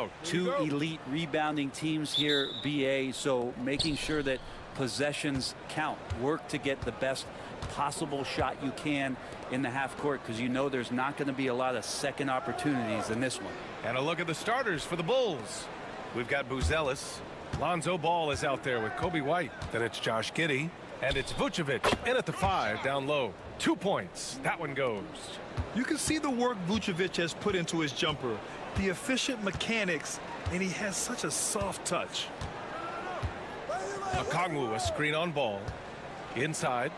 out. Two elite rebounding teams here, BA, so making sure that possessions count. Work to get the best possible shot you can in the half court, because you know there's not going to be a lot of second opportunities in this one. And a look at the starters for the Bulls. We've got Buzelis. Lonzo Ball is out there with Kobe White. Then it's Josh Giddey. And it's Vucevic in at the 5 down low. 2 points. That one goes. You can see the work Vucevic has put into his jumper, the efficient mechanics, and he has such a soft touch. Okongwu, a screen on Ball. Inside.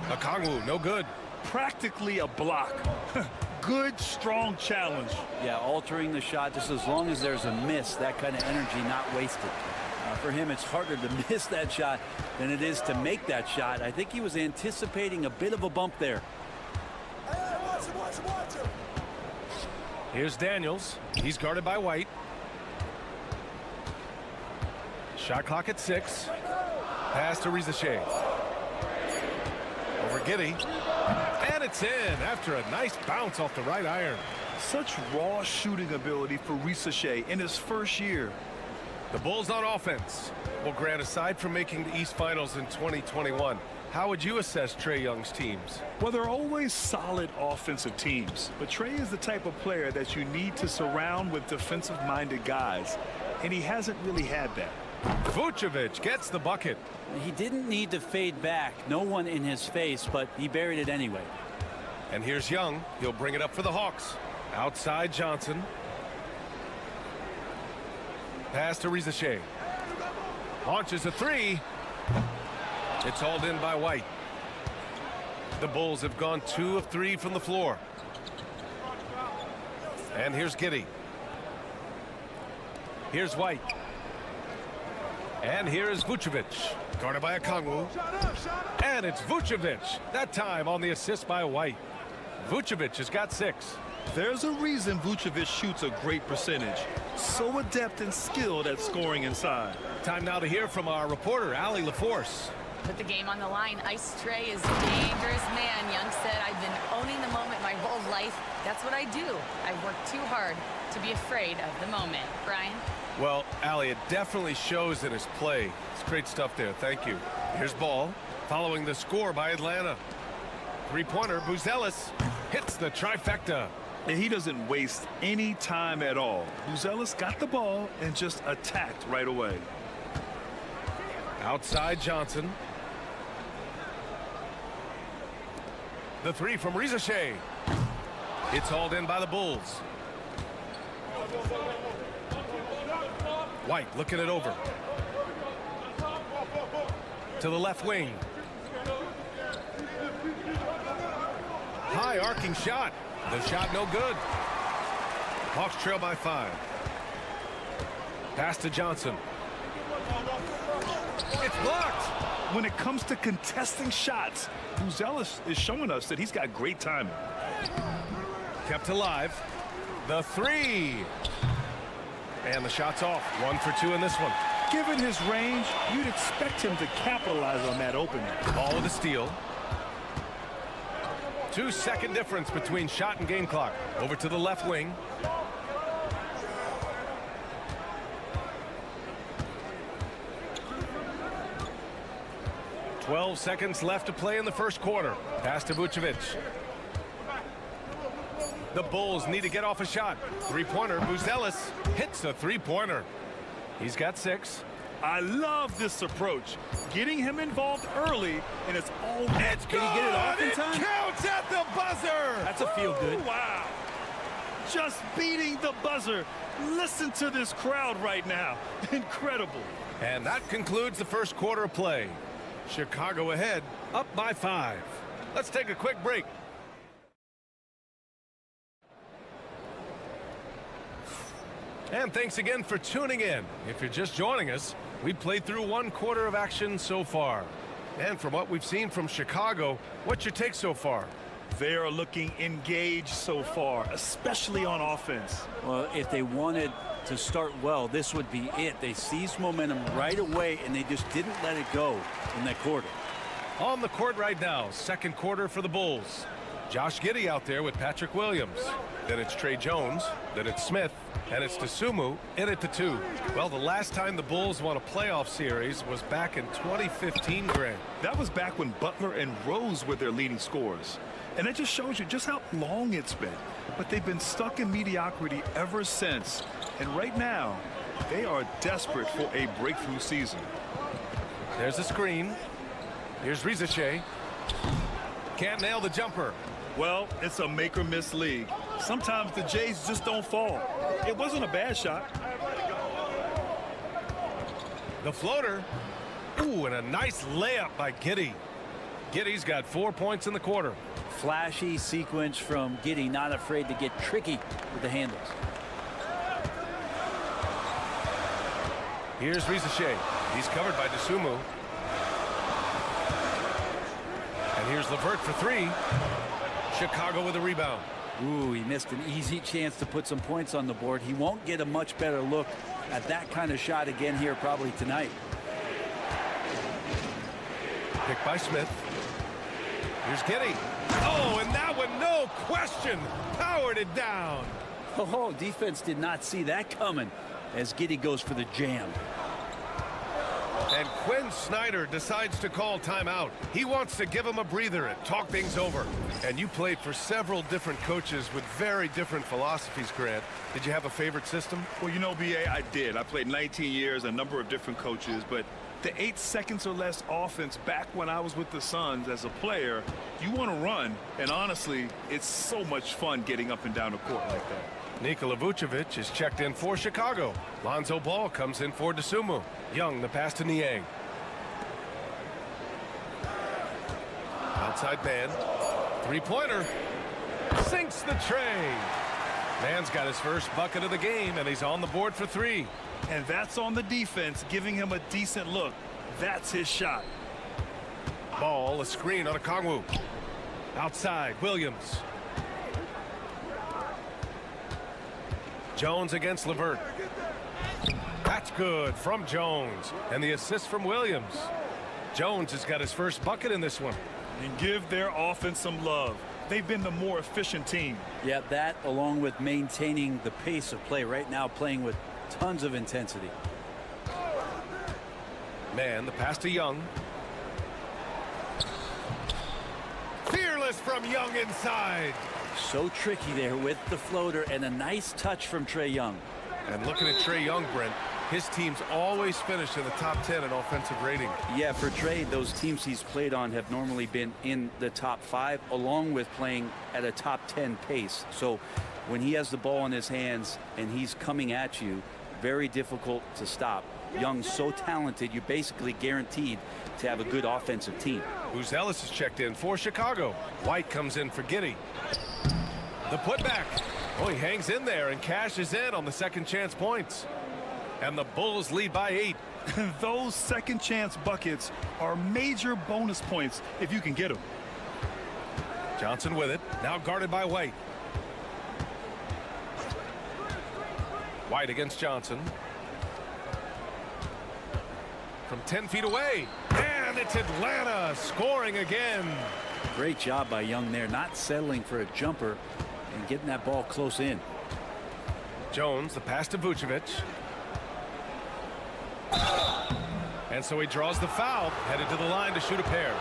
Okongwu, no good. Practically a block. Good, strong challenge. Yeah, altering the shot just as long as there's a miss, that kind of energy not wasted. For him, it's harder to miss that shot than it is to make that shot. I think he was anticipating a bit of a bump there. Here's Daniels. He's guarded by White. Shot clock at 6. Pass to Rizachet. Over Giddey. And it's in after a nice bounce off the right iron. Such raw shooting ability for Rizachet in his first year. The Bulls on offense. Well, Grant, aside from making the East Finals in 2021, how would you assess Trae Young's teams? Well, they're always solid offensive teams, but Trae is the type of player that you need to surround with defensive-minded guys, and he hasn't really had that. Vucevic gets the bucket. He didn't need to fade back. No one in his face, but he buried it anyway. And here's Young. He'll bring it up for the Hawks. Outside Johnson. Pass to Rizachet. Launches a 3. It's hauled in by White. The Bulls have gone 2 of 3 from the floor. And here's Giddey. Here's White. And here is Vucevic. Guarded by Okongwu. And it's Vucevic. That time on the assist by White. Vucevic has got 6. There's a reason Vucevic shoots a great percentage. So adept and skilled at scoring inside. Time now to hear from our reporter, Allie LaForce. With the game on the line, Ice Trae is a dangerous man. Young said, I've been owning the moment my whole life. That's what I do. I work too hard to be afraid of the moment. Brian? Well, Allie, it definitely shows in his play. It's great stuff there. Thank you. Here's Ball, following the score by Atlanta. Three-pointer, Buzelis hits the trifecta. And he doesn't waste any time at all. Buzelis got the ball and just attacked right away. Outside Johnson. The 3 from Rizachet. It's hauled in by the Bulls. White looking it over. To the left wing. High arcing shot. The shot no good. Hawks trail by 5. Pass to Johnson. It's blocked. When it comes to contesting shots, Buzelis is showing us that he's got great timing. Kept alive. The 3. And the shot's off. 1 for 2 in this one. Given his range, you'd expect him to capitalize on that opening. Ball with a steal. 2-second difference between shot and game clock. Over to the left wing. "12 seconds left to play in the first quarter. Pass to Vucevic. The Bulls need to get off a shot. Three-pointer, Buzelis hits a three-pointer. He's got 6. I love this approach. Getting him involved early, and it's all. It's good. Can he get it off in time? It counts at the buzzer. That's a feel good. Wow. Just beating the buzzer. Listen to this crowd right now. Incredible. And that concludes the first quarter of play. Chicago ahead, up by 5. Let's take a quick break. And thanks again for tuning in. If you're just joining us, we played through 1 quarter of action so far. And from what we've seen from Chicago, what's your take so far? They are looking engaged so far, especially on offense. Well, if they wanted to start well, this would be it. They seized momentum right away, and they just didn't let it go in that quarter. On the court right now, second quarter for the Bulls. Josh Giddey out there with Patrick Williams. Then it's Trey Jones. Then it's Smith. And it's Dosunmu in at the 2. Well, the last time the Bulls won a playoff series was back in 2015, Grant. That was back when Butler and Rose were their leading scorers. And it just shows you just how long it's been. But they've been stuck in mediocrity ever since. And right now, they are desperate for a breakthrough season. There's a screen. Here's Rizachet. Can't nail the jumper. Well, it's a make or miss league. Sometimes the Jays just don't fall. It wasn't a bad shot. The floater. Ooh, and a nice layup by Giddey. Giddey's got 4 points in the quarter. Flashy sequence from Giddey, not afraid to get tricky with the handles. Here's Rizachet. He's covered by Dosunmu. And here's LeVert for 3. Chicago with a rebound. Ooh, he missed an easy chance to put some points on the board. He won't get a much better look at that kind of shot again here probably tonight. Picked by Smith. Here's Giddey. Oh, and that one, no question, powered it down. Oh, defense did not see that coming as Giddey goes for the jam. And Quinn Snyder decides to call timeout. He wants to give him a breather and talk things over. And you played for several different coaches with very different philosophies, Grant. Did you have a favorite system? Well, you know, B.A., I did. I played 19 years, a number of different coaches, but the 8 seconds or less offense back when I was with the Suns as a player, you want to run, and honestly, it's so much fun getting up and down the court like that. Nikola Vucevic is checked in for Chicago. Lonzo Ball comes in for Dosunmu. Young, the pass to Niang. Outside man. Three-pointer. Sinks the tray. Man's got his first bucket of the game, and he's on the board for 3. And that's on the defense, giving him a decent look. That's his shot. Ball, a screen on Okongwu. Outside, Williams. Jones against LeVert. That's good from Jones. And the assist from Williams. Jones has got his first bucket in this one. And give their offense some love. They've been the more efficient team. Yeah, that along with maintaining the pace of play right now, playing with tons of intensity. Man, the pass to Young. Fearless from Young inside. So tricky there with the floater and a nice touch from Trey Young. And looking at Trey Young, Brent, his teams always finish in the top 10 in offensive rating. Yeah, for Trey, those teams he's played on have normally been in the top 5, along with playing at a top 10 pace. So when he has the ball in his hands and he's coming at you, very difficult to stop. Young's so talented, you're basically guaranteed to have a good offensive team. Buzelis is checked in for Chicago. White comes in for Giddey. The putback. Oh, he hangs in there and cashes in on the second chance points. And the Bulls lead by 8. Those second chance buckets are major bonus points if you can get them. Johnson with it. Now guarded by White. White against Johnson. From 10 feet away. And it's Atlanta scoring again. Great job by Young there, not settling for a jumper and getting that ball close in. Jones, the pass to Vucevic. And so he draws the foul, headed to the line to shoot a pair.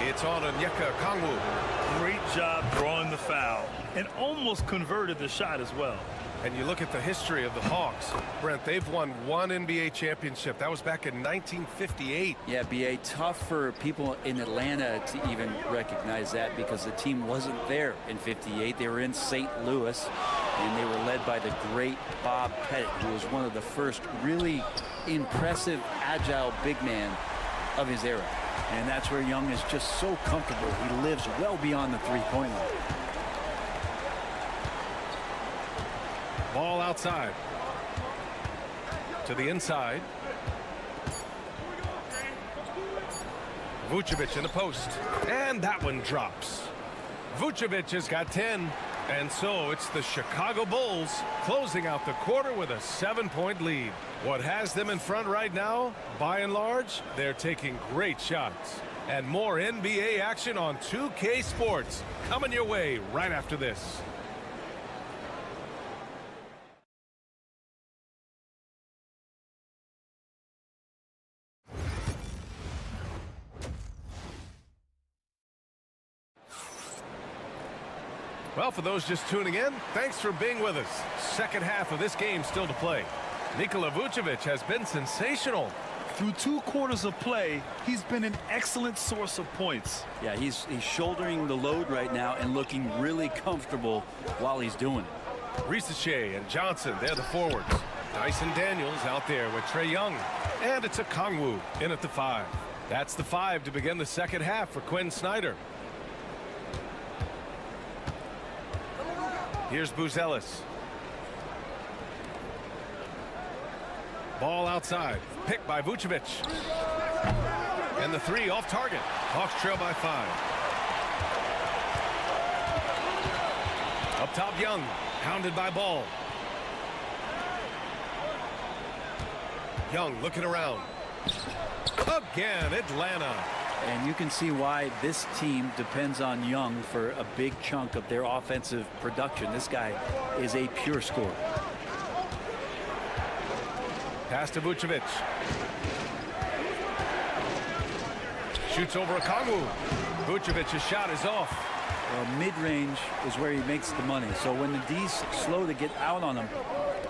It's on Onyeka Okongwu. Great job drawing the foul and almost converted the shot as well. And you look at the history of the Hawks, Brent, they've won 1 NBA championship. That was back in 1958. Yeah, B.A., tough for people in Atlanta to even recognize that because the team wasn't there in 58. They were in St. Louis, and they were led by the great Bob Pettit, who was one of the first really impressive, agile big man of his era. And that's where Young is just so comfortable. He lives well beyond the three-point line. Ball outside. To the inside. Vucevic in the post. And that one drops. Vucevic has got 10. And so it's the Chicago Bulls closing out the quarter with a 7-point lead. What has them in front right now, by and large, they're taking great shots. And more NBA action on 2K Sports coming your way right after this. Well, for those just tuning in, thanks for being with us. Second half of this game still to play. Nikola Vucevic has been sensational. Through 2 quarters of play, he's been an excellent source of points. Yeah, he's shouldering the load right now and looking really comfortable while he's doing it. Ricochet and Johnson, they're the forwards. Dyson Daniels out there with Trae Young. And it's a Kongwu in at the 5. That's the 5 to begin the second half for Quinn Snyder. Here's Buzelis. Ball outside. Picked by Vucevic. And the 3 off target. Hawks trail by 5. Up top, Young. Hounded by Ball. Young looking around. Again, Atlanta. And you can see why this team depends on Young for a big chunk of their offensive production. This guy is a pure scorer. Pass to Vucevic. Shoots over a Kongwu. Vucevic's shot is off. Well, mid-range is where he makes the money. So when the D's slow to get out on him,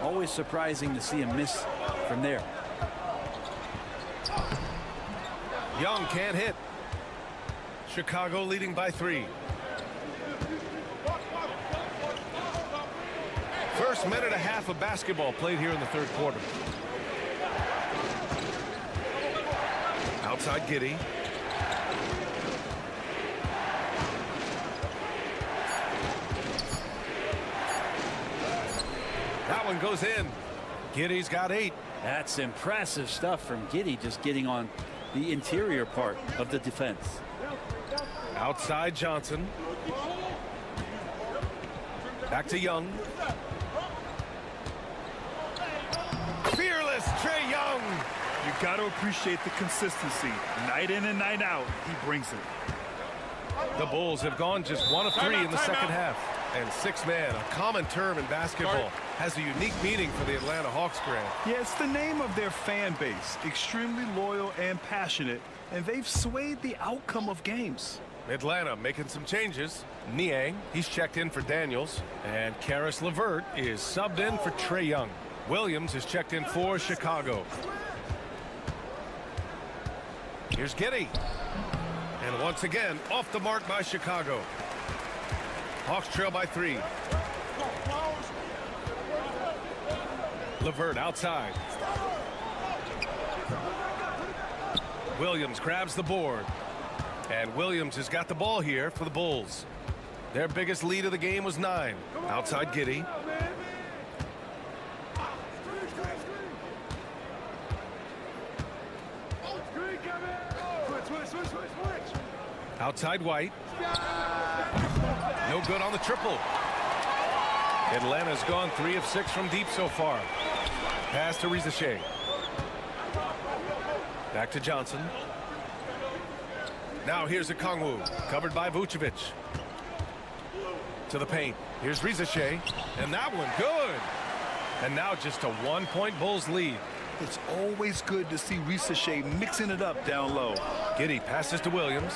always surprising to see him miss from there. Young can't hit. Chicago leading by 3. First minute and a half of basketball played here in the third quarter. Outside Giddey. That one goes in. Giddey's got 8. That's impressive stuff from Giddey, just getting on the interior part of the defense. Outside Johnson. Back to Young. Fearless Trae Young. You got to appreciate the consistency. Night in and night out, he brings it. The Bulls have gone just 1 of 3 in the second half. And 6-man, a common term in basketball, has a unique meaning for the Atlanta Hawks, Grant. Yeah, it's the name of their fan base. Extremely loyal and passionate, and they've swayed the outcome of games. Atlanta making some changes. Niang, he's checked in for Daniels. And Karis LeVert is subbed in for Trae Young. Williams is checked in for Chicago. Here's Giddey. And once again, off the mark by Chicago. Hawks trail by 3. LeVert outside. Williams grabs the board. And Williams has got the ball here for the Bulls. Their biggest lead of the game was 9. Outside Giddey. Outside White. No good on the triple. Atlanta's gone 3 of 6 from deep so far. Pass to Ricochet. Back to Johnson. Now here's a Kongwu, covered by Vucevic. To the paint. Here's Ricochet. And that one good. And now just a 1-point Bulls lead. It's always good to see Ricochet mixing it up down low. Giddey passes to Williams.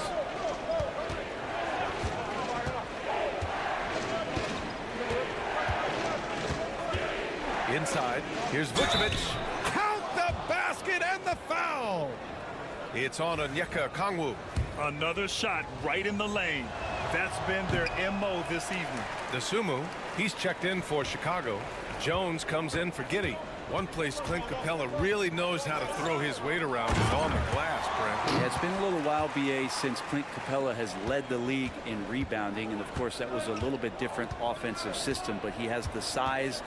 Inside. Here's Vucevic. Count the basket and the foul. It's on Onyeka Kongwu. Another shot right in the lane. That's been their MO this evening. Dosunmu, he's checked in for Chicago. Jones comes in for Giddey. One place Clint Capella really knows how to throw his weight around is on the glass, Brent. Yeah, it's been a little while, BA, since Clint Capella has led the league in rebounding. And, of course, that was a little bit different offensive system. But he has the size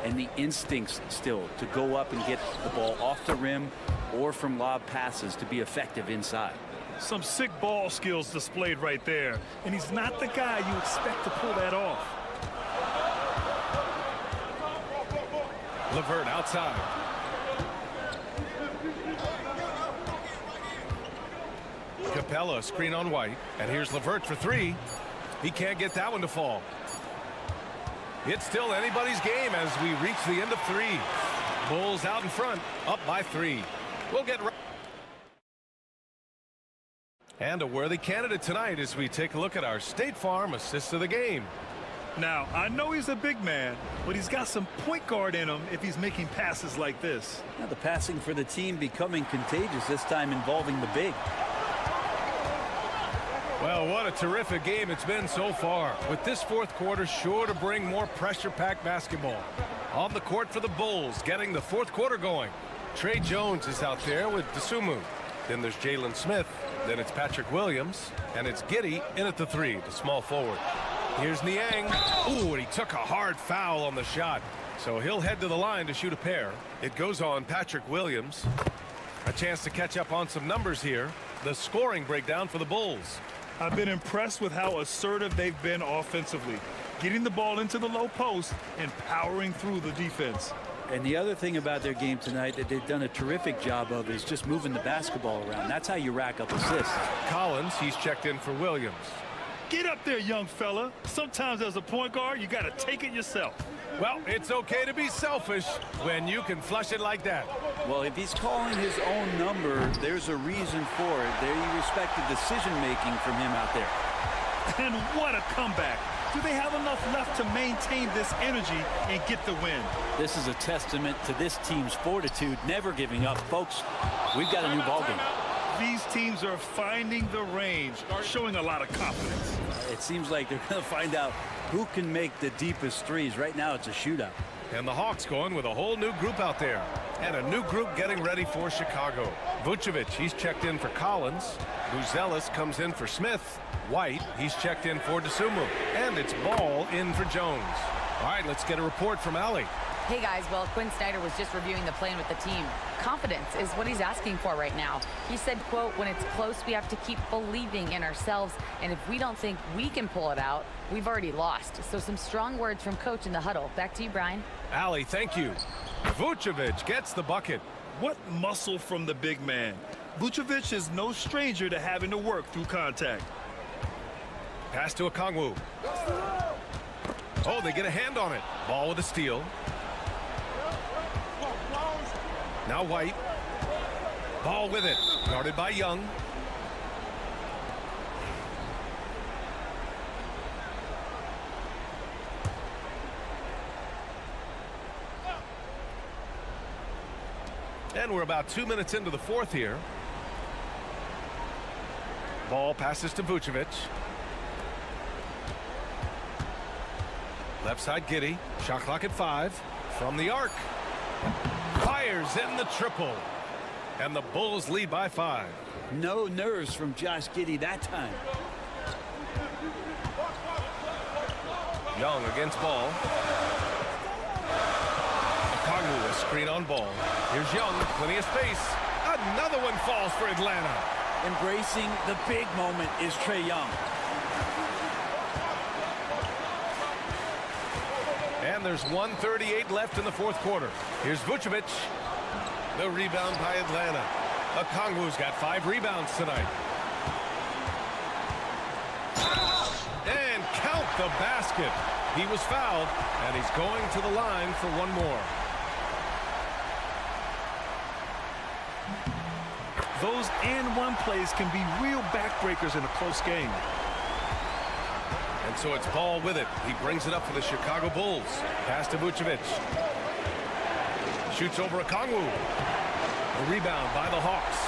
and the instincts still to go up and get the ball off the rim or from lob passes to be effective inside. Some sick ball skills displayed right there. And he's not the guy you expect to pull that off. LeVert outside. Capella screen on White. And here's LeVert for 3. He can't get that one to fall. It's still anybody's game as we reach the end of 3. Bulls out in front, up by 3. We'll get right. And a worthy candidate tonight as we take a look at our State Farm assists of the game. Now, I know he's a big man, but he's got some point guard in him if he's making passes like this. Now the passing for the team becoming contagious, this time involving the big. Well, what a terrific game it's been so far, with this fourth quarter sure to bring more pressure-packed basketball. On the court for the Bulls, getting the fourth quarter going. Trey Jones is out there with Dosunmu. Then there's Jalen Smith. Then it's Patrick Williams. And it's Giddey in at the 3, the small forward. Here's Niang. Ooh, and he took a hard foul on the shot. So he'll head to the line to shoot a pair. It goes on Patrick Williams. A chance to catch up on some numbers here. The scoring breakdown for the Bulls. I've been impressed with how assertive they've been offensively, getting the ball into the low post and powering through the defense. And the other thing about their game tonight that they've done a terrific job of is just moving the basketball around. That's how you rack up assists. Collins, he's checked in for Williams. Get up there, young fella. Sometimes as a point guard, you got to take it yourself. Well, it's okay to be selfish when you can flush it like that. Well, if he's calling his own number, there's a reason for it. They respect the decision-making from him out there. And what a comeback. Do they have enough left to maintain this energy and get the win? This is a testament to this team's fortitude, never giving up. Folks, we've got a new ballgame. These teams are finding the range, showing a lot of confidence. It seems like they're going to find out who can make the deepest threes. Right now, it's a shootout. And the Hawks going with a whole new group out there. And a new group getting ready for Chicago. Vucevic, he's checked in for Collins. Buzelis comes in for Smith. White, he's checked in for Dosunmu. And it's Ball in for Jones. All right, let's get a report from Allie. Hey guys, well, Quinn Snyder was just reviewing the plan with the team. Confidence is what he's asking for right now. He said, quote, when it's close, we have to keep believing in ourselves. And if we don't think we can pull it out, we've already lost. So some strong words from coach in the huddle. Back to you, Brian. Allie, thank you. Vucevic gets the bucket. What muscle from the big man. Vucevic is no stranger to having to work through contact. Pass to Okongwu. Oh, they get a hand on it. Ball with a steal. Now White. Ball with it. Guarded by Young. And we're about 2 minutes into the fourth here. Ball passes to Vucevic. Left side Giddey. Shot clock at 5. From the arc. Fires in the triple. And the Bulls lead by 5. No nerves from Josh Giddey that time. Young against Ball. Okongwu, a screen on Ball. Here's Young, plenty of space. Another one falls for Atlanta. Embracing the big moment is Trae Young. And there's 1:38 left in the fourth quarter. Here's Vucevic. The rebound by Atlanta. Okongwu's got 5 rebounds tonight. And count the basket. He was fouled, and he's going to the line for one more. Those and-one plays can be real backbreakers in a close game. And so it's Ball with it. He brings it up for the Chicago Bulls. Pass to Vucevic. Shoots over Okongwu. A rebound by the Hawks.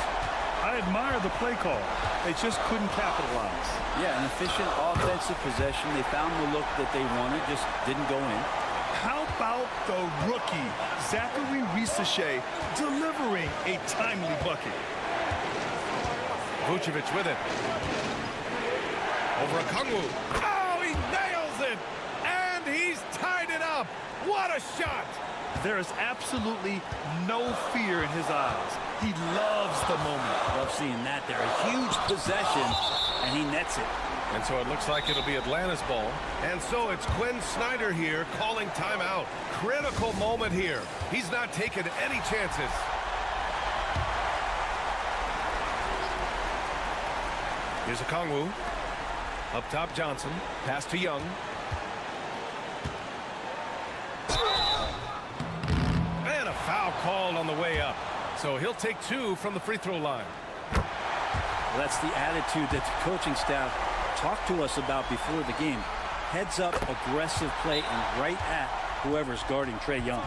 I admire the play call. They just couldn't capitalize. Yeah, an efficient offensive possession. They found the look that they wanted, just didn't go in. How about the rookie, Zachary Risache, delivering a timely bucket? Vucevic with it. Over Okongwu. Oh, he nails it! And he's tied it up! What a shot! There is absolutely no fear in his eyes. He loves the moment. Love seeing that there. A huge possession, and he nets it. And so it looks like it'll be Atlanta's ball. And so it's Quinn Snyder here calling timeout. Critical moment here. He's not taking any chances. Here's Okongwu. Up top, Johnson. Pass to Young. And a foul called on the way up. So he'll take 2 from the free throw line. Well, that's the attitude that the coaching staff talked to us about before the game. heads-up, aggressive play and right at whoever's guarding Trae Young.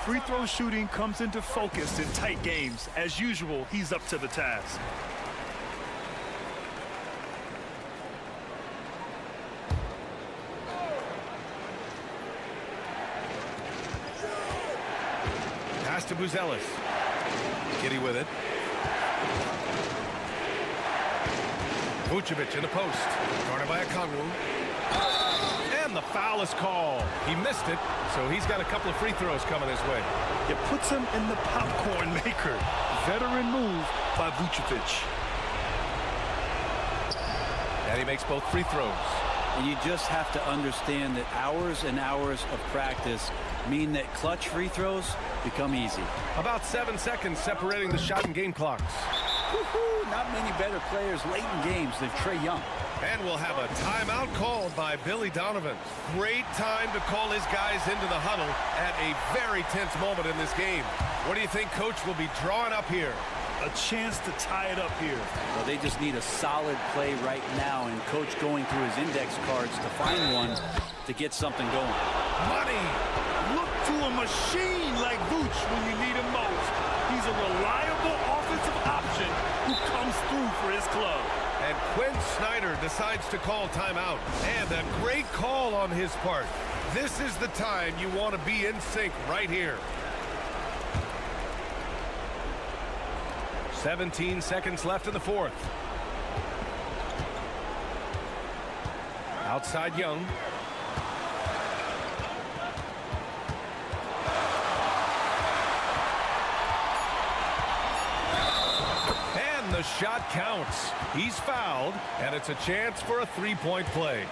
Free throw shooting comes into focus in tight games. As usual, he's up to the task. Pass to Buzelis. Giddey with it. Vucevic in the post. Guarded by Okongwu. And the foul is called. He missed it, so he's got a couple of free throws coming his way. It puts him in the popcorn maker. Veteran move by Vucevic. And he makes both free throws. And you just have to understand that hours and hours of practice mean that clutch free throws become easy. About 7 seconds separating the shot and game clocks. Not many better players late in games than Trae Young. And we'll have a timeout called by Billy Donovan. Great time to call his guys into the huddle at a very tense moment in this game. What do you think Coach will be drawing up here? A chance to tie it up here. Well, they just need a solid play right now, and Coach going through his index cards to find one to get something going. Money! Look to a machine like Vooch when you need him most. He's a reliable offensive option who comes through for his club. And Quinn Snyder decides to call timeout. And a great call on his part. This is the time you want to be in sync right here. 17 seconds left in the fourth. Outside Young. And the shot counts. He's fouled, and it's a chance for a three-point play.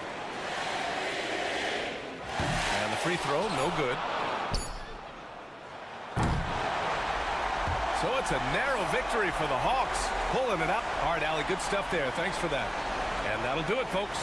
And the free throw, no good. So it's a narrow victory for the Hawks. Pulling it up. All right, Allie, good stuff there. Thanks for that. And that'll do it, folks.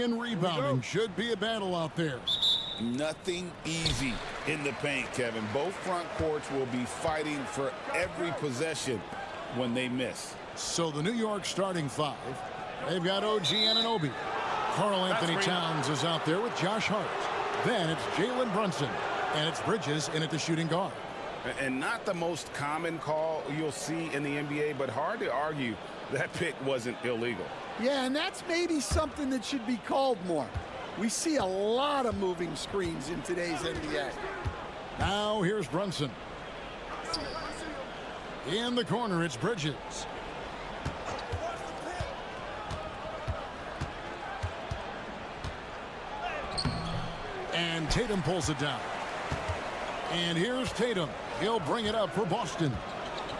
and rebounding. Should be a battle out there. Nothing easy in the paint, Kevin. Both front courts will be fighting for every possession when they miss. So the New York starting five, they've got OG Anunoby. Karl Anthony Towns is out there with Josh Hart. Then it's Jalen Brunson. And it's Bridges in at the shooting guard. And not the most common call you'll see in the NBA, but hard to argue that pick wasn't illegal. Yeah, and that's maybe something that should be called more. We see a lot of moving screens in today's NBA. Now here's Brunson. In the corner, it's Bridges. And Tatum pulls it down. And here's Tatum. He'll bring it up for Boston.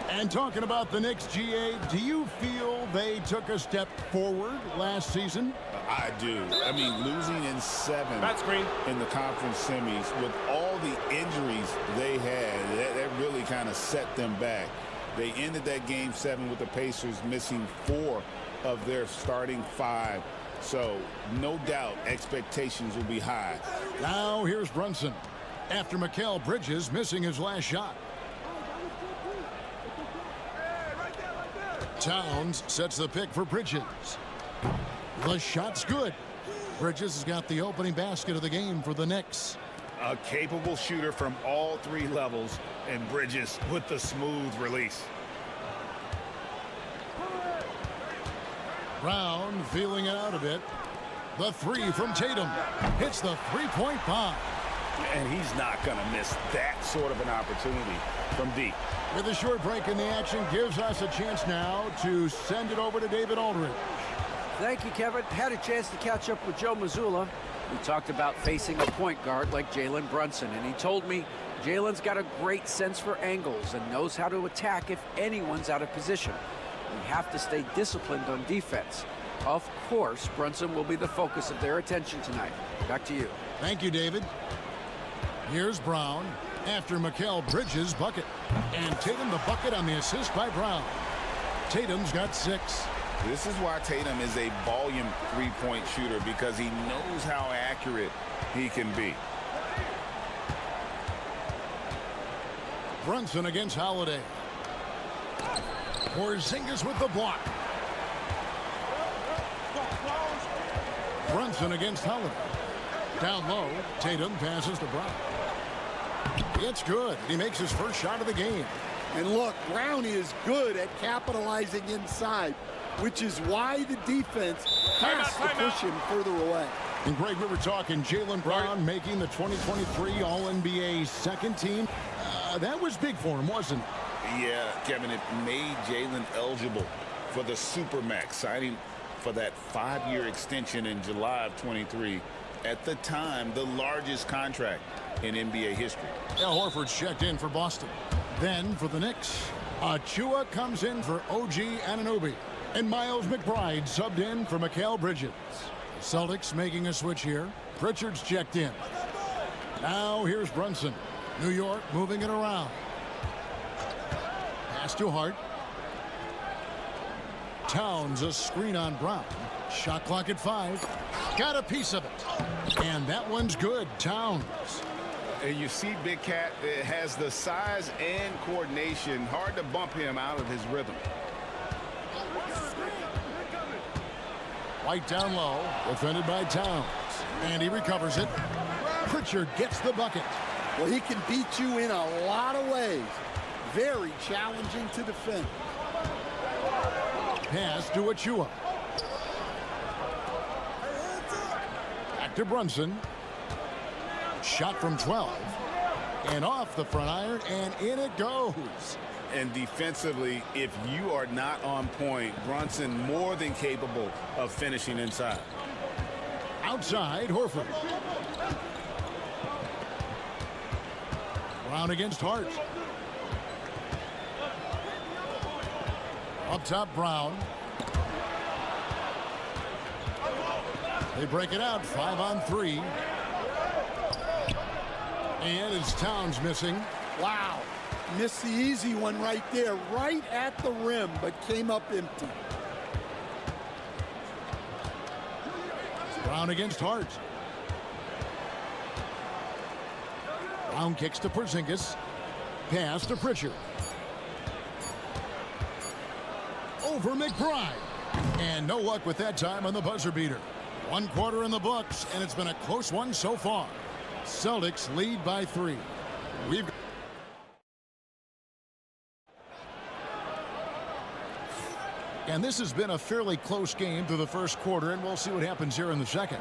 And talking about the Knicks, GA, do you feel they took a step forward last season? I do. I mean, losing in 7 in the conference semis with all the injuries they had, that really kind of set them back. They ended that game 7 with the Pacers missing 4 of their starting 5. So, no doubt, expectations will be high. Now here's Brunson. After Mikal Bridges missing his last shot. Towns sets the pick for Bridges. The shot's good. Bridges has got the opening basket of the game for the Knicks. A capable shooter from all 3 levels, and Bridges with the smooth release. Brown feeling it out a bit. The 3 from Tatum hits the three-point bomb. And he's not going to miss that sort of an opportunity from deep. With a short break in the action, gives us a chance now to send it over to David Aldridge. Thank you, Kevin. Had a chance to catch up with Joe Mazzulla. We talked about facing a point guard like Jalen Brunson, and he told me Jalen's got a great sense for angles and knows how to attack if anyone's out of position. We have to stay disciplined on defense. Of course, Brunson will be the focus of their attention tonight. Back to you. Thank you, David. Here's Brown after Mikal Bridges' bucket. And Tatum the bucket on the assist by Brown. Tatum's got 6. This is why Tatum is a volume three-point shooter, because he knows how accurate he can be. Brunson against Holiday. Porzingis with the block. Brunson against Holiday. Down low, Tatum passes to Brown. It's good. He makes his first shot of the game. And look, Brown is good at capitalizing inside, which is why the defense has to push him further away. And Greg, we were talking Jaylen Brown making the 2023 All-NBA second team. That was big for him, wasn't it? Yeah, Kevin, it made Jalen eligible for the Supermax, signing for that 5-year extension in July of 23. At the time, the largest contract in NBA history. Al Horford's checked in for Boston. Then for the Knicks, Achua comes in for OG Anunoby. And Miles McBride subbed in for Mikal Bridges. The Celtics making a switch here. Pritchard's checked in. Now here's Brunson. New York moving it around. Pass to Hart. Towns a screen on Brown. Shot clock at 5. Got a piece of it. And that one's good. Towns. And you see Big Cat has the size and coordination. Hard to bump him out of his rhythm. White down low. Defended by Towns. And he recovers it. Pritchard gets the bucket. Well, he can beat you in a lot of ways. Very challenging to defend. Pass to Achua. Back to Brunson. Shot from 12. And off the front iron, and in it goes. And defensively, if you are not on point, Brunson more than capable of finishing inside. Outside, Horford. Brown against Hart. Up top, Brown. They break it out, 5-on-3. And it's Towns missing. Wow. Missed the easy one right there, right at the rim, but came up empty. Brown against Hart. Brown kicks to Porzingis. Pass to Pritchard. Over McBride. And no luck with that time on the buzzer beater. 1 quarter in the books, and it's been a close one so far. Celtics lead by 3. We've And this has been a fairly close game through the first quarter, and we'll see what happens here in the second.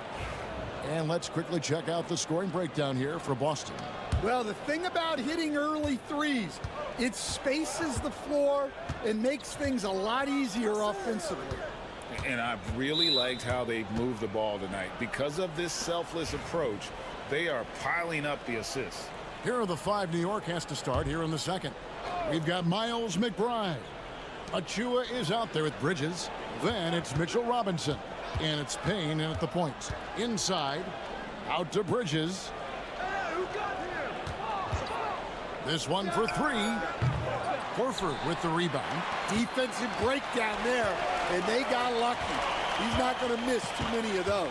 And let's quickly check out the scoring breakdown here for Boston. Well, the thing about hitting early threes, it spaces the floor and makes things a lot easier offensively. And I've really liked how they've moved the ball tonight. Because of this selfless approach, they are piling up the assists. Here are the 5 New York has to start here in the second. We've got Miles McBride. Achua is out there with Bridges. Then it's Mitchell Robinson. And it's Payne in at the point. Inside, out to Bridges. This one for 3. Horford with the rebound. Defensive breakdown there, and they got lucky. He's not going to miss too many of those.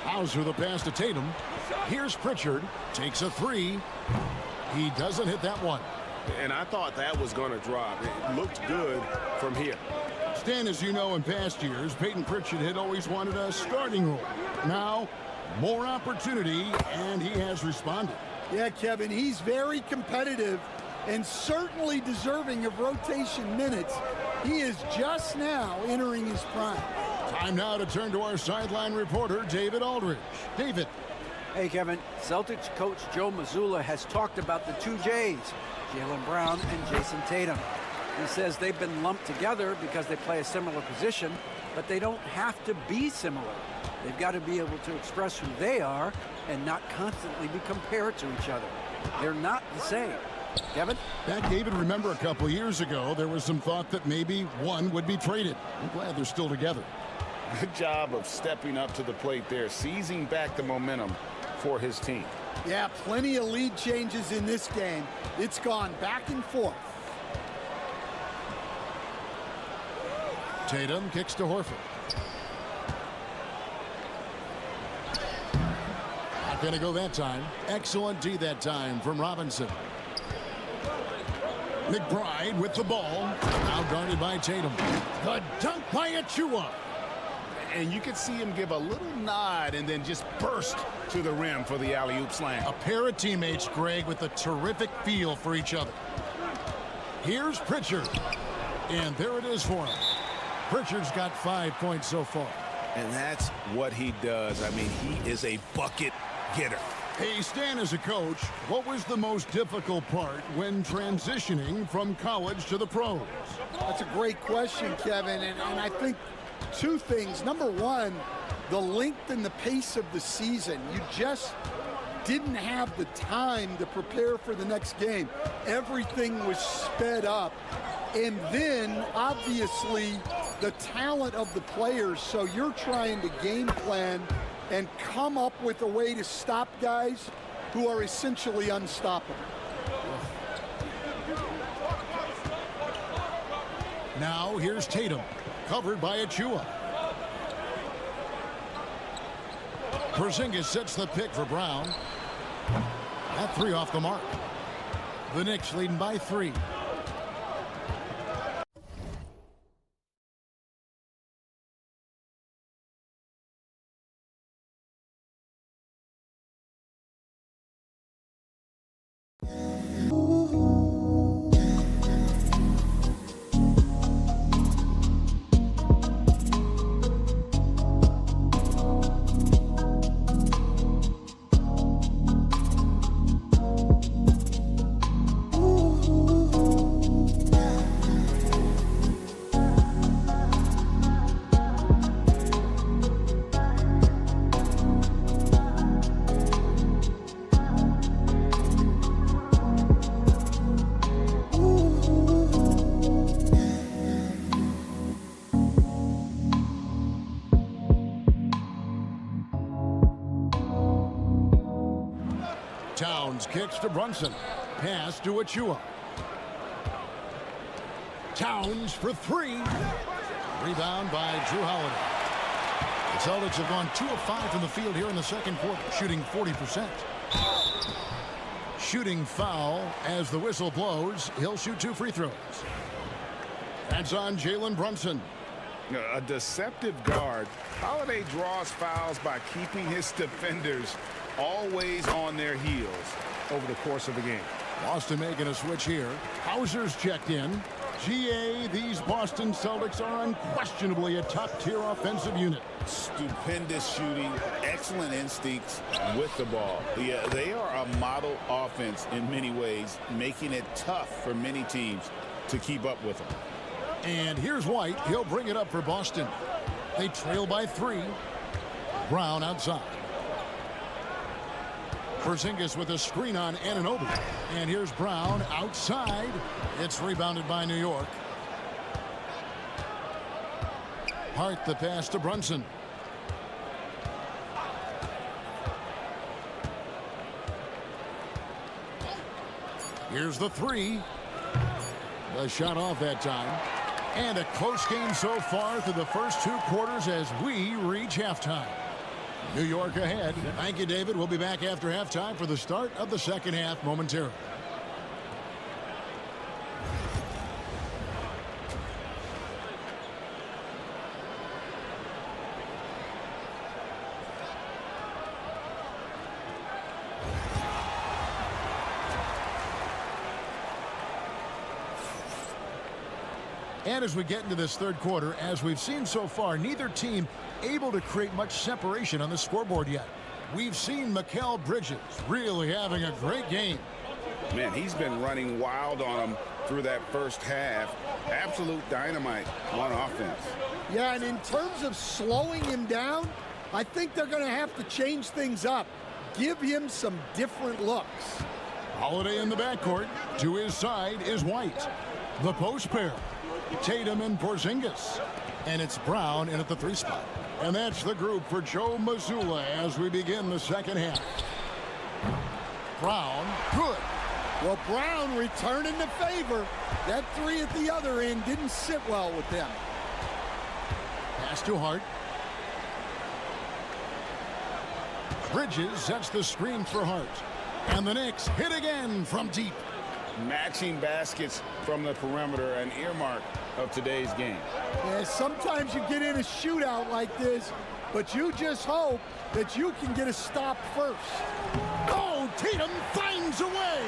Hauser the pass to Tatum. Here's Pritchard. Takes a 3. He doesn't hit that one. And I thought that was going to drop. It looked good from here. Stan, as you know, in past years, Peyton Pritchard had always wanted a starting role. Now, more opportunity, and he has responded. Yeah, Kevin, he's very competitive and certainly deserving of rotation minutes. He is just now entering his prime. Time now to turn to our sideline reporter, David Aldridge. David. Hey, Kevin. Celtics coach Joe Mazzulla has talked about the 2 J's, Jaylen Brown and Jason Tatum. He says they've been lumped together because they play a similar position, but they don't have to be similar. They've got to be able to express who they are and not constantly be compared to each other. They're not the same. Kevin? That, David, remember a couple years ago, there was some thought that maybe one would be traded. I'm glad they're still together. Good job of stepping up to the plate there, seizing back the momentum for his team. Yeah, plenty of lead changes in this game. It's gone back and forth. Tatum kicks to Horford. Not going to go that time. Excellent D that time from Robinson. McBride with the ball. Now guarded by Tatum. The dunk by Achua. And you could see him give a little nod and then just burst to the rim for the alley-oop slam. A pair of teammates, Greg, with a terrific feel for each other. Here's Pritchard. And there it is for him. Pritchard's got 5 points so far. And that's what he does. I mean, he is a bucket getter. Hey, Stan, as a coach, what was the most difficult part when transitioning from college to the pros? That's a great question, Kevin, and I think 2 things. Number one, the length and the pace of the season. You just didn't have the time to prepare for the next game. Everything was sped up. And then, obviously, the talent of the players. So you're trying to game plan and come up with a way to stop guys who are essentially unstoppable. Now here's Tatum, covered by Achua. Porzingis sets the pick for Brown. That 3 off the mark. The Knicks leading by 3. Towns kicks to Brunson. Pass to Achua. Towns for 3. Rebound by Drew Holiday. The Celtics have gone 2 of 5 from the field here in the second quarter, shooting 40%. Shooting foul as the whistle blows. He'll shoot 2 free throws. That's on Jalen Brunson. A deceptive guard. Holiday draws fouls by keeping his defenders always on their heels over the course of the game. Boston making a switch here. Hauser's checked in. GA, these Boston Celtics are unquestionably a top-tier offensive unit. Stupendous shooting, excellent instincts with the ball. Yeah, they are a model offense in many ways, making it tough for many teams to keep up with them. And here's White. He'll bring it up for Boston. They trail by 3. Brown outside. Porzingis with a screen on Anunoby. And here's Brown outside. It's rebounded by New York. Hart the pass to Brunson. Here's the 3. The shot off that time. And a close game so far through the first 2 quarters as we reach halftime. New York ahead. Thank you, David. We'll be back after halftime for the start of the second half momentarily. And as we get into this third quarter, as we've seen so far, neither team able to create much separation on the scoreboard yet. We've seen Mikal Bridges really having a great game. Man, he's been running wild on them through that first half. Absolute dynamite on offense. Yeah, and in terms of slowing him down, I think they're going to have to change things up. Give him some different looks. Holiday in the backcourt. To his side is White. The post pair. Tatum and Porzingis. And it's Brown in at the 3 spot. And that's the group for Joe Mazzulla as we begin the second half. Brown, good. Well, Brown returning the favor. That 3 at the other end didn't sit well with them. Pass to Hart. Bridges sets the screen for Hart. And the Knicks hit again from deep. Matching baskets from the perimeter, an earmark of today's game. Yeah, sometimes you get in a shootout like this, but you just hope that you can get a stop first. Oh, Tatum finds a way.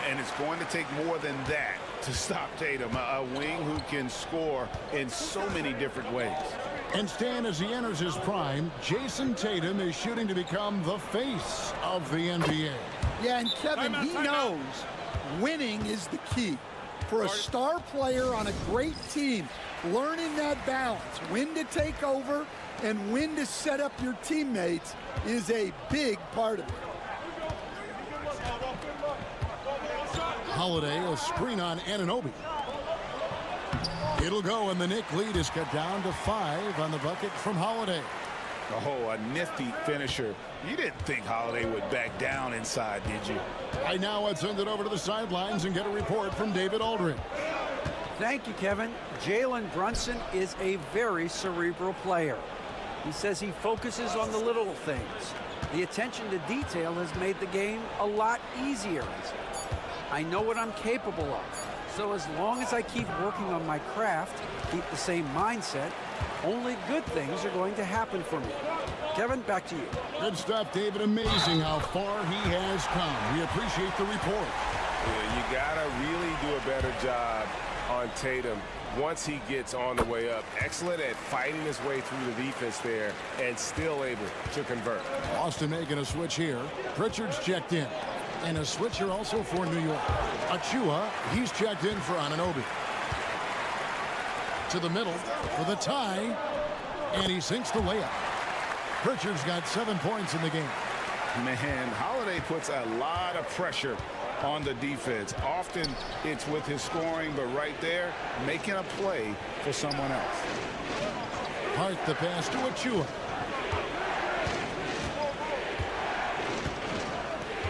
And it's going to take more than that to stop Tatum, a wing who can score in so many different ways. And Stan, as he enters his prime, Jason Tatum is shooting to become the face of the NBA. Yeah, and Kevin, he knows winning is the key. For a star player on a great team, learning that balance, when to take over and when to set up your teammates is a big part of it. Holiday, a screen on Anunoby. It'll go, and the Knick lead is cut down to 5 on the bucket from Holiday. Oh, a nifty finisher. You didn't think Holiday would back down inside, did you? Right now, let's send it over to the sidelines and get a report from David Aldridge. Thank you, Kevin. Jalen Brunson is a very cerebral player. He says he focuses on the little things. The attention to detail has made the game a lot easier. I know what I'm capable of. So as long as I keep working on my craft, keep the same mindset, only good things are going to happen for me. Kevin, back to you. Good stuff, David. Amazing how far he has come. We appreciate the report. Yeah, you got to really do a better job on Tatum once he gets on the way up. Excellent at fighting his way through the defense there and still able to convert. Boston making a switch here. Pritchard's checked in. And a switch here also for New York. Achua, he's checked in for Anunoby. To the middle for the tie. And he sinks the layup. Pritchard's got 7 points in the game. Man, Holiday puts a lot of pressure on the defense. Often it's with his scoring, but right there, making a play for someone else. Hart the pass to Achua.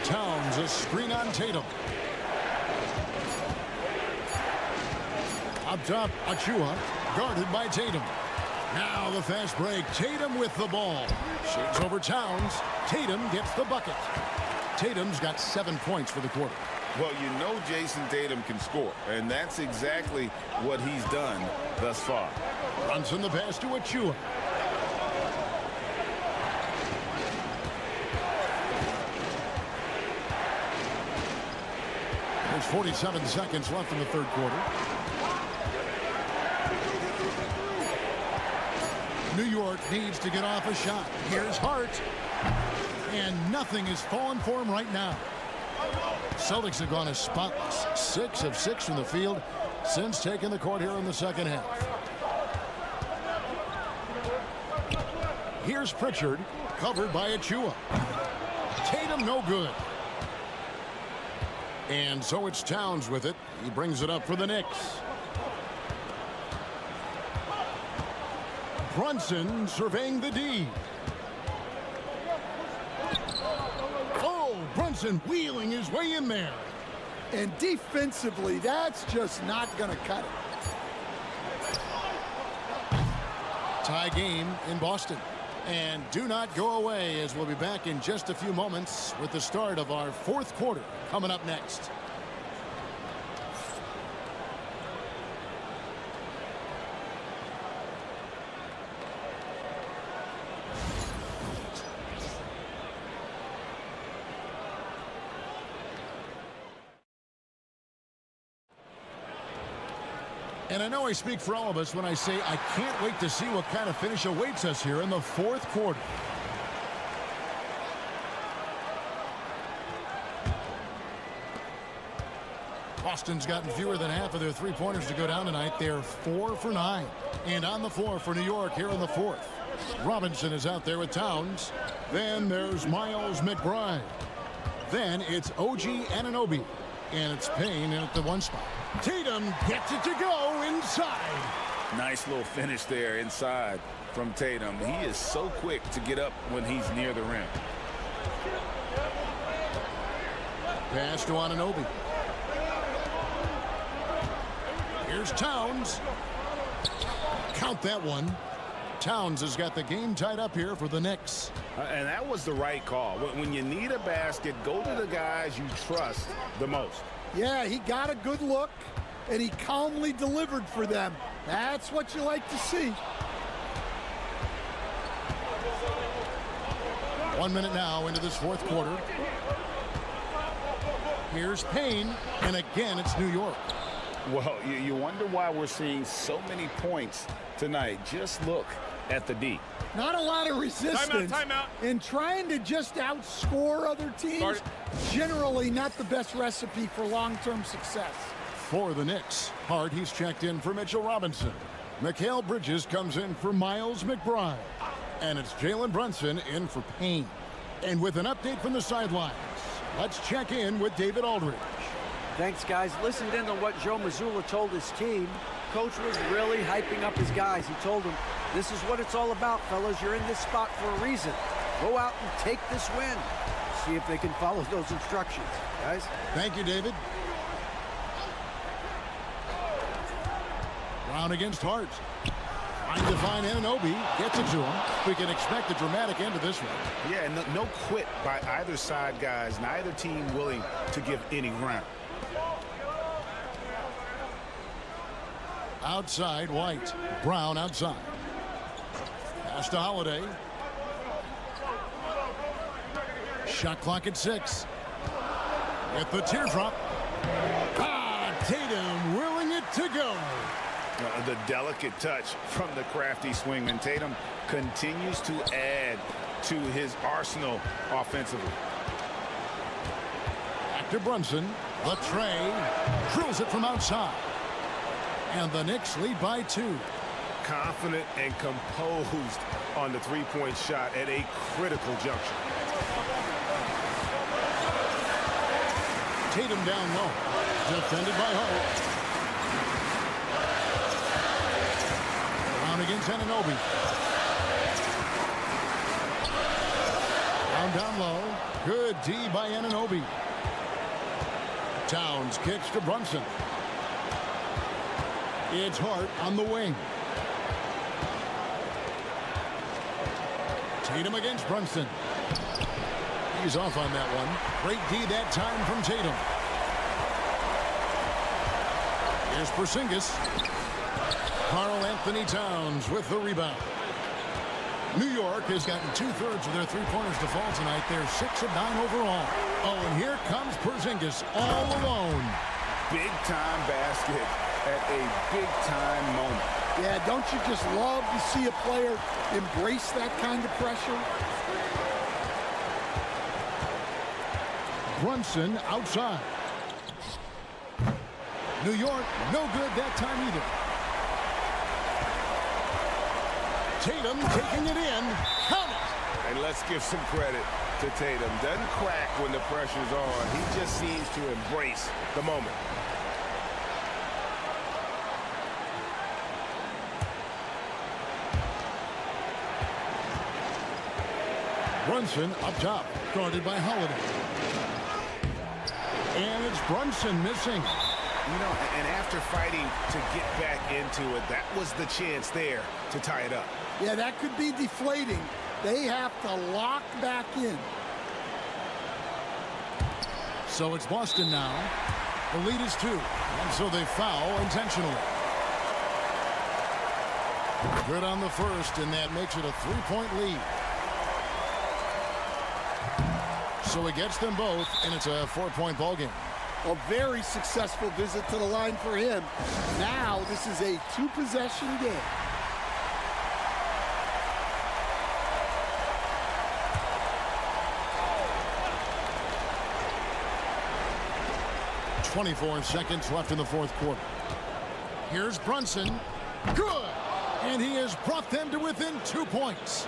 Towns a screen on Tatum. Up top, Achua, guarded by Tatum. Now the fast break. Tatum with the ball. Shades over Towns. Tatum gets the bucket. Tatum's got 7 points for the quarter. Well, you know Jason Tatum can score, and that's exactly what he's done thus far. Brunson the pass to Achua. There's 47 seconds left in the third quarter. New York needs to get off a shot. Here's Hart. And nothing is falling for him right now. Celtics have gone as spotless. 6 of 6 from the field since taking the court here in the second half. Here's Pritchard, covered by Achua. Tatum no good. And so it's Towns with it. He brings it up for the Knicks. Brunson surveying the D. Oh, Brunson wheeling his way in there. And defensively, that's just not going to cut it. Tie game in Boston. And do not go away, as we'll be back in just a few moments with the start of our fourth quarter coming up next. And I know I speak for all of us when I say I can't wait to see what kind of finish awaits us here in the fourth quarter. Boston's gotten fewer than half of their three-pointers to go down tonight. They're 4 for 9. And on the floor for New York here in the fourth. Robinson is out there with Towns. Then there's Miles McBride. Then it's OG Anunoby. And it's Payne in at the one spot. Tatum gets it to go inside. Nice little finish there inside from Tatum. He is so quick to get up when he's near the rim. Pass to Anunoby. Here's Towns. Count that one. Towns has got the game tied up here for the Knicks. And that was the right call. When you need a basket, go to the guys you trust the most. Yeah, he got a good look, and he calmly delivered for them. That's what you like to see. 1 minute now into this fourth quarter. Here's Payne, and again it's New York. Well, you wonder why we're seeing so many points tonight. Just look at the D. Not a lot of resistance. Timeout. And trying to just outscore other teams, generally not the best recipe for long-term success. For the Knicks, Hart, he's checked in for Mitchell Robinson. Mikal Bridges comes in for Miles McBride. And it's Jalen Brunson in for Payne. And with an update from the sidelines, let's check in with David Aldridge. Thanks, guys. Listened in to what Joe Mazzulla told his team. Coach was really hyping up his guys. He told them, this is what it's all about, fellas. You're in this spot for a reason. Go out and take this win. See if they can follow those instructions, guys. Thank you, David. Brown against Hart. Trying to find Anunoby. Gets it to him. We can expect a dramatic end to this one. Yeah, no quit by either side, guys. Neither team willing to give any ground. Outside, White. Brown outside. Pass to Holiday. Shot clock at 6. With the teardrop. Tatum willing it to go. The delicate touch from the crafty swingman. Tatum continues to add to his arsenal offensively. Back to Brunson. The tray. Drills it from outside. And the Knicks lead by 2. Confident and composed on the three-point shot at a critical juncture. Tatum down low. Defended by Hart. Brown against Anunoby. Down low. Good D by Anunoby. Towns kicks to Brunson. It's Hart on the wing. Tatum against Brunson. He's off on that one. Great D that time from Tatum. Here's Porzingis. Karl Anthony Towns with the rebound. New York has gotten 2/3 of their three-pointers to fall tonight. They're 6 of 9 overall. Oh, and here comes Porzingis all alone. Big-time basket at a big-time moment. Yeah, don't you just love to see a player embrace that kind of pressure? Brunson outside. New York, no good that time either. Tatum taking it in. Count it. And let's give some credit to Tatum. Doesn't crack when the pressure's on. He just seems to embrace the moment. Brunson up top, guarded by Holiday. And it's Brunson missing. You know, and after fighting to get back into it, that was the chance there to tie it up. Yeah, that could be deflating. They have to lock back in. So it's Boston now. The lead is 2, and so they foul intentionally. Good on the first, and that makes it a 3-point lead. So he gets them both, and it's a 4-point ball game. A very successful visit to the line for him. Now this is a 2-possession game. .24 seconds left in the fourth quarter. Here's Brunson. Good! And he has brought them to within 2 points.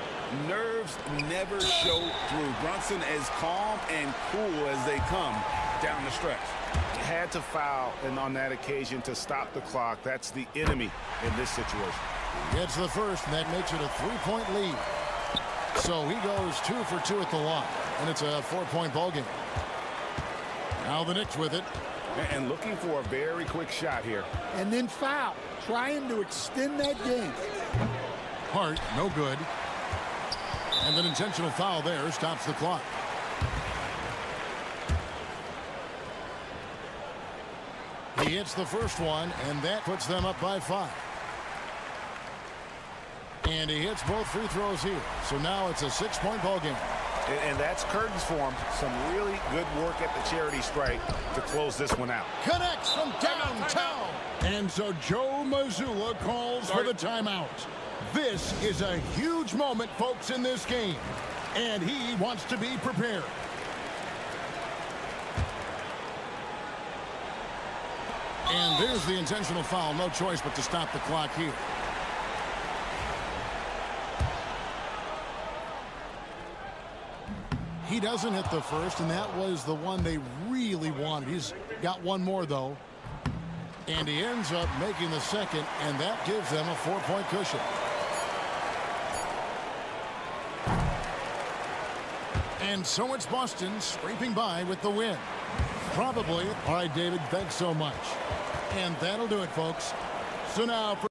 Nerves never show through. Brunson as calm and cool as they come down the stretch. Had to foul and on that occasion to stop the clock. That's the enemy in this situation. Gets the first, and that makes it a 3-point lead. So he goes 2 for 2 at the line, and it's a 4-point ball game. Now the Knicks with it. And looking for a very quick shot here. And then foul, trying to extend that game. Hart, no good. And an intentional foul there stops the clock. He hits the first one, and that puts them up by 5. And he hits both free throws here. So now it's a 6-point ball game. And that's curtains for him. Some really good work at the charity stripe to close this one out. Connects from downtown. And so Joe Mazzulla calls for the timeout. This is a huge moment, folks, in this game. And he wants to be prepared. And there's the intentional foul. No choice but to stop the clock here. He doesn't hit the first, and that was the one they really wanted. He's got one more, though. And he ends up making the second, and that gives them a 4-point cushion. And so it's Boston scraping by with the win. Probably. All right, David, thanks so much. And that'll do it, folks. So now for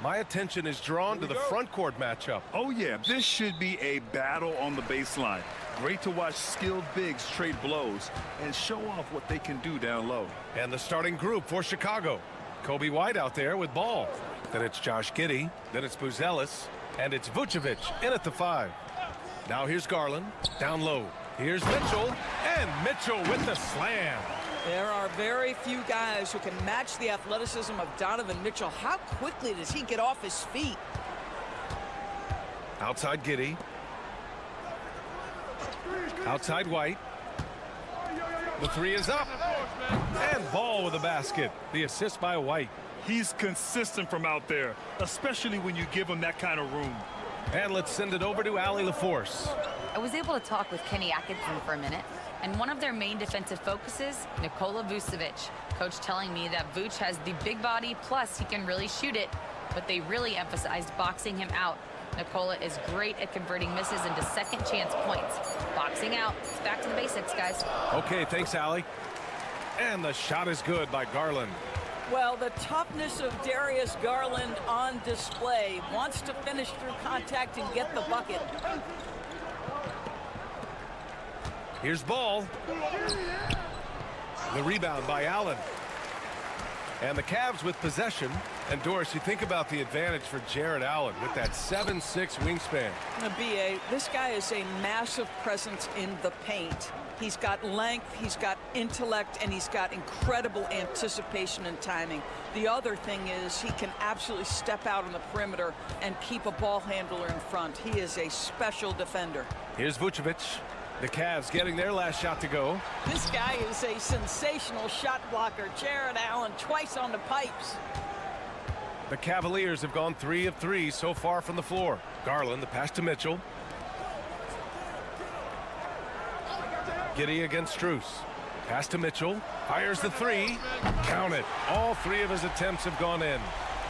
My attention is drawn to the front court matchup. Oh, yeah, this should be a battle on the baseline. Great to watch skilled bigs trade blows and show off what they can do down low. And the starting group for Chicago. Kobe White out there with ball. Then it's Josh Giddey. Then it's Buzelis. And it's Vucevic in at the 5. Now here's Garland. Down low. Here's Mitchell. And Mitchell with the slam. There are very few guys who can match the athleticism of Donovan Mitchell. How quickly does he get off his feet? Outside Giddey. Outside White. The 3 is up. And Ball with a basket. The assist by White. He's consistent from out there, especially when you give him that kind of room. And let's send it over to Allie LaForce. I was able to talk with Kenny Atkinson for a minute, and one of their main defensive focuses, Nikola Vucevic. Coach telling me that Vuce has the big body, plus he can really shoot it, but they really emphasized boxing him out. Nikola is great at converting misses into second chance points. Boxing out. It's back to the basics, guys. Okay, thanks, Allie. And the shot is good by Garland. Well, the toughness of Darius Garland on display. Wants to finish through contact and get the bucket. Here's Ball. The rebound by Allen. And the Cavs with possession. And Doris, you think about the advantage for Jared Allen with that 7'6" wingspan. BA, this guy is a massive presence in the paint. He's got length, he's got intellect, and he's got incredible anticipation and timing. The other thing is he can absolutely step out on the perimeter and keep a ball handler in front. He is a special defender. Here's Vucevic. The Cavs getting their last shot to go. This guy is a sensational shot blocker. Jared Allen twice on the pipes. The Cavaliers have gone 3 of 3 so far from the floor. Garland, the pass to Mitchell. Giddey against Strus. Pass to Mitchell. Fires the 3. Count it. All 3 of his attempts have gone in.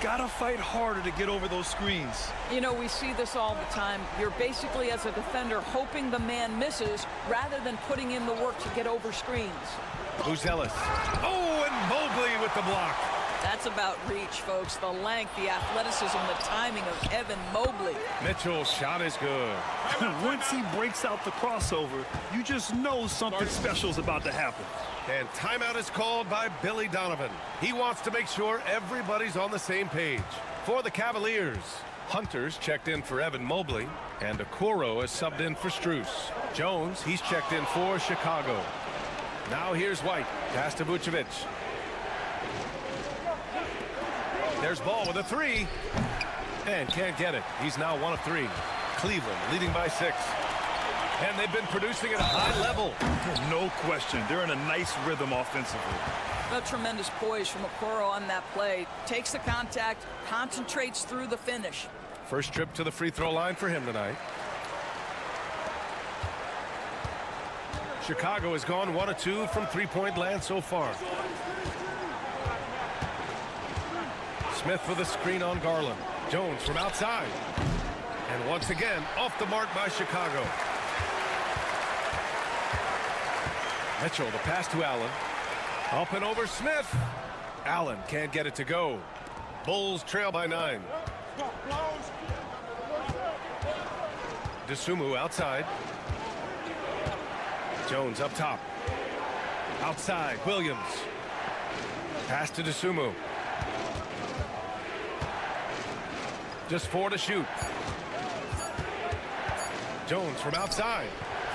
Gotta fight harder to get over those screens. You know, we see this all the time. You're basically, as a defender, hoping the man misses rather than putting in the work to get over screens. Buzelis. Oh, and Mobley with the block. That's about reach, folks. The length, the athleticism, the timing of Evan Mobley. Mitchell's shot is good. Once he breaks out the crossover, you just know something special is about to happen. And timeout is called by Billy Donovan. He wants to make sure everybody's on the same page. For the Cavaliers, Hunter's checked in for Evan Mobley, and Okoro is subbed in for Strus. Jones, he's checked in for Chicago. Now here's White. Pass to Vucevic. There's Ball with a 3. And can't get it. He's now 1 of 3. Cleveland leading by 6. And they've been producing at a high level. No question. They're in a nice rhythm offensively. A tremendous poise from Okoro on that play. Takes the contact, concentrates through the finish. First trip to the free throw line for him tonight. Chicago has gone 1 of 2 from three-point land so far. Smith with a screen on Garland. Jones from outside. And once again, off the mark by Chicago. Mitchell, the pass to Allen. Up and over Smith. Allen can't get it to go. Bulls trail by 9. DeSumo outside. Jones up top. Outside, Williams. Pass to DeSumo. Just 4 to shoot. Jones from outside.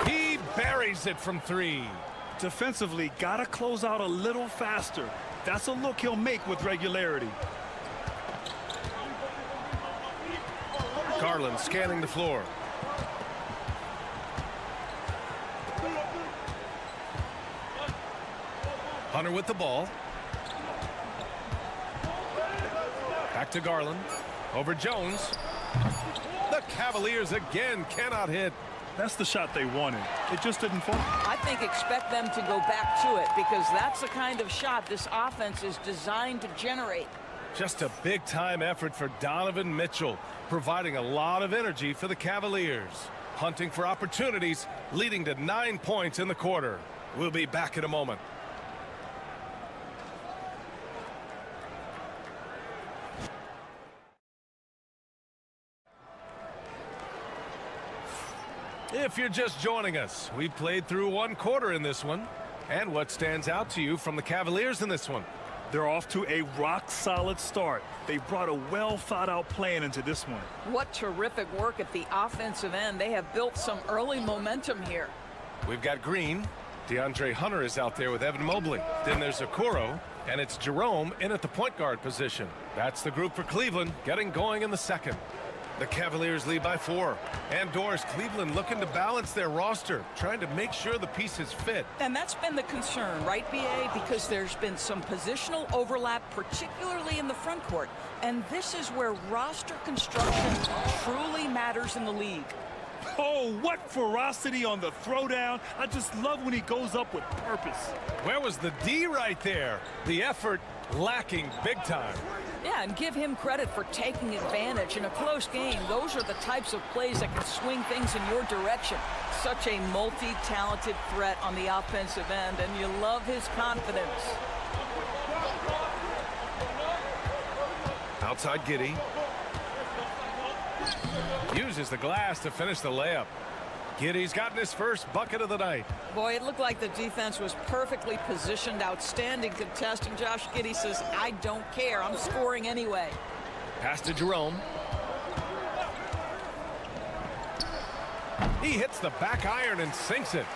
He buries it from 3. Defensively, gotta close out a little faster. That's a look he'll make with regularity. Garland scanning the floor. Hunter with the ball. Back to Garland. Over Jones. The Cavaliers again cannot hit. That's the shot they wanted. It just didn't fall. I think expect them to go back to it because that's the kind of shot this offense is designed to generate. Just a big-time effort for Donovan Mitchell, providing a lot of energy for the Cavaliers. Hunting for opportunities, leading to 9 points in the quarter. We'll be back in a moment. If you're just joining us, we played through one quarter in this one. And what stands out to you from the Cavaliers in this one? They're off to a rock-solid start. They brought a well-thought-out plan into this one. What terrific work at the offensive end. They have built some early momentum here. We've got Green. DeAndre Hunter is out there with Evan Mobley. Then there's Okoro, and it's Jerome in at the point guard position. That's the group for Cleveland, getting going in the second. The Cavaliers lead by 4. And Doris, Cleveland looking to balance their roster, trying to make sure the pieces fit. And that's been the concern, right, BA? Because there's been some positional overlap, particularly in the front court. And this is where roster construction truly matters in the league. Oh, what ferocity on the throwdown. I just love when he goes up with purpose. Where was the D right there? The effort lacking big time. Yeah, and give him credit for taking advantage in a close game. Those are the types of plays that can swing things in your direction. Such a multi-talented threat on the offensive end, and you love his confidence. Outside Giddey. Uses the glass to finish the layup. Giddey's gotten his first bucket of the night. Boy, it looked like the defense was perfectly positioned. Outstanding contest, and Josh Giddey says, I don't care. I'm scoring anyway. Pass to Jerome. He hits the back iron and sinks it.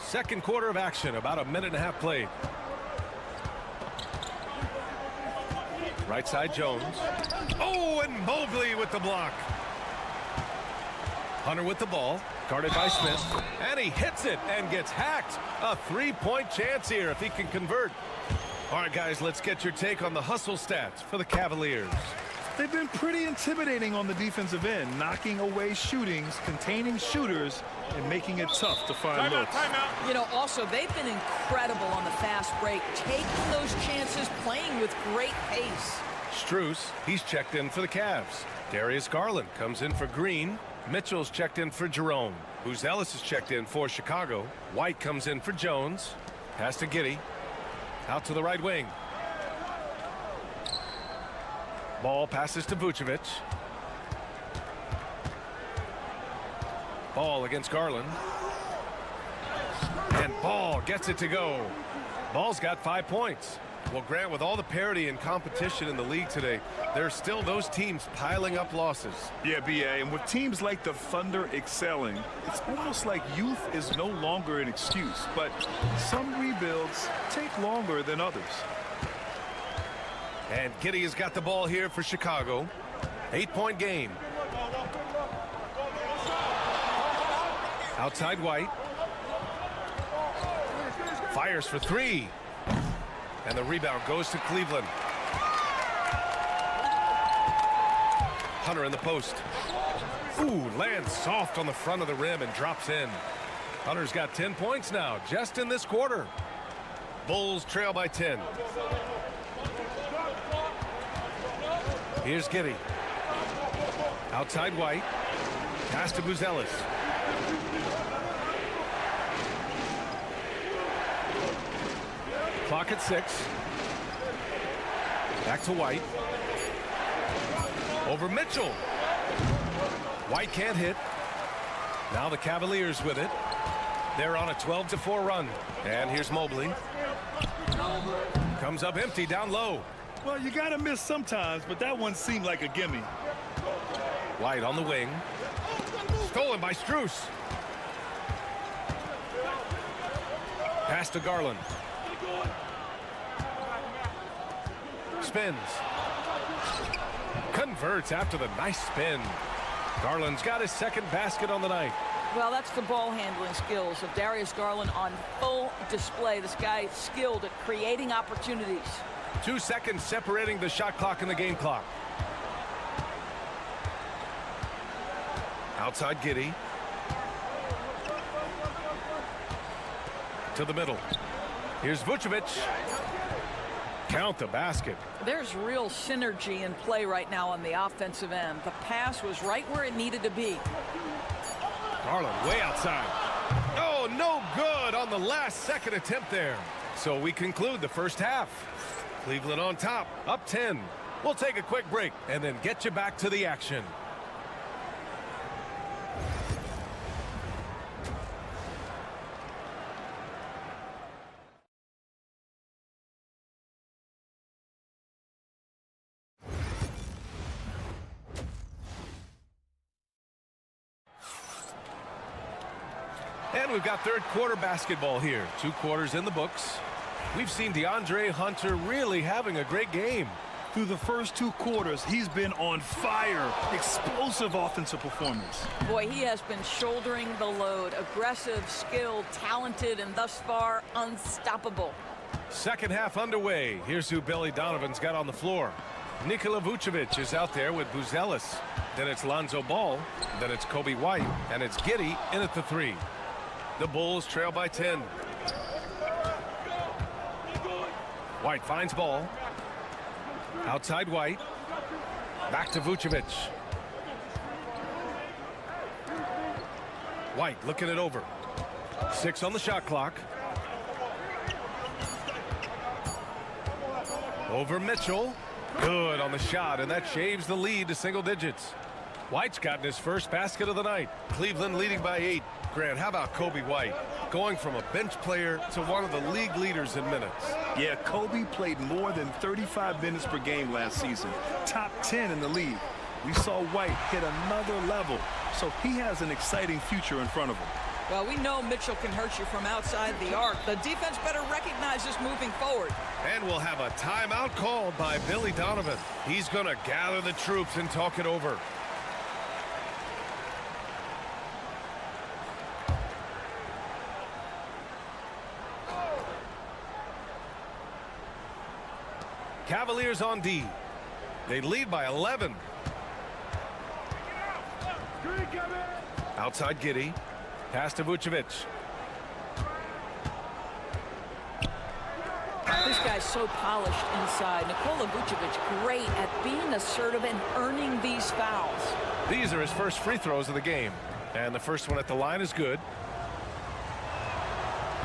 Second quarter of action, about a minute and a half played. Right side Jones. Oh, and Mobley with the block. Hunter with the ball, guarded by Smith, and he hits it and gets hacked. A three-point chance here if he can convert. All right, guys, let's get your take on the hustle stats for the Cavaliers. They've been pretty intimidating on the defensive end, knocking away shootings, containing shooters, and making it tough to find looks. You know, also, they've been incredible on the fast break, taking those chances, playing with great pace. Strus, he's checked in for the Cavs. Darius Garland comes in for Green. Mitchell's checked in for Jerome. Buzelis is checked in for Chicago. White comes in for Jones. Pass to Giddey. Out to the right wing. Ball passes to Vucevic. Ball against Garland. And Ball gets it to go. Ball's got 5 points. Well, Grant, with all the parity and competition in the league today, there's still those teams piling up losses. Yeah, BA, and with teams like the Thunder excelling, it's almost like youth is no longer an excuse, but some rebuilds take longer than others. And Giddey has got the ball here for Chicago. 8-point game. Outside White. Fires for 3. And the rebound goes to Cleveland. Hunter in the post. Ooh, lands soft on the front of the rim and drops in. Hunter's got 10 points now, just in this quarter. Bulls trail by 10. Here's Giddey. Outside White. Pass to Buzelis. Clock at 6. Back to White. Over Mitchell. White can't hit. Now the Cavaliers with it. They're on a 12-4 run. And here's Mobley. Comes up empty down low. Well, you got to miss sometimes, but that one seemed like a gimme. White on the wing. Stolen by Strus. Pass to Garland. Spins. Converts after the nice spin. Garland's got his second basket on the night. Well, that's the ball handling skills of Darius Garland on full display. This guy is skilled at creating opportunities. 2 seconds separating the shot clock and the game clock. Outside Giddey. To the middle. Here's Vucevic. Count the basket. There's real synergy in play right now on the offensive end. The pass was right where it needed to be. Garland way outside. Oh, no good on the last-second attempt there. So we conclude the first half. Cleveland on top, up 10. We'll take a quick break and then get you back to the action. And we've got third quarter basketball here. 2 quarters in the books. We've seen DeAndre Hunter really having a great game. Through the first 2 quarters, he's been on fire. Explosive offensive performance. Boy, he has been shouldering the load. Aggressive, skilled, talented, and thus far unstoppable. Second half underway. Here's who Billy Donovan's got on the floor. Nikola Vucevic is out there with Buzelis. Then it's Lonzo Ball. Then it's Coby White. And it's Giddey in at the 3. The Bulls trail by 10. White finds Ball. Outside White. Back to Vucevic. White looking it over. 6 on the shot clock. Over Mitchell. Good on the shot, and that shaves the lead to single digits. White's gotten his first basket of the night. Cleveland leading by 8. Grant, how about Coby White? Going from a bench player to one of the league leaders in minutes. Yeah, Coby played more than 35 minutes per game last season. Top 10 in the league. We saw White hit another level, so he has an exciting future in front of him. Well, we know Mitchell can hurt you from outside the arc. The defense better recognize this moving forward. And we'll have a timeout called by Billy Donovan. He's going to gather the troops and talk it over. Cavaliers on D. They lead by 11. Outside Giddey. Pass to Vucevic. This guy's so polished inside. Nikola Vucevic great at being assertive and earning these fouls. These are his first free throws of the game. And the first one at the line is good.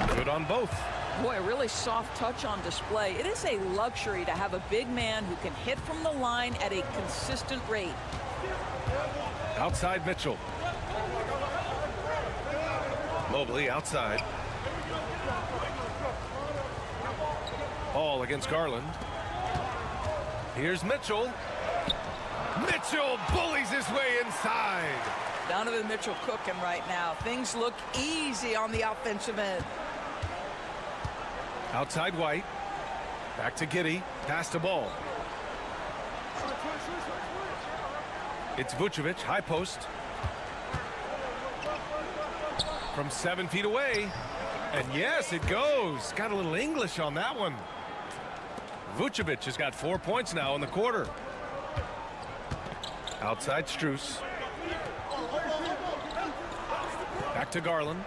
Good on both. Boy, a really soft touch on display. It is a luxury to have a big man who can hit from the line at a consistent rate. Outside Mitchell. Mobley outside. Ball against Garland. Here's Mitchell. Mitchell bullies his way inside. Donovan Mitchell cooking right now. Things look easy on the offensive end. Outside White. Back to Giddey. Pass to Ball. It's Vucevic. High post. From 7 feet away. And yes, it goes. Got a little English on that one. Vucevic has got 4 points now in the quarter. Outside Strus. Back to Garland.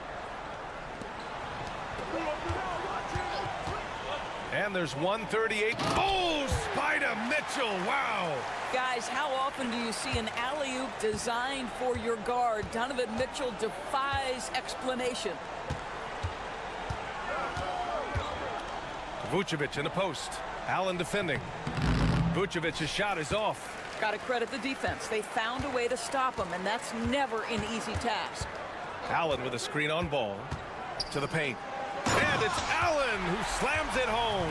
And there's 138. Oh, Spider Mitchell. Wow. Guys, how often do you see an alley-oop designed for your guard? Donovan Mitchell defies explanation. Vucevic in the post. Allen defending. Vucevic's shot is off. Got to credit the defense. They found a way to stop him, and that's never an easy task. Allen with a screen on Ball. To the paint. And it's Allen who slams it home.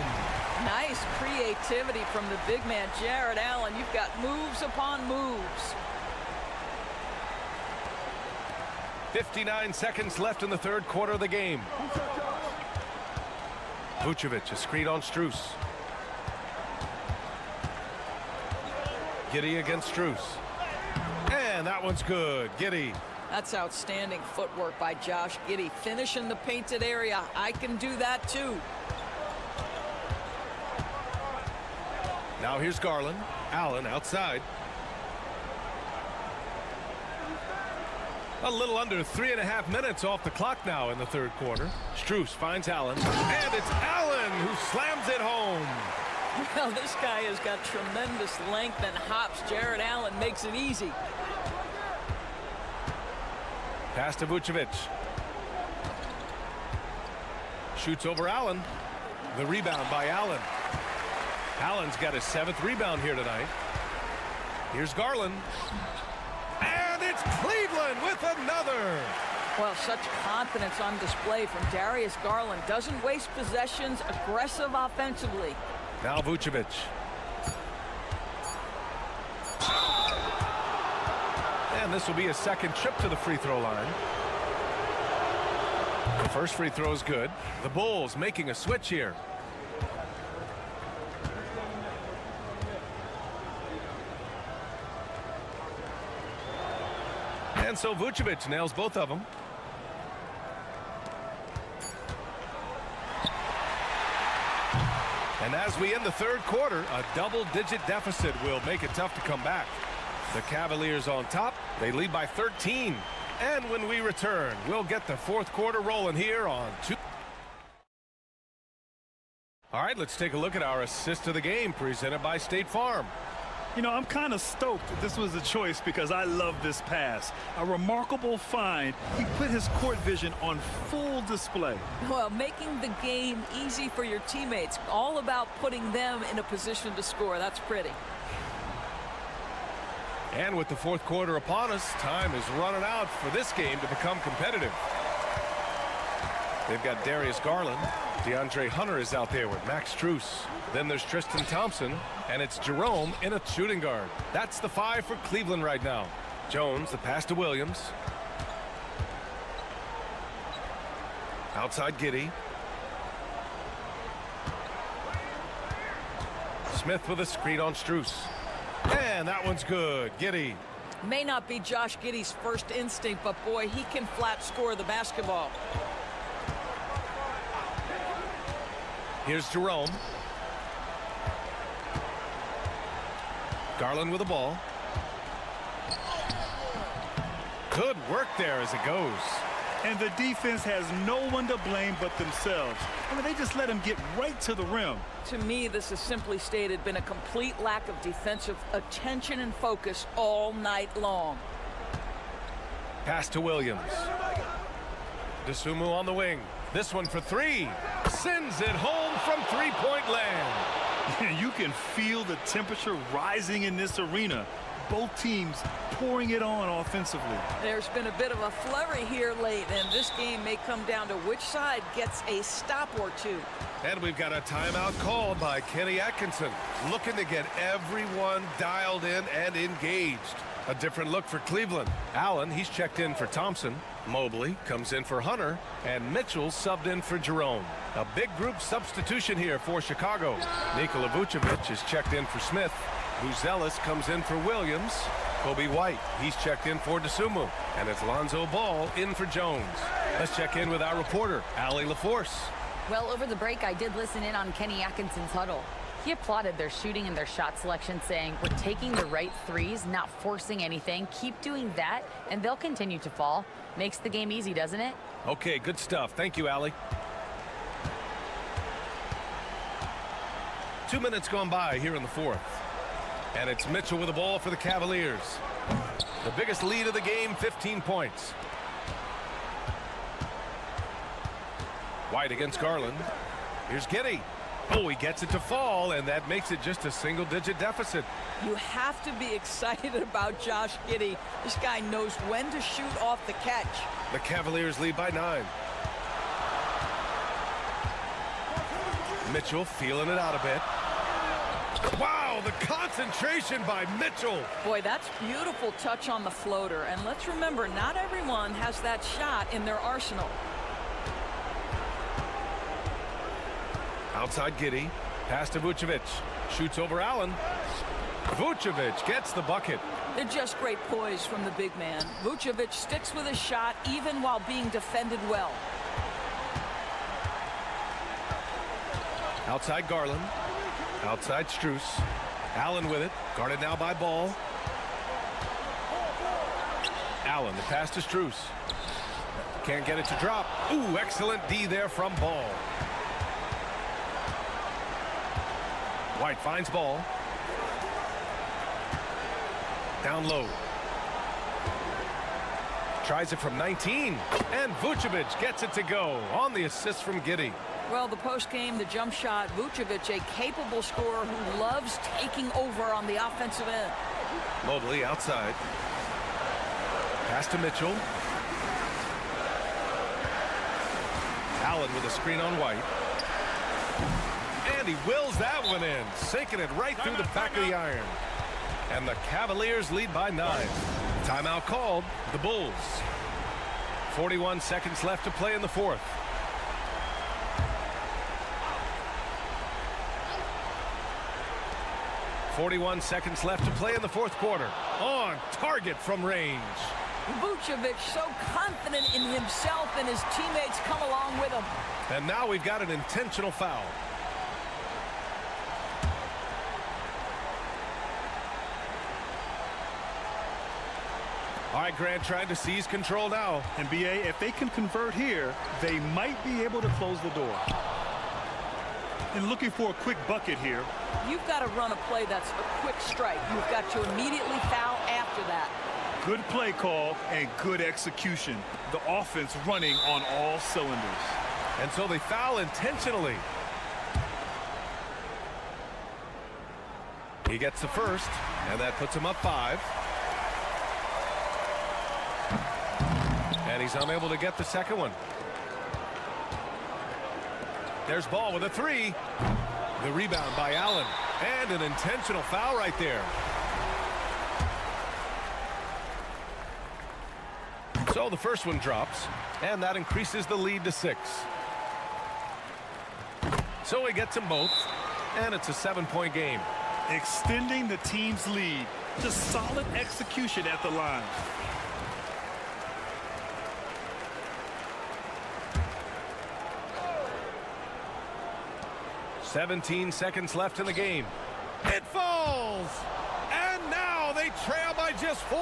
Nice creativity from the big man, Jared Allen. You've got moves upon moves. 59 seconds left in the third quarter of the game. Vucevic, a screen on Strus. Giddey against Strus. And that one's good. Giddey. That's outstanding footwork by Josh Giddey. Finishing the painted area. I can do that too. Now here's Garland. Allen outside. A little under 3.5 minutes off the clock now in the third quarter. Strus finds Allen. And it's Allen who slams it home. Well, this guy has got tremendous length and hops. Jared Allen makes it easy. Pass to Vucevic. Shoots over Allen. The rebound by Allen. Allen's got his 7th rebound here tonight. Here's Garland. And it's Cleveland with another. Well, such confidence on display from Darius Garland. Doesn't waste possessions, aggressive offensively. Now Vucevic. And this will be a second trip to the free throw line. The first free throw is good. The Bulls making a switch here. And so Vucevic nails both of them. And as we end the third quarter, a double-digit deficit will make it tough to come back. The Cavaliers on top. They lead by 13. And when we return, we'll get the fourth quarter rolling here on 2. All right, let's take a look at our assist of the game presented by State Farm. You know, I'm kind of stoked this was a choice because I love this pass. A remarkable find. He put his court vision on full display. Well, making the game easy for your teammates. All about putting them in a position to score. That's pretty. And with the fourth quarter upon us, time is running out for this game to become competitive. They've got Darius Garland. DeAndre Hunter is out there with Max Strus. Then there's Tristan Thompson, and it's Jerome in a shooting guard. That's the 5 for Cleveland right now. Jones, the pass to Williams. Outside Giddey. Smith with a screen on Strus. And that one's good. Giddey. May not be Josh Giddey's first instinct, but boy, he can flat score the basketball. Here's Jerome. Garland with the ball. Good work there as it goes. And the defense has no one to blame but themselves. I mean, they just let him get right to the rim. To me, this is simply stated been a complete lack of defensive attention and focus all night long. Pass to Williams. DeSumo on the wing. This one for 3. Sends it home from three-point land. You can feel the temperature rising in this arena. Both teams pouring it on offensively. There's been a bit of a flurry here late, and this game may come down to which side gets a stop or two. And we've got a timeout called by Kenny Atkinson, looking to get everyone dialed in and engaged. A different look for Cleveland. Allen, he's checked in for Thompson. Mobley comes in for Hunter, and Mitchell subbed in for Jerome. A big group substitution here for Chicago. Nikola Vucevic is checked in for Smith. Buzelis comes in for Williams. Kobe White, he's checked in for DeSumo. And it's Lonzo Ball in for Jones. Let's check in with our reporter, Allie LaForce. Well, over the break, I did listen in on Kenny Atkinson's huddle. He applauded their shooting and their shot selection, saying, we're taking the right threes, not forcing anything. Keep doing that, and they'll continue to fall. Makes the game easy, doesn't it? Okay, good stuff. Thank you, Allie. 2 minutes gone by here in the fourth. And it's Mitchell with the ball for the Cavaliers. The biggest lead of the game, 15 points. White against Garland. Here's Giddey. Oh, he gets it to fall, and that makes it just a single-digit deficit. You have to be excited about Josh Giddey. This guy knows when to shoot off the catch. The Cavaliers lead by 9. Mitchell feeling it out a bit. Wow, the concentration by Mitchell. Boy, that's beautiful touch on the floater. And let's remember, not everyone has that shot in their arsenal. Outside Giddey. Pass to Vucevic. Shoots over Allen. Vucevic gets the bucket. They're just great poise from the big man. Vucevic sticks with his shot even while being defended well. Outside Garland. Outside Strus. Allen with it. Guarded now by Ball. Allen, the pass to Strus. Can't get it to drop. Ooh, excellent D there from Ball. White finds Ball. Down low. Tries it from 19, and Vucevic gets it to go on the assist from Giddey. Well, the post game, the jump shot, Vucevic, a capable scorer who loves taking over on the offensive end. Mobley outside. Pass to Mitchell. Allen with a screen on White. And he wills that one in, sinking it right through the back of the iron. And the Cavaliers lead by 9. Timeout called, the Bulls. 41 seconds left to play in the fourth. .41 seconds left to play in the fourth quarter. On target from range. Vucevic so confident in himself, and his teammates come along with him. And now we've got an intentional foul. All right, Grant trying to seize control now. And BA, if they can convert here, they might be able to close the door. And looking for a quick bucket here. You've got to run a play that's a quick strike. You've got to immediately foul after that. Good play call and good execution. The offense running on all cylinders. And so they foul intentionally. He gets the first, and that puts him up 5. And he's unable to get the second one. There's Ball with a 3. The rebound by Allen. And an intentional foul right there. So the first one drops, and that increases the lead to 6. So he gets them both, and it's a 7-point game. Extending the team's lead. Just solid execution at the line. .17 seconds left in the game. It falls! And now they trail by just 4.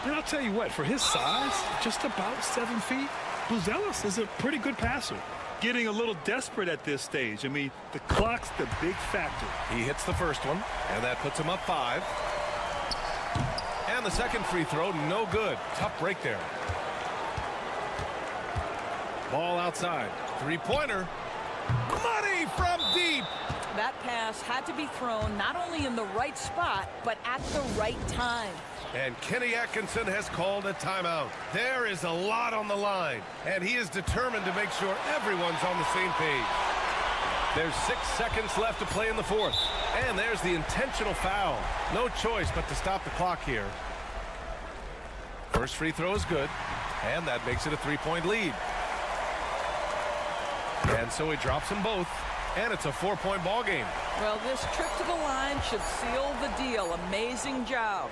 And I'll tell you what, for his size, just about 7 feet, Buzelis is a pretty good passer. Getting a little desperate at this stage. I mean, the clock's the big factor. He hits the first one, and that puts him up 5. And the second free throw, no good. Tough break there. Ball outside. Three-pointer. Money from deep. That pass had to be thrown not only in the right spot, but at the right time. And Kenny Atkinson has called a timeout. There is a lot on the line, and he is determined to make sure everyone's on the same page. There's 6 seconds left to play in the fourth. And there's the intentional foul. No choice but to stop the clock here. First free throw is good, and that makes it a 3-point lead. And so he drops them both, and it's a 4-point ball game. Well, this trip to the line should seal the deal. Amazing job.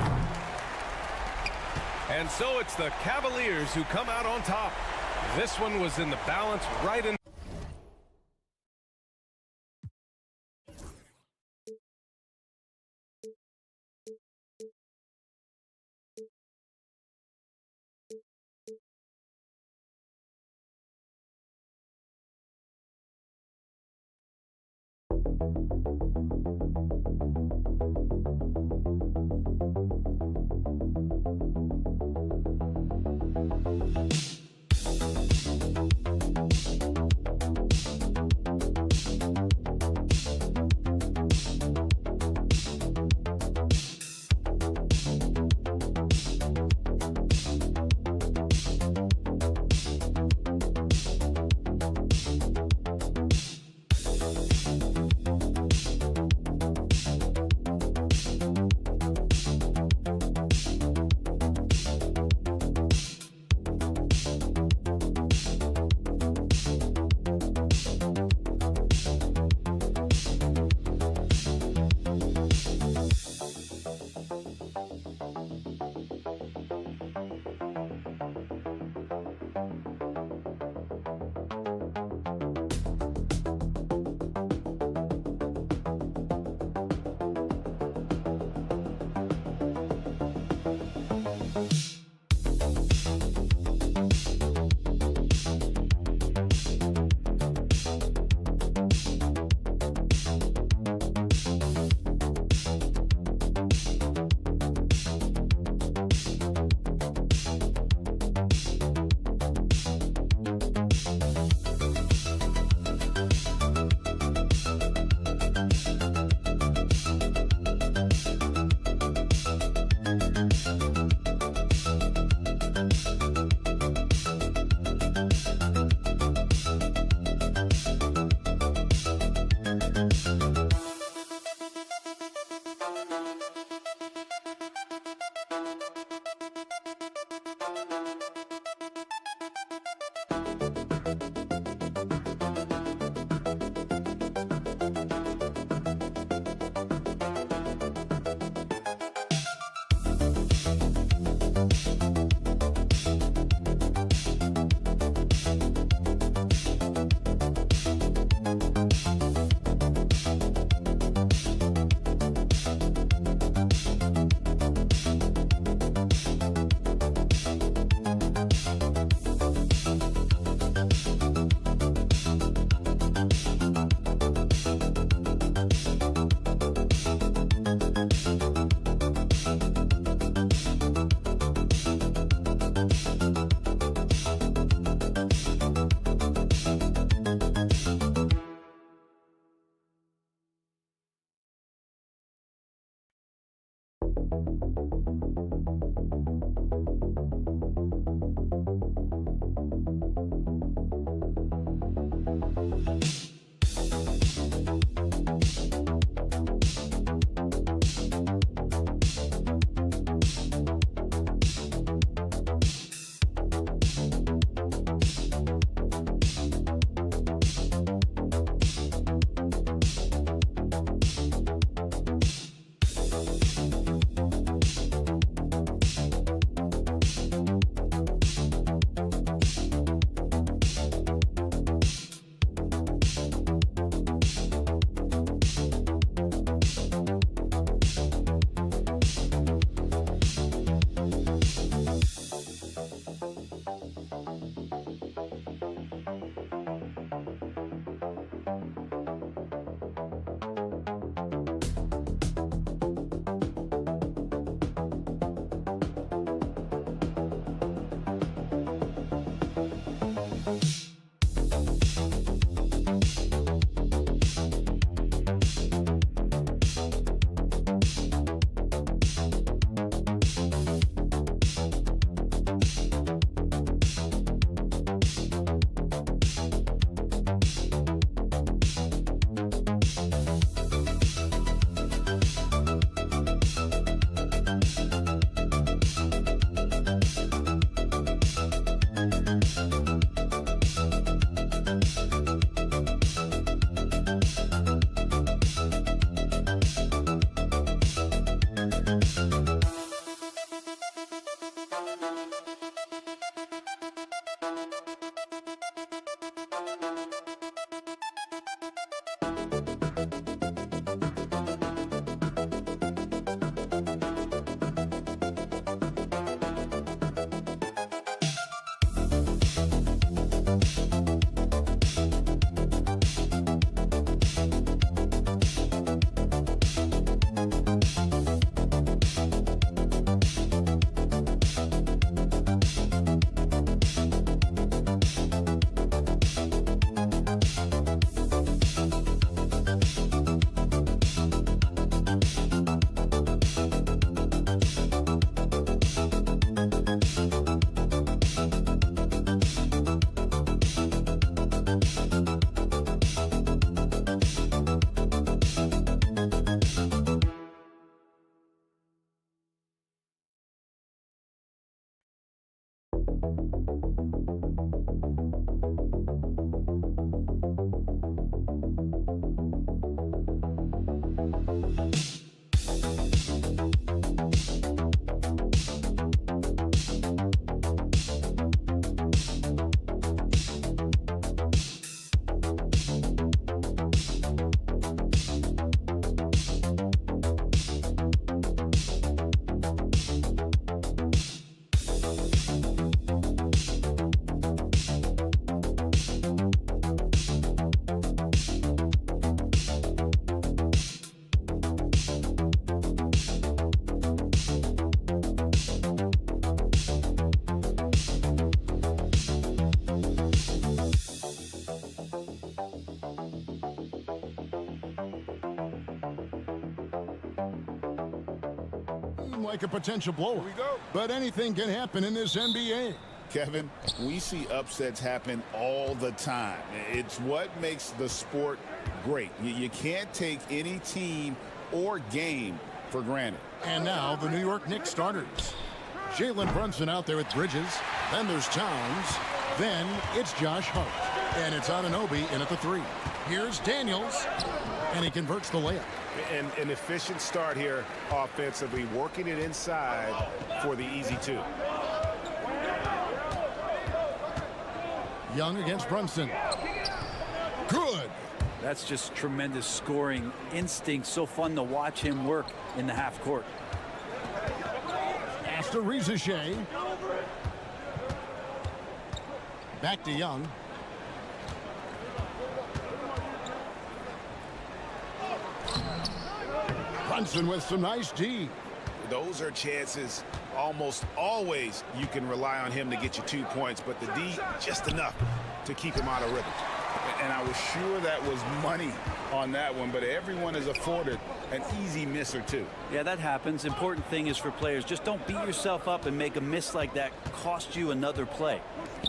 And so it's the Cavaliers who come out on top. This one was in the balance right in. Like a potential blowout. Here we go. But anything can happen in this NBA. Kevin, we see upsets happen all the time. It's what makes the sport great. You can't take any team or game for granted. And now the New York Knicks starters. Jalen Brunson out there with Bridges. Then there's Towns. Then it's Josh Hart. And it's Anunoby in at the 3. Here's Daniels. And he converts the layup. And an efficient start here offensively, working it inside for the easy 2. Young against Brunson. Good. That's just tremendous scoring instinct. So fun to watch him work in the half court. After Rizachet. Back to Young. Brunson with some nice D. Those are chances almost always you can rely on him to get you 2 points, but the D just enough to keep him out of rhythm. And I was sure that was money on that one, but everyone is afforded an easy miss or 2. Yeah, that happens. Important thing is for players, just don't beat yourself up and make a miss like that cost you another play.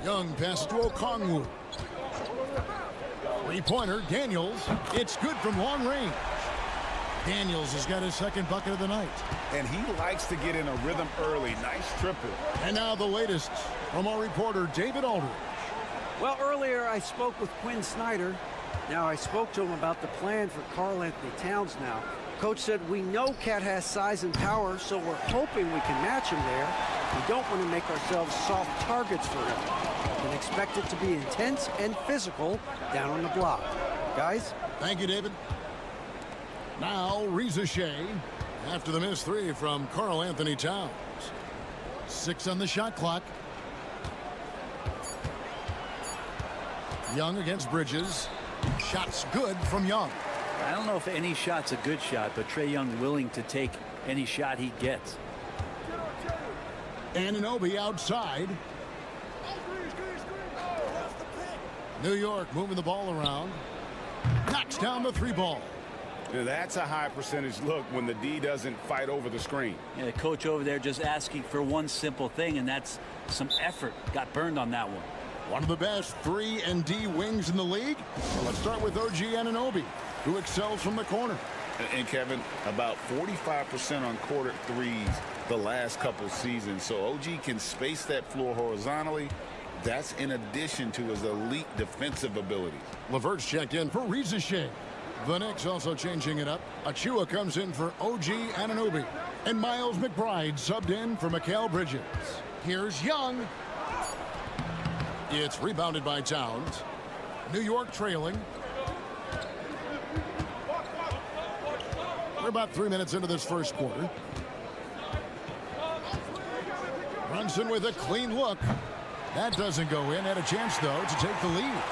Young passes to Okongwu. Three-pointer, Daniels. It's good from long range. Daniels has got his second bucket of the night. And he likes to get in a rhythm early. Nice triple. And now the latest from our reporter, David Aldridge. Well, earlier I spoke with Quinn Snyder. Now I spoke to him about the plan for Karl Anthony Towns now. Coach said, we know Cat has size and power, so we're hoping we can match him there. We don't want to make ourselves soft targets for him. We can expect it to be intense and physical down on the block. Guys? Thank you, David. Now, Rizachet after the missed 3 from Karl Anthony Towns. 6 on the shot clock. Young against Bridges. Shots good from Young. I don't know if any shot's a good shot, but Trae Young willing to take any shot he gets. Anunoby outside. New York moving the ball around. Knocks down the 3 ball. That's a high percentage look when the D doesn't fight over the screen. Yeah, the coach over there just asking for one simple thing, and that's some effort. Got burned on that one. One of the best 3 and D wings in the league. Let's start with OG Anunoby, who excels from the corner. And Kevin, about 45% on quarter threes the last couple seasons. So OG can space that floor horizontally. That's in addition to his elite defensive abilities. LeVert's checked in for Rizachet. The Knicks also changing it up. Achua comes in for OG Anunoby. And Miles McBride subbed in for Mikal Bridges. Here's Young. It's rebounded by Towns. New York trailing. We're about 3 minutes into this first quarter. Brunson with a clean look. That doesn't go in. Had a chance, though, to take the lead.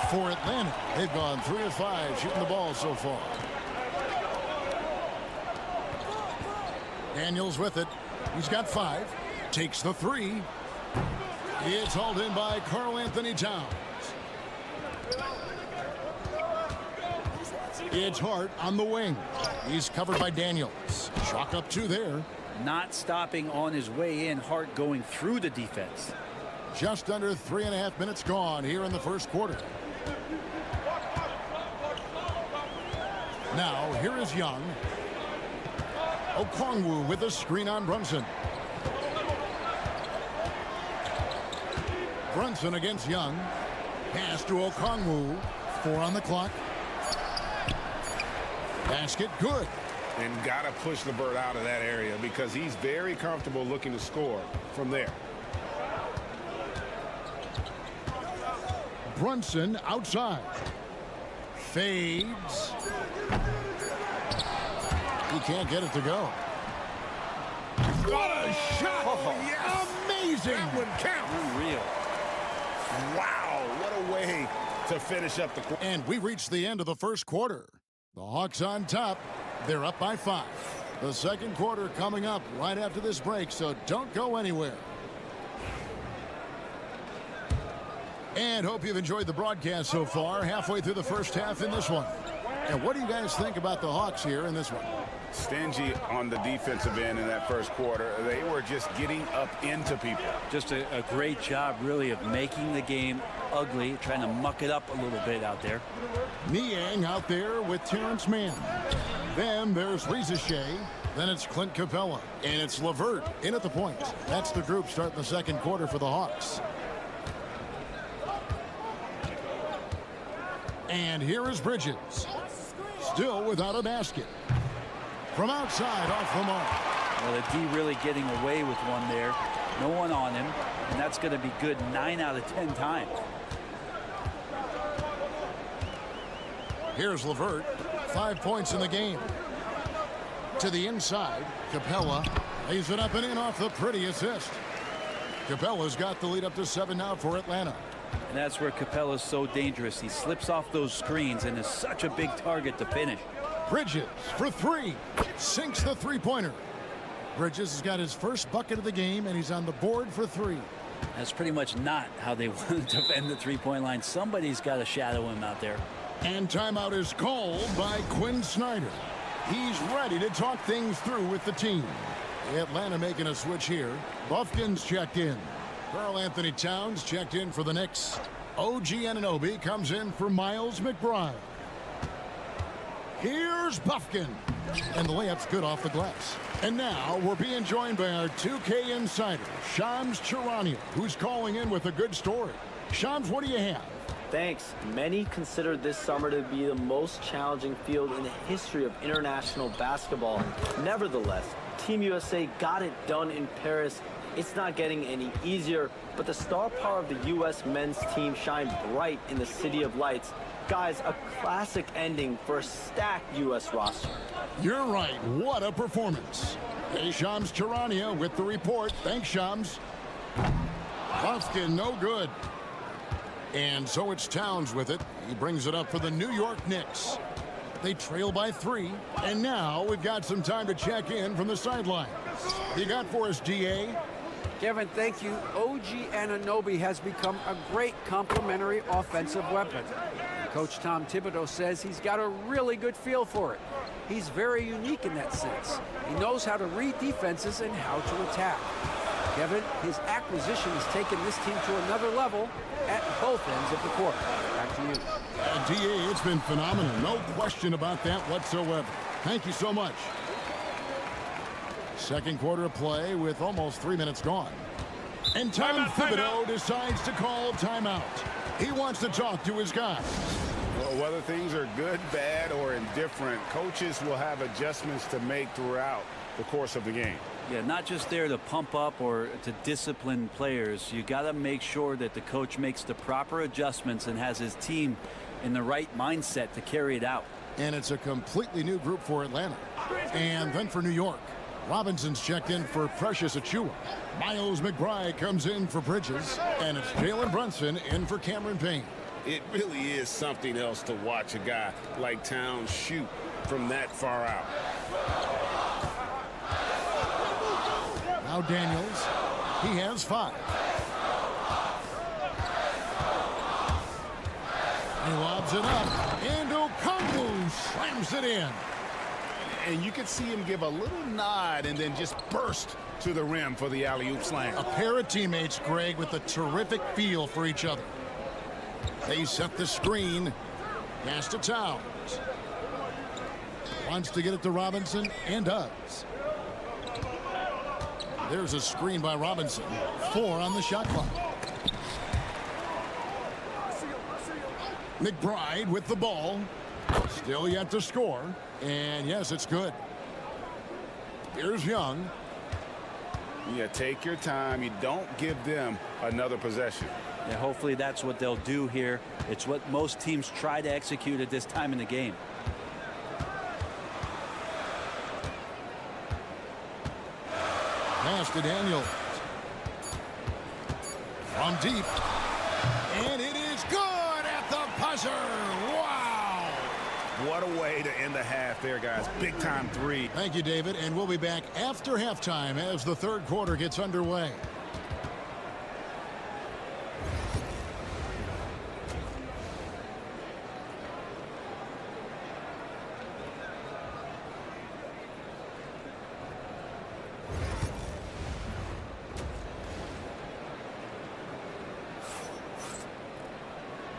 For Atlanta, they've gone 3 of 5 shooting the ball so far. Daniels with it. He's got 5. Takes the 3. It's hauled in by Karl Anthony Towns. It's Hart on the wing. He's covered by Daniels. Chalk up 2 there. Not stopping on his way in. Hart going through the defense. Just under 3.5 minutes gone here in the first quarter. Now, here is Young. Okongwu with a screen on Brunson. Brunson against Young. Pass to Okongwu. 4 on the clock. Basket good. And got to push LeVert out of that area because he's very comfortable looking to score from there. Brunson outside. Fades. He can't get it to go. What a shot! Oh, yes. Amazing! That one counts. Unreal. Wow, what a way to finish up the quarter. And we reached the end of the first quarter. The Hawks on top. They're up by 5. The second quarter coming up right after this break, so don't go anywhere. And hope you've enjoyed the broadcast so far. Halfway through the first half in this one. And what do you guys think about the Hawks here in this one? stingy on the defensive end in that first quarter. They were just getting up into people. Just a great job, really, of making the game ugly, trying to muck it up a little bit out there. Niang out there with Terrence Mann. Then there's Reza Shea. Then it's Clint Capella. And it's LeVert in at the point. That's the group starting the second quarter for the Hawks. And here is Bridges. Still without a basket. From outside, off the mark. Well, the D really getting away with one there. No one on him. And that's going to be good 9 out of 10 times. Here's LeVert. 5 points in the game. To the inside. Capella lays it up and in off the pretty assist. Capella's got the lead up to 7 now for Atlanta. And that's where Capella's so dangerous. He slips off those screens and is such a big target to finish. Bridges for 3. Sinks the three-pointer. Bridges has got his first bucket of the game, and he's on the board for 3. That's pretty much not how they want to defend the three-point line. Somebody's got to shadow him out there. And timeout is called by Quinn Snyder. He's ready to talk things through with the team. Atlanta making a switch here. Buffkin's checked in. Karl Anthony Towns checked in for the Knicks. OG Anunoby comes in for Miles McBride. Here's Buffkin. And the layup's good off the glass. And now we're being joined by our 2K insider, Shams Charania, who's calling in with a good story. Shams, what do you have? Thanks. Many consider this summer to be the most challenging field in the history of international basketball. Nevertheless, Team USA got it done in Paris. It's not getting any easier, but the star power of the U.S. men's team shined bright in the City of Lights. Guys, a classic ending for a stacked U.S. roster. You're right. What a performance. Hey, Shams Charania with the report. Thanks, Shams. Buffkin, no good. And so it's Towns with it. He brings it up for the New York Knicks. They trail by 3. And now we've got some time to check in from the sidelines. You got for us, DA? Kevin, thank you. OG Anunoby has become a great complementary offensive weapon. Coach Tom Thibodeau says he's got a really good feel for it. He's very unique in that sense. He knows how to read defenses and how to attack. Kevin, his acquisition has taken this team to another level at both ends of the court. Back to you. DA, it's been phenomenal. No question about that whatsoever. Thank you so much. Second quarter of play with almost 3 minutes gone. And Tom Thibodeau decides to call timeout. He wants to talk to his guys. Well, whether things are good, bad, or indifferent, coaches will have adjustments to make throughout the course of the game. Yeah, not just there to pump up or to discipline players. You got to make sure that the coach makes the proper adjustments and has his team in the right mindset to carry it out. And it's a completely new group for Atlanta. And then for New York, Robinson's checked in for Precious Achiuwa. Miles McBride comes in for Bridges. And it's Jalen Brunson in for Cameron Payne. It really is something else to watch a guy like Towns shoot from that far out. Now Daniels, he has 5. He lobs it up, and Okongwu slams it in. And you could see him give a little nod and then just burst to the rim for the alley-oop slam. A pair of teammates, Greg, with a terrific feel for each other. They set the screen. Pass to Towns. Wants to get it to Robinson, and does. There's a screen by Robinson. 4 on the shot clock. McBride with the ball. Still yet to score. And yes, it's good. Here's Young. Yeah, take your time. You don't give them another possession. Yeah, hopefully that's what they'll do here. It's what most teams try to execute at this time in the game. Pass to Daniels. From deep. And it is good at the buzzer. Wow. What a way to end the half there, guys. Big time 3. Thank you, David. And we'll be back after halftime as the third quarter gets underway.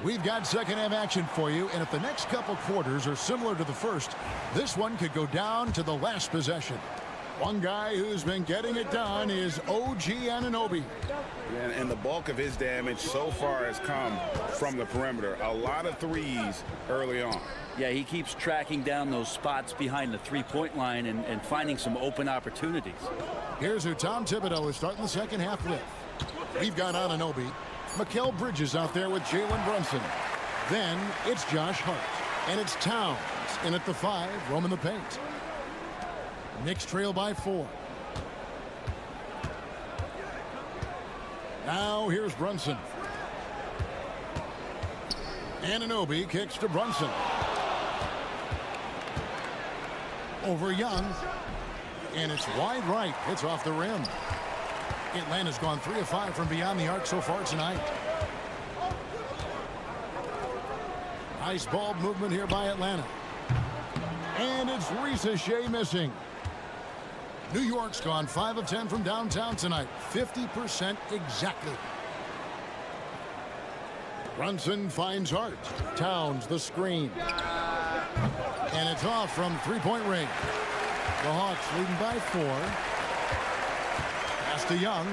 We've got second half action for you, and if the next couple quarters are similar to the first, this one could go down to the last possession. One guy who's been getting it done is OG Anunoby. And the bulk of his damage so far has come from the perimeter. A lot of threes early on. Yeah, he keeps tracking down those spots behind the three-point line and finding some open opportunities. Here's who Tom Thibodeau is starting the second half with. We've got Anunoby. Mikal Bridges out there with Jalen Brunson. Then it's Josh Hart. And it's Towns in at the 5, roaming the paint. Knicks trail by 4. Now here's Brunson. Anunoby kicks to Brunson. Over Young. And it's wide right. It's off the rim. Atlanta's gone 3 of 5 from beyond the arc so far tonight. Nice ball movement here by Atlanta. And it's Ricochet missing. New York's gone 5 of 10 from downtown tonight. 50% exactly. Brunson finds Hart. Towns the screen. And it's off from three-point range. The Hawks leading by 4. Pass to Young.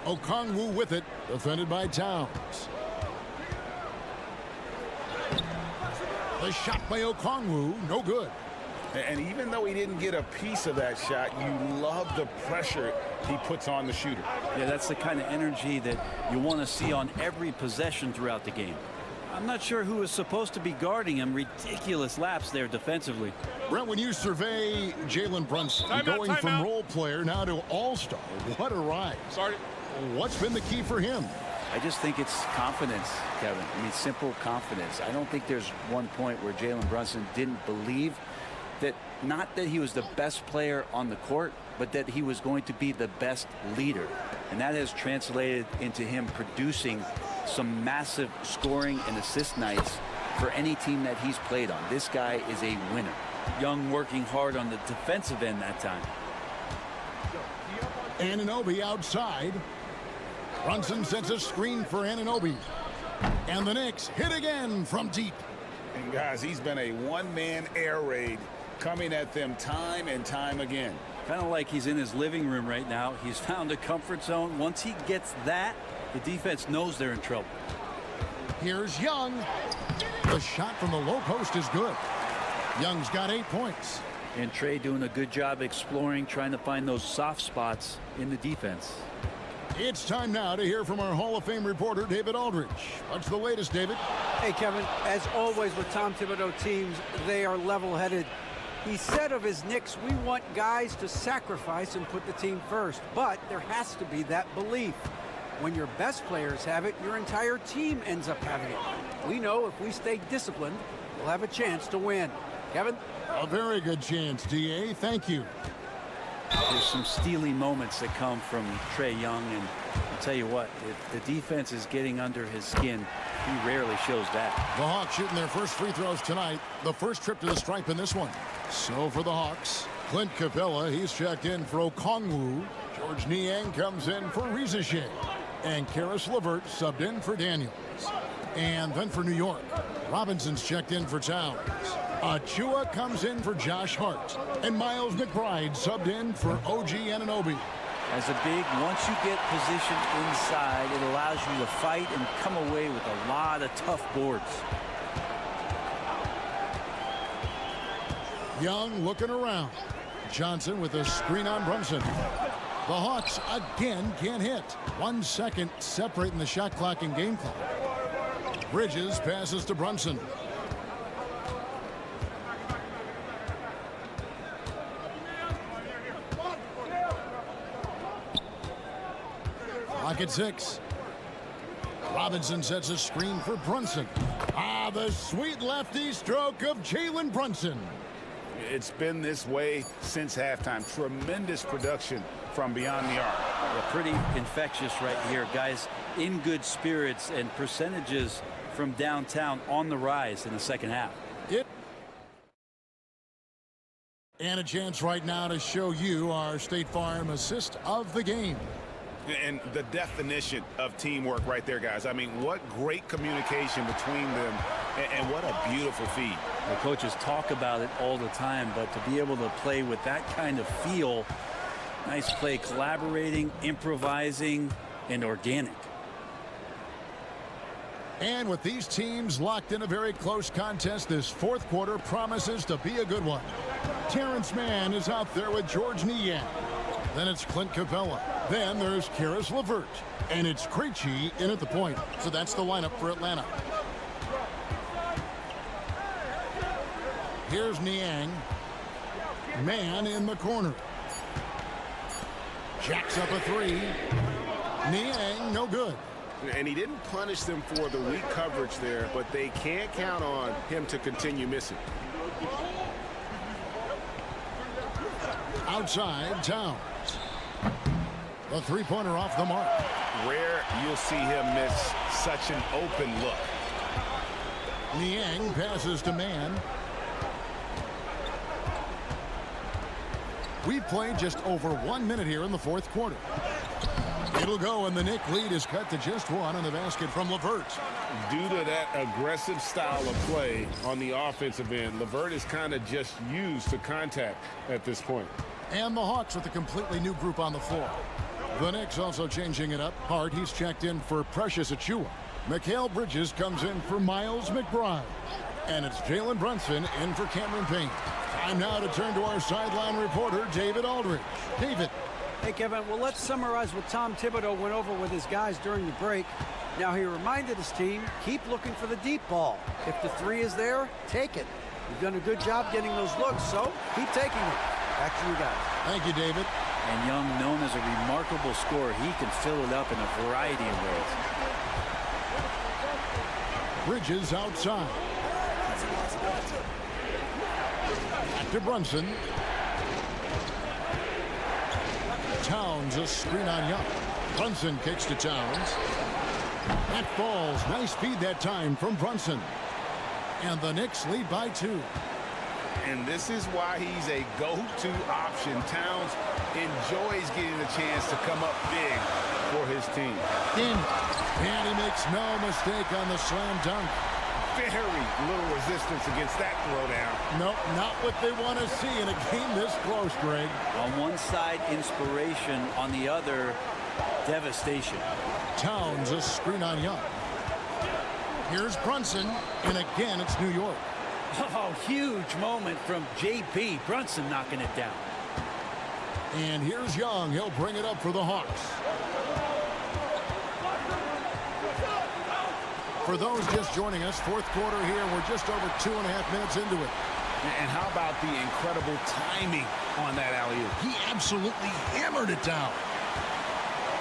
Okongwu with it. Defended by Towns. The shot by Okongwu, no good. And even though he didn't get a piece of that shot, you love the pressure he puts on the shooter. Yeah, that's the kind of energy that you want to see on every possession throughout the game. I'm not sure who is supposed to be guarding him. Ridiculous laps there defensively. Brent, when you survey Jalen Brunson, going from role player now to all-star, what a ride. Sorry. What's been the key for him? I just think it's confidence, Kevin. I mean, simple confidence. I don't think there's one point where Jalen Brunson didn't believe that, not that he was the best player on the court, but that he was going to be the best leader. And that has translated into him producing some massive scoring and assist nights for any team that he's played on. This guy is a winner. Young working hard on the defensive end that time. Anunoby outside. Brunson sets a screen for Anunoby. And the Knicks hit again from deep. And guys, he's been a one-man air raid coming at them time and time again. Kind of like he's in his living room right now. He's found a comfort zone. Once he gets that, the defense knows they're in trouble. Here's Young. The shot from the low post is good. Young's got 8 points. And Trey doing a good job exploring, trying to find those soft spots in the defense. It's time now to hear from our Hall of Fame reporter, David Aldridge. What's the latest, David? Hey, Kevin, as always with Tom Thibodeau teams, they are level-headed. He said of his Knicks, we want guys to sacrifice and put the team first, but there has to be that belief. When your best players have it, your entire team ends up having it. We know if we stay disciplined, we'll have a chance to win. Kevin? A very good chance, D.A. Thank you. There's some steely moments that come from Trae Young, and I'll tell you what, if the defense is getting under his skin, he rarely shows that. The Hawks shooting their first free throws tonight. The first trip to the stripe in this one. So for the Hawks, Clint Capella, he's checked in for Okongwu. George Niang comes in for Ricochet. And Karis LeVert subbed in for Daniels. And then for New York, Robinson's checked in for Towns. Achua comes in for Josh Hart. And Miles McBride subbed in for OG Anunoby. As a big, once you get positioned inside, it allows you to fight and come away with a lot of tough boards. Young looking around. Johnson with a screen on Brunson. The Hawks again can't hit. 1 second separating the shot clock and game clock. Bridges passes to Brunson. Clock at 6. Robinson sets a screen for Brunson. The sweet lefty stroke of Jalen Brunson. It's been this way since halftime. Tremendous production from beyond the arc. Yeah, pretty infectious right here. Guys in good spirits, and percentages from downtown on the rise in the second half. And a chance right now to show you our State Farm assist of the game. And the definition of teamwork right there, guys. I mean, what great communication between them, and what a beautiful feed. The coaches talk about it all the time, but to be able to play with that kind of feel, nice play, collaborating, improvising, and organic. And with these teams locked in a very close contest, this fourth quarter promises to be a good one. Terrence Mann is out there with George Niang. Then it's Clint Capella. Then there's Karis LeVert. And it's Krejci in at the point. So that's the lineup for Atlanta. Here's Niang. Mann in the corner. Jacks up a three. Niang, no good. And he didn't punish them for the weak coverage there, but they can't count on him to continue missing. Outside, Towns. The three-pointer off the mark. Rare you'll see him miss such an open look. Niang passes to Mann. We've played just over 1 minute here in the fourth quarter. It'll go, and the Knicks lead is cut to just one on the basket from LeVert. Due to that aggressive style of play on the offensive end, LeVert is kind of just used to contact at this point. And the Hawks with a completely new group on the floor. The Knicks also changing it up. Hard, he's checked in for Precious Achiuwa. Mikal Bridges comes in for Miles McBride. And it's Jalen Brunson in for Cameron Payne. Time now to turn to our sideline reporter, David Aldridge. David. Hey, Kevin, well, let's summarize what Tom Thibodeau went over with his guys during the break. Now, he reminded his team, keep looking for the deep ball. If the three is there, take it. You've done a good job getting those looks, so keep taking it. Back to you guys. Thank you, David. And Young, known as a remarkable scorer, he can fill it up in a variety of ways. Bridges outside. Back to Brunson. Towns, a screen on Young. Brunson kicks to Towns. That falls. Nice feed that time from Brunson. And the Knicks lead by 2. And this is why he's a go-to option. Towns enjoys getting the chance to come up big for his team. And he makes no mistake on the slam dunk. Very little resistance against that throwdown. Nope, not what they want to see in a game this close, Greg. On one side, inspiration. On the other, devastation. Towns, a screen on Young. Here's Brunson, and again, it's New York. Oh, huge moment from J.B. Brunson knocking it down. And here's Young. He'll bring it up for the Hawks. For those just joining us, fourth quarter here. We're just over 2.5 minutes into it. And how about the incredible timing on that alley-oop? He absolutely hammered it down.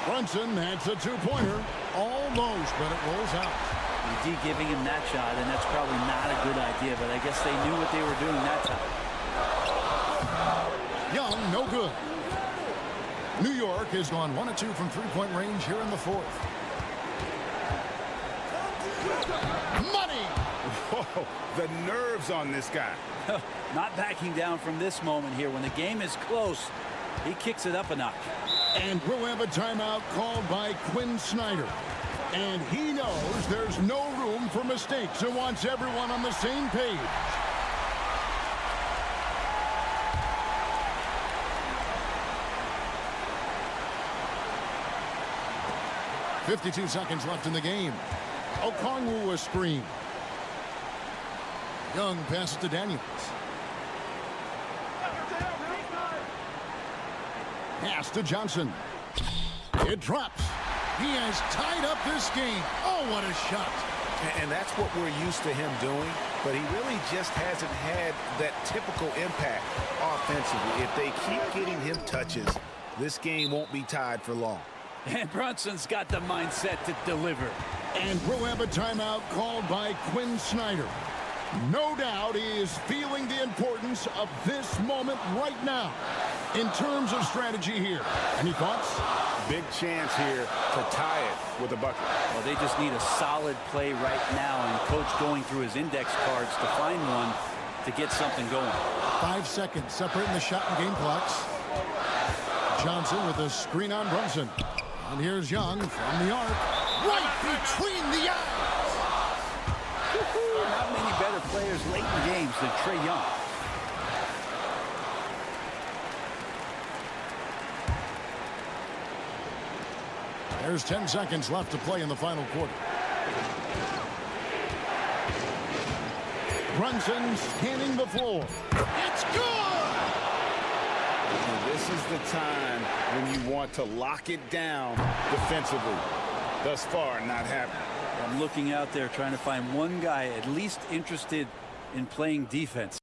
Brunson, that's a two-pointer. Almost, but it rolls out. D giving him that shot, and that's probably not a good idea, but I guess they knew what they were doing that time. Young, no good. New York has gone 1 of 2 from three-point range here in the fourth. Money! Whoa, the nerves on this guy. Not backing down from this moment here. When the game is close, he kicks it up a notch. And we'll have a timeout called by Quinn Snyder. And he knows there's no room for mistakes and wants everyone on the same page. .52 seconds left in the game. Okongwu a screen. Young passes to Daniels. Pass to Johnson. It drops. He has tied up this game. Oh, what a shot. And that's what we're used to him doing, but he really just hasn't had that typical impact offensively. If they keep getting him touches, this game won't be tied for long. And Brunson's got the mindset to deliver. And we'll have a timeout called by Quinn Snyder. No doubt he is feeling the importance of this moment right now in terms of strategy here. Any thoughts? Big chance here to tie it with a bucket. Well, they just need a solid play right now, and Coach going through his index cards to find one to get something going. 5 seconds separating the shot and game clocks. Johnson with a screen on Brunson. And here's Young from the arc. Right between the eyes. Not many better players late in games than Trae Young. There's 10 seconds left to play in the final quarter. Brunson scanning the floor. It's good! And this is the time when you want to lock it down defensively. Thus far, not happening. I'm looking out there trying to find one guy at least interested in playing defense.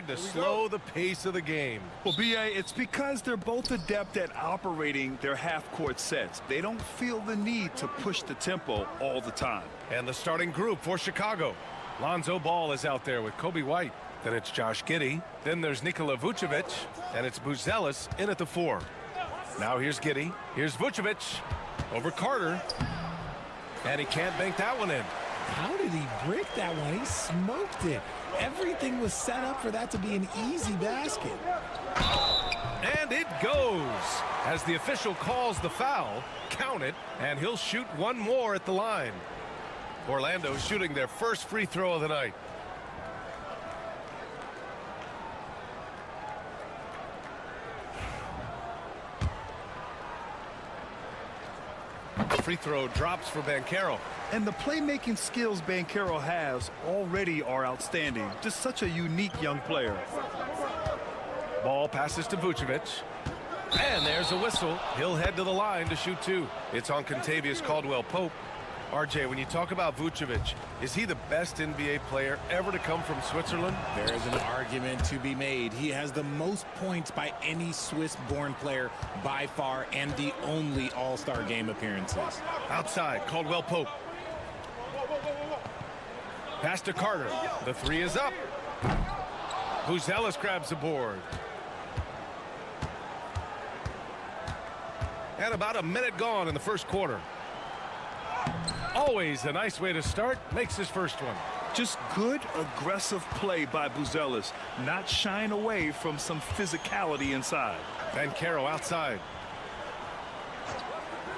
To slow the pace of the game. Well, B.A., it's because they're both adept at operating their half-court sets. They don't feel the need to push the tempo all the time. And the starting group for Chicago. Lonzo Ball is out there with Coby White. Then it's Josh Giddey. Then there's Nikola Vucevic. And it's Buzelis in at the 4. Now here's Giddey. Here's Vucevic over Carter. And he can't bank that one in. How did he break that one? He smoked it. Everything was set up for that to be an easy basket. And it goes. As the official calls the foul, count it, and he'll shoot one more at the line. Orlando shooting their first free throw of the night. Free throw drops for Banchero. And the playmaking skills Banchero has already are outstanding. Just such a unique young player. Ball passes to Vucevic. And there's a whistle. He'll head to the line to shoot 2. It's on Contavious Caldwell-Pope. RJ, when you talk about Vucevic, is he the best NBA player ever to come from Switzerland? There is an argument to be made. He has the most points by any Swiss-born player by far and the only All-Star game appearances. Outside, Caldwell-Pope. Pass to Carter. The 3 is up. Buzelis grabs the board. And about a minute gone in the first quarter. Always a nice way to start. Makes his first one. Just good, aggressive play by Buzelis, not shying away from some physicality inside. Banchero outside.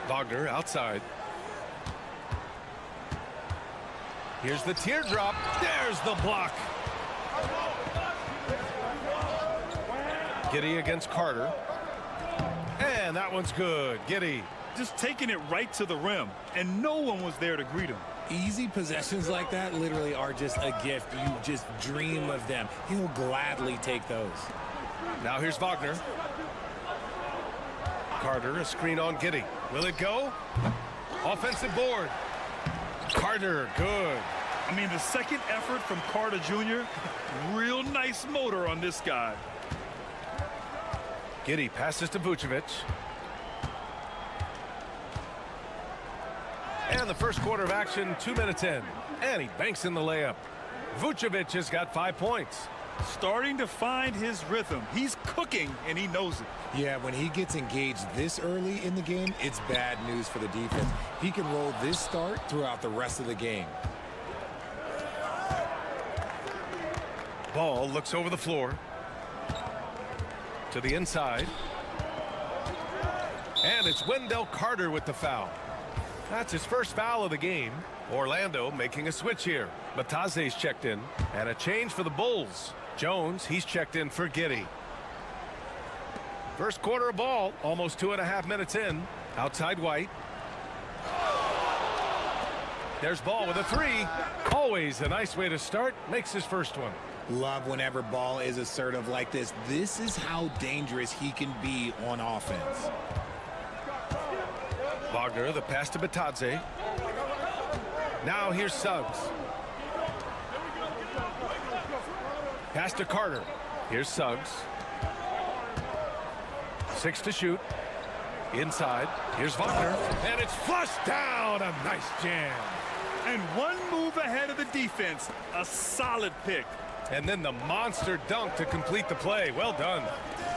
Wagner outside. Here's the teardrop. There's the block. Giddey against Carter. And that one's good. Giddey. Just taking it right to the rim, and no one was there to greet him. Easy possessions like that literally are just a gift. You just dream of them. He'll gladly take those. Now here's Wagner. Carter, a screen on Giddey. Will it go? Offensive board. Carter, good. I mean, the second effort from Carter Jr., real nice motor on this guy. Giddey passes to Vucevic. And the first quarter of action, 2 minutes in. And he banks in the layup. Vucevic has got 5 points. Starting to find his rhythm. He's cooking, and he knows it. Yeah, when he gets engaged this early in the game, it's bad news for the defense. He can roll this start throughout the rest of the game. Ball looks over the floor. To the inside. And it's Wendell Carter with the foul. That's his first foul of the game. Orlando making a switch here. Bataze's checked in. And a change for the Bulls. Jones, he's checked in for Giddey. First quarter of ball, almost 2.5 minutes in. Outside White. There's Ball with a three. Always a nice way to start. Makes his first one. Love whenever Ball is assertive like this. This is how dangerous he can be on offense. Wagner, the pass to Bataze. Now here's Suggs. Pass to Carter. Here's Suggs. 6 to shoot. Inside. Here's Wagner. And it's flushed down. A nice jam. And one move ahead of the defense. A solid pick. And then the monster dunk to complete the play. Well done.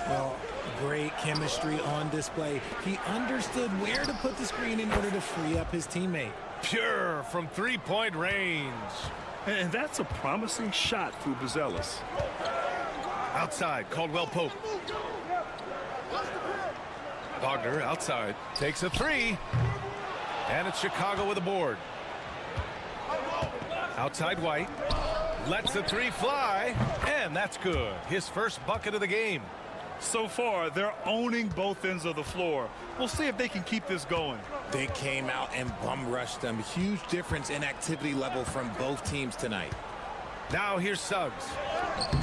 Well, great chemistry on display. He understood where to put the screen in order to free up his teammate. Pure from three-point range. And that's a promising shot through Buzelis. Outside, Caldwell Pope. Wagner outside, takes a three. And it's Chicago with a board. Outside White. Lets the three fly. And that's good. His first bucket of the game. So far, they're owning both ends of the floor. We'll see if they can keep this going. They came out and bum rushed them. Huge difference in activity level from both teams tonight. Now here's Suggs.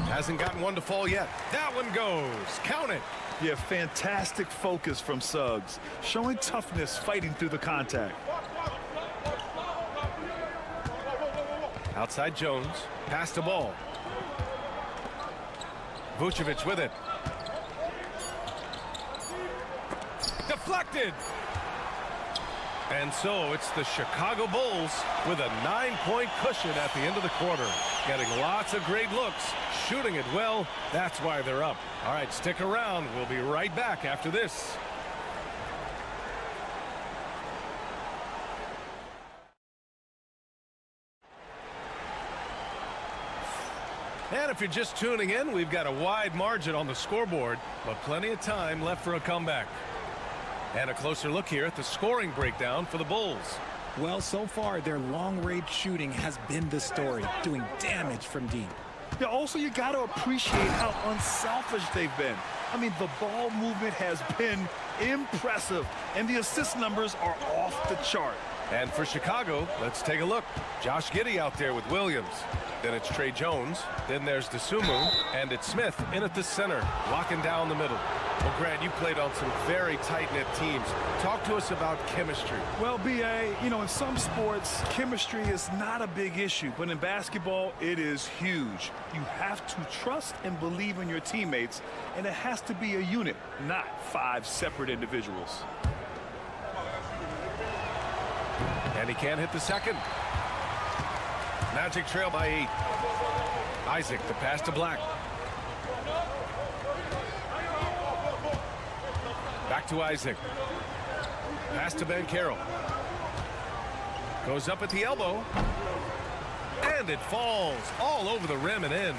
Hasn't gotten one to fall yet. That one goes. Count it. Yeah, fantastic focus from Suggs. Showing toughness, fighting through the contact. Outside Jones. Pass the ball. Vucevic with it. Deflected. And so it's the Chicago Bulls with a 9-point cushion at the end of the quarter. Getting lots of great looks, shooting it well. That's why they're up. All right, stick around. We'll be right back after this. And if you're just tuning in, we've got a wide margin on the scoreboard, but plenty of time left for a comeback. And a closer look here at the scoring breakdown for the Bulls. Well, so far, their long-range shooting has been the story, doing damage from deep. Yeah, also, you got to appreciate how unselfish they've been. I mean, the ball movement has been impressive, and the assist numbers are off the chart. And for Chicago, let's take a look. Josh Giddey out there with Williams. Then it's Trey Jones. Then there's DeSumo. And it's Smith in at the center, locking down the middle. Well, Grant, you played on some very tight-knit teams. Talk to us about chemistry. Well, B.A., you know, in some sports, chemistry is not a big issue. But in basketball, it is huge. You have to trust and believe in your teammates. And it has to be a unit, not 5 separate individuals. And he can't hit the second. Magic trail by 8. Isaac, the pass to Black. Back to Isaac. Pass to Banchero. Goes up at the elbow. And it falls all over the rim and in.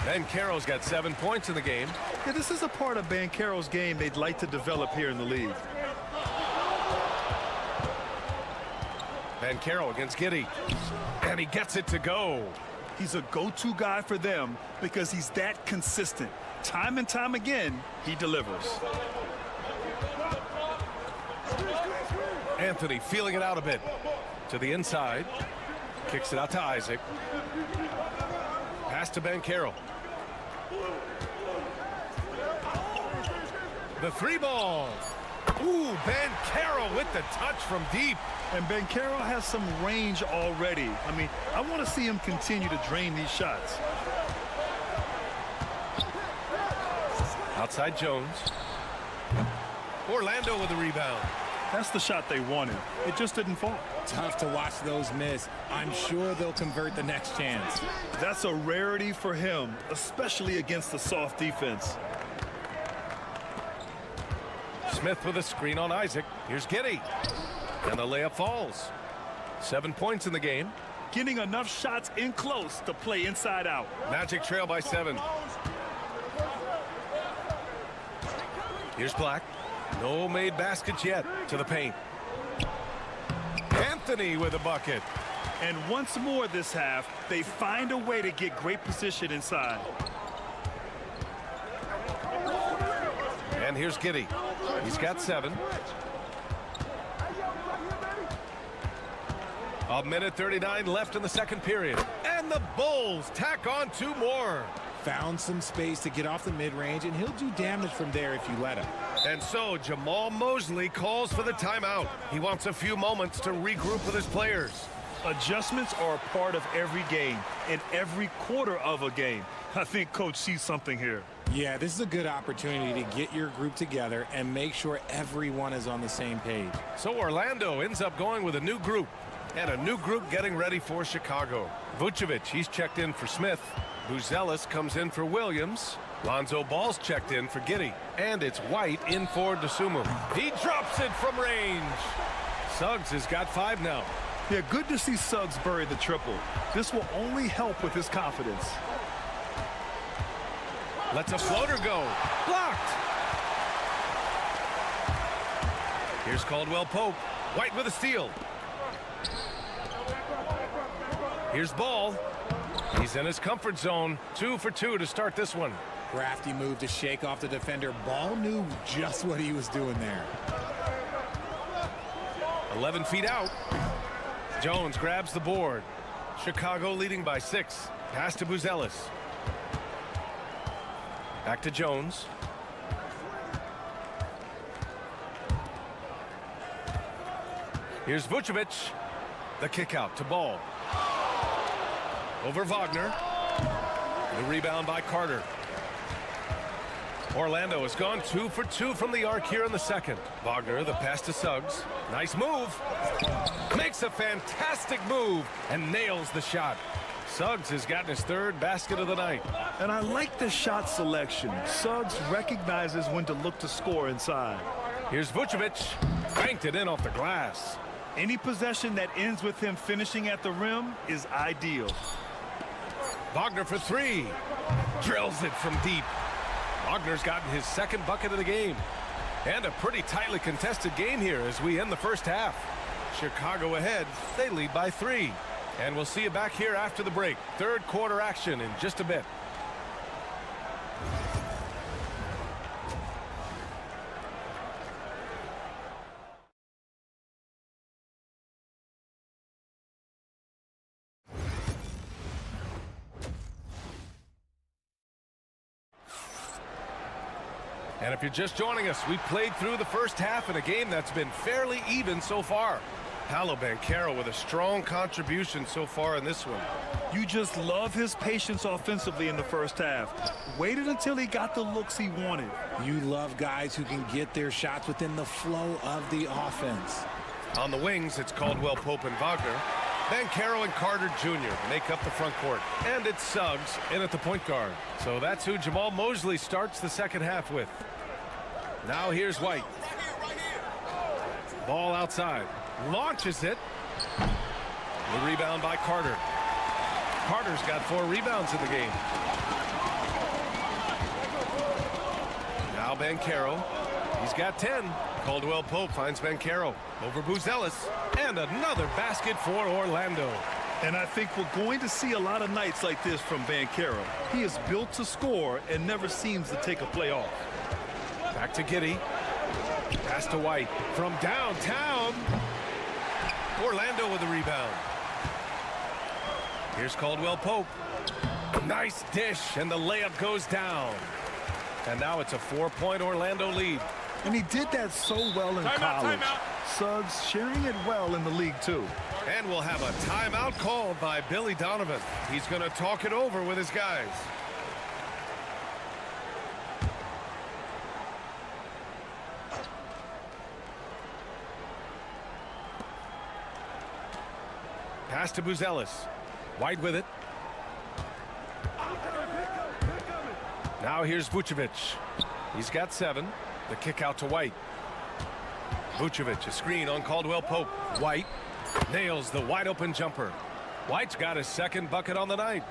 Banchero's got 7 points in the game. Yeah, this is a part of Banchero's game they'd like to develop here in the league. Banchero against Giddey. And he gets it to go. He's a go-to guy for them because he's that consistent. Time and time again, he delivers. Anthony feeling it out a bit. To the inside. Kicks it out to Isaac. Pass to Banchero. The 3-ball. Ooh, Banchero with the touch from deep. And Banchero has some range already. I mean, I want to see him continue to drain these shots. Outside Jones. Orlando with the rebound. That's the shot they wanted. It just didn't fall. Tough to watch those miss. I'm sure they'll convert the next chance. That's a rarity for him, especially against the soft defense. Smith with a screen on Isaac. Here's Giddey. And the layup falls. 7 points in the game. Getting enough shots in close to play inside out. Magic trail by 7. Here's Black. No made baskets yet. To the paint. Anthony with a bucket. And once more this half, they find a way to get great position inside. And here's Giddey. He's got 7. A minute 39 left in the second period. And the Bulls tack on 2 more. Found some space to get off the mid-range, and he'll do damage from there if you let him. And so Jamal Mosley calls for the timeout. He wants a few moments to regroup with his players. Adjustments are a part of every game and every quarter of a game. I think Coach sees something here. Yeah, this is a good opportunity to get your group together and make sure everyone is on the same page. So Orlando ends up going with a new group. And a new group getting ready for Chicago. Vucevic, he's checked in for Smith. Buzelis comes in for Williams. Lonzo Ball's checked in for Giddey. And it's White in for Dosunmu. He drops it from range. Suggs has got 5 now. Yeah, good to see Suggs bury the triple. This will only help with his confidence. Lets a floater go. Blocked. Here's Caldwell Pope. White with a steal. Here's Ball. He's in his comfort zone. 2 for 2 to start this one. Crafty move to shake off the defender. Ball knew just what he was doing there. 11 feet out. Jones grabs the board. Chicago leading by 6. Pass to Buzelis. Back to Jones. Here's Vucevic. The kick out to Ball. Over Wagner. The rebound by Carter. Orlando has gone 2 for 2 from the arc here in the second. Wagner, the pass to Suggs. Nice move. Makes a fantastic move and nails the shot. Suggs has gotten his 3rd basket of the night. And I like the shot selection. Suggs recognizes when to look to score inside. Here's Vucevic. Banked it in off the glass. Any possession that ends with him finishing at the rim is ideal. Wagner for 3. Drills it from deep. Wagner's gotten his 2nd bucket of the game. And a pretty tightly contested game here as we end the first half. Chicago ahead. They lead by 3. And we'll see you back here after the break. 3rd quarter action in just a bit. And if you're just joining us, we played through the first half in a game that's been fairly even so far. Paolo Banchero with a strong contribution so far in this one. You just love his patience offensively in the first half. Waited until he got the looks he wanted. You love guys who can get their shots within the flow of the offense. On the wings, it's Caldwell Pope and Wagner. Banchero and Carter Jr. make up the front court. And it's Suggs in at the point guard. So that's who Jamal Mosley starts the second half with. Now here's White. Ball outside. Launches it. The rebound by Carter. Carter's got 4 rebounds in the game. Now Banchero. He's got 10. Caldwell Pope finds Banchero over Buzelis. And another basket for Orlando. And I think we're going to see a lot of nights like this from Banchero. He is built to score and never seems to take a play off. Back to Giddey. Pass to White from downtown. Orlando with the rebound. Here's Caldwell Pope. Nice dish, and the layup goes down. And now it's a 4-point Orlando lead. And he did that so well in college. Suggs sharing it well in the league, too. And we'll have a timeout called by Billy Donovan. He's going to talk it over with his guys. Pass to Buzelis. White with it. Now here's Vucevic. He's got 7. The kick out to White. Vucevic, a screen on Caldwell Pope. White nails the wide open jumper. White's got his 2nd bucket on the night.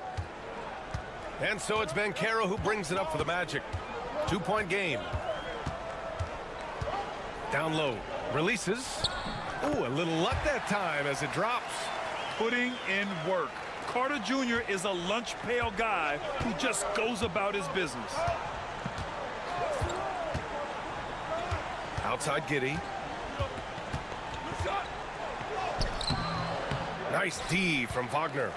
And so it's Banchero who brings it up for the Magic. 2-point game. Down low. Releases. Ooh, a little luck that time as it drops. Putting in work. Carter Jr. is a lunch pail guy who just goes about his business. Outside Giddey. Nice D from Wagner.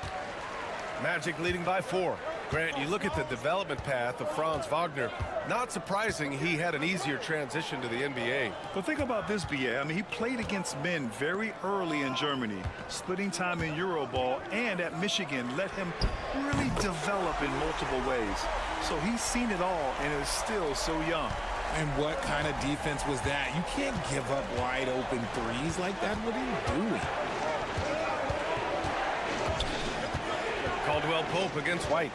Magic leading by 4. Grant, you look at the development path of Franz Wagner. Not surprising he had an easier transition to the NBA. But think about this, BA. I mean, he played against men very early in Germany, splitting time in Euroball, and at Michigan let him really develop in multiple ways. So he's seen it all and is still so young. And what kind of defense was that? You can't give up wide open threes like that. What are you doing? Caldwell Pope against White.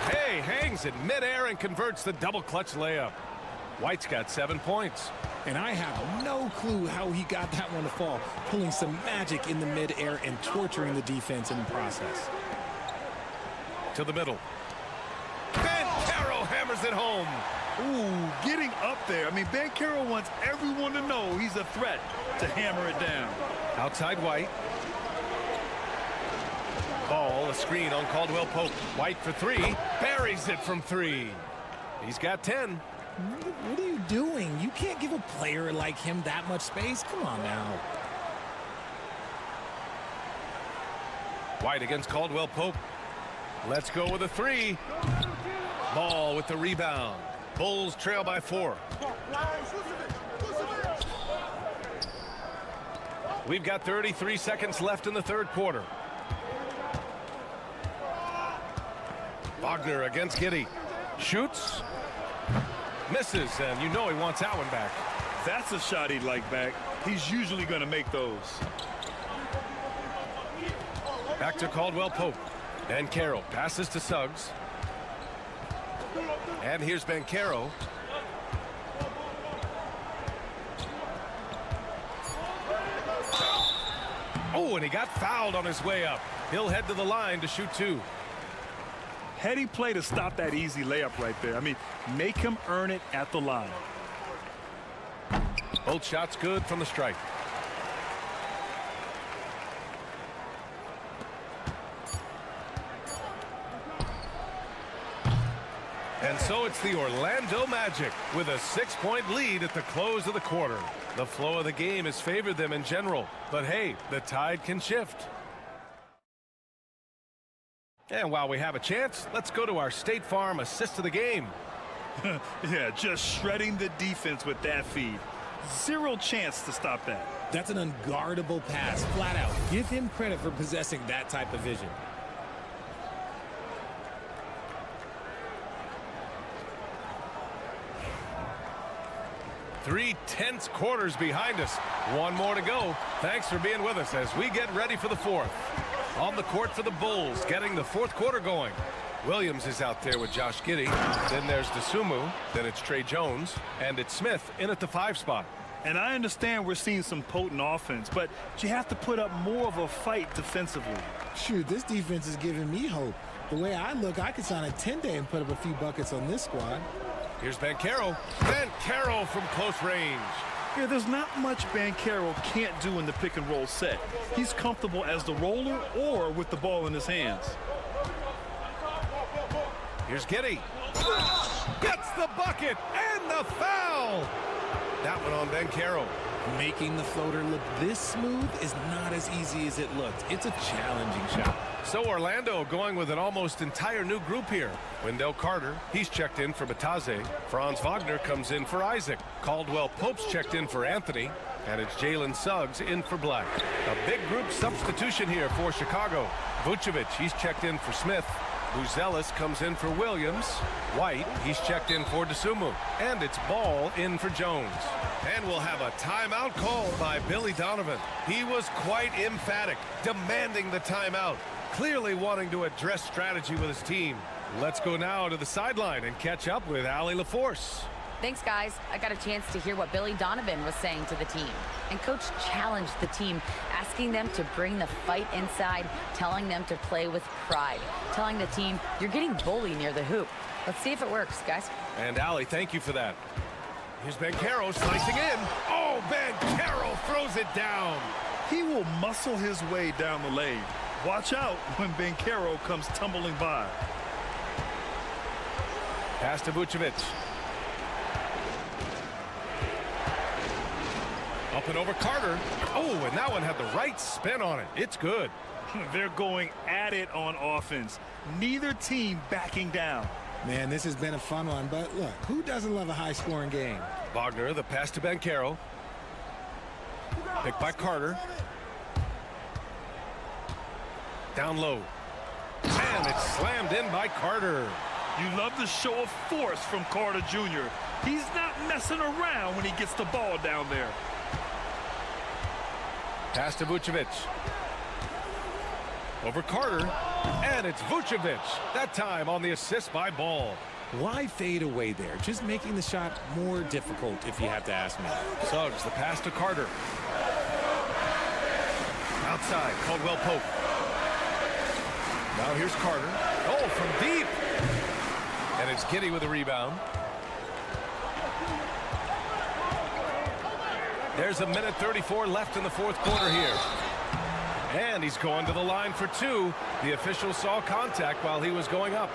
Hey, hangs in midair and converts the double clutch layup. White's got 7 points. And I have no clue how he got that one to fall, pulling some magic in the midair and torturing the defense in the process. To the middle. Banchero hammers it home. Ooh, getting up there. I mean, Banchero wants everyone to know he's a threat to hammer it down. Outside White. Ball, a screen on Caldwell Pope. White for 3. Buries it from 3. He's got 10. What are you doing? You can't give a player like him that much space. Come on now. White against Caldwell Pope. Let's go with a 3. Ball with the rebound. Bulls trail by 4. We've got 33 seconds left in the 3rd quarter. Wagner against Giddey. Shoots. Misses, and you know he wants that one back. That's a shot he'd like back. He's usually going to make those. Back to Caldwell Pope. Banchero passes to Suggs. And here's Banchero. Oh, and he got fouled on his way up. He'll head to the line to shoot 2. Heady play to stop that easy layup right there. I mean, make him earn it at the line. Both shots good from the strike. And so it's the Orlando Magic with a 6-point lead at the close of the quarter. The flow of the game has favored them in general, but hey, the tide can shift. And while we have a chance, let's go to our State Farm assist of the game. Yeah, just shredding the defense with that feed. Zero chance to stop that. That's an unguardable pass, flat out. Give him credit for possessing that type of vision. Three tense quarters behind us. One more to go. Thanks for being with us as we get ready for the 4th. On the court for the Bulls, getting the 4th quarter going. Williams is out there with Josh Giddey. Then there's DeSumo. Then it's Trey Jones. And it's Smith in at the 5 spot. And I understand we're seeing some potent offense, but you have to put up more of a fight defensively. Shoot, this defense is giving me hope. The way I look, I could sign a 10-day and put up a few buckets on this squad. Here's Banchero. Banchero from close range. Yeah, there's not much Banchero can't do in the pick-and-roll set. He's comfortable as the roller or with the ball in his hands. Here's Giddey. Gets the bucket and the foul. That one on Banchero. Making the floater look this smooth is not as easy as it looked. It's a challenging shot. So Orlando going with an almost entire new group here. Wendell Carter, he's checked in for Bataze. Franz Wagner comes in for Isaac. Caldwell Pope's checked in for Anthony. And it's Jalen Suggs in for Black. A big group substitution here for Chicago. Vucevic, he's checked in for Smith. Buzelis comes in for Williams. White, he's checked in for DeSumo. And it's Ball in for Jones. And we'll have a timeout called by Billy Donovan. He was quite emphatic, demanding the timeout, clearly wanting to address strategy with his team. Let's go now to the sideline and catch up with Allie LaForce. Thanks, guys. I got a chance to hear what Billy Donovan was saying to the team. And Coach challenged the team, asking them to bring the fight inside, telling them to play with pride, telling the team, you're getting bullied near the hoop. Let's see if it works, guys. And Allie, thank you for that. Here's Banchero slicing in. Oh, Banchero throws it down. He will muscle his way down the lane. Watch out when Banchero comes tumbling by. Pass to Vucevic. Up and over Carter. Oh, and that one had the right spin on it. It's good. They're going at it on offense. Neither team backing down. Man, this has been a fun one, but look, who doesn't love a high-scoring game? Wagner, the pass to Banchero. Picked by Carter. Down low. And it's slammed in by Carter. You love the show of force from Carter Jr. He's not messing around when he gets the ball down there. Pass to Vucevic. Over Carter. And it's Vucevic. That time on the assist by Ball. Why fade away there? Just making the shot more difficult, if you have to ask me. Suggs, the pass to Carter. Outside, Caldwell Pope. Now here's Carter. Oh, from deep. And it's Giddey with a rebound. There's a minute 34 left in the fourth quarter here. And he's going to the line for two. The official saw contact while he was going up.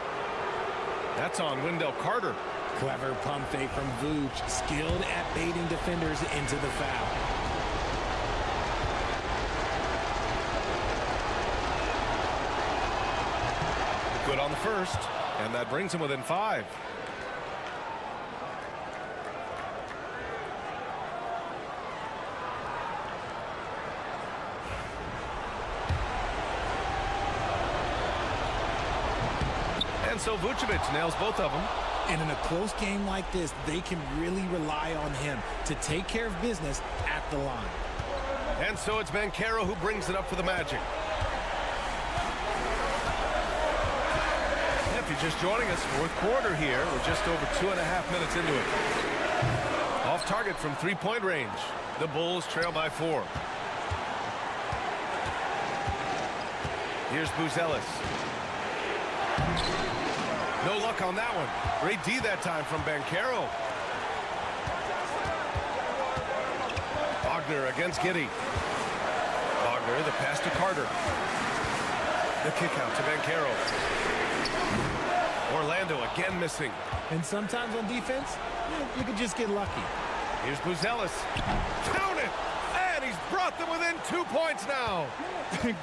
That's on Wendell Carter. Clever pump fake from Vooch, skilled at baiting defenders into the foul. Good on the first, and that brings him within 5. And so Vucevic nails both of them. And in a close game like this, they can really rely on him to take care of business at the line. And so it's Banchero who brings it up for the Magic. If you're just joining us, fourth quarter here. We're just over 2.5 minutes into it. Off target from three-point range. The Bulls trail by 4. Here's Buzelis. No luck on that one. Great D that time from Banchero. Wagner against Giddey. Wagner, the pass to Carter. The kick out to Banchero. Orlando again missing. And sometimes on defense, you can just get lucky. Here's Buzelis. Count it! And he's brought them within 2 points now.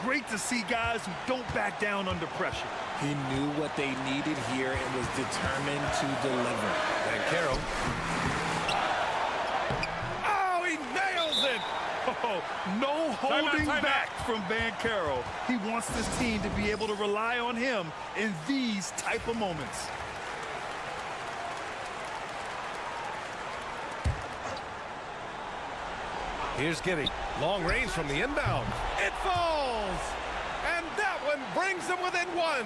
Great to see guys who don't back down under pressure. He knew what they needed here and was determined to deliver. Banchero. Oh, he nails it! Oh, no holding back from Banchero. He wants this team to be able to rely on him in these type of moments. Here's Giddey. Long range from the inbound. It falls! And that one brings them within 1.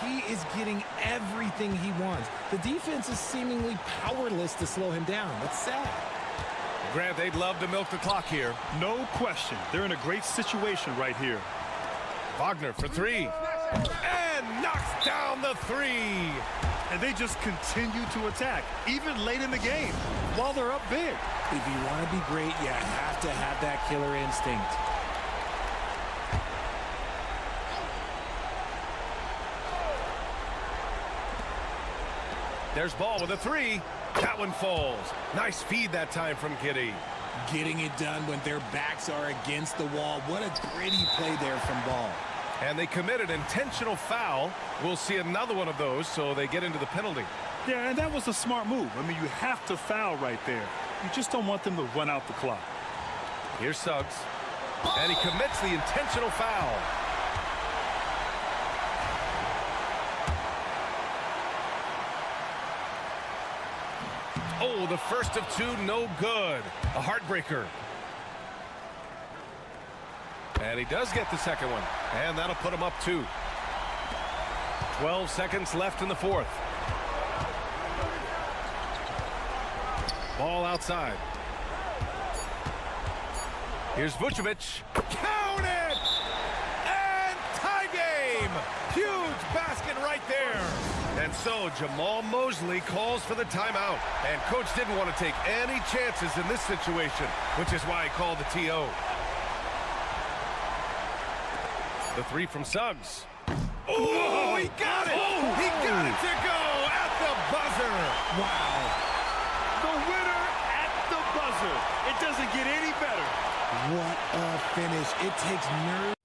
He is getting everything he wants. The defense is seemingly powerless to slow him down. It's sad. Grant, they'd love to milk the clock here. No question. They're in a great situation right here. Wagner for three. And knocks down the three. And they just continue to attack, even late in the game, while they're up big. If you want to be great, you have to have that killer instinct. There's Ball with a three. That one falls. Nice feed that time from Giddey. Getting it done when their backs are against the wall. What a gritty play there from Ball. And they committed intentional foul. We'll see another one of those, so they get into the penalty. Yeah, and that was a smart move. I mean, you have to foul right there. You just don't want them to run out the clock. Here's Suggs. And he commits the intentional foul. Oh, the first of two, no good. A heartbreaker. And he does get the second one. And that'll put him up 2. 12 seconds left in the fourth. Ball outside. Here's Vucevic. Count it! And tie game! Huge basket right there. And so Jamal Mosley calls for the timeout. And coach didn't want to take any chances in this situation, which is why he called the TO. The three from Suggs. Oh, he got it! He got it to go at the buzzer! Wow. The winner at the buzzer. It doesn't get any better. What a finish. It takes nerve.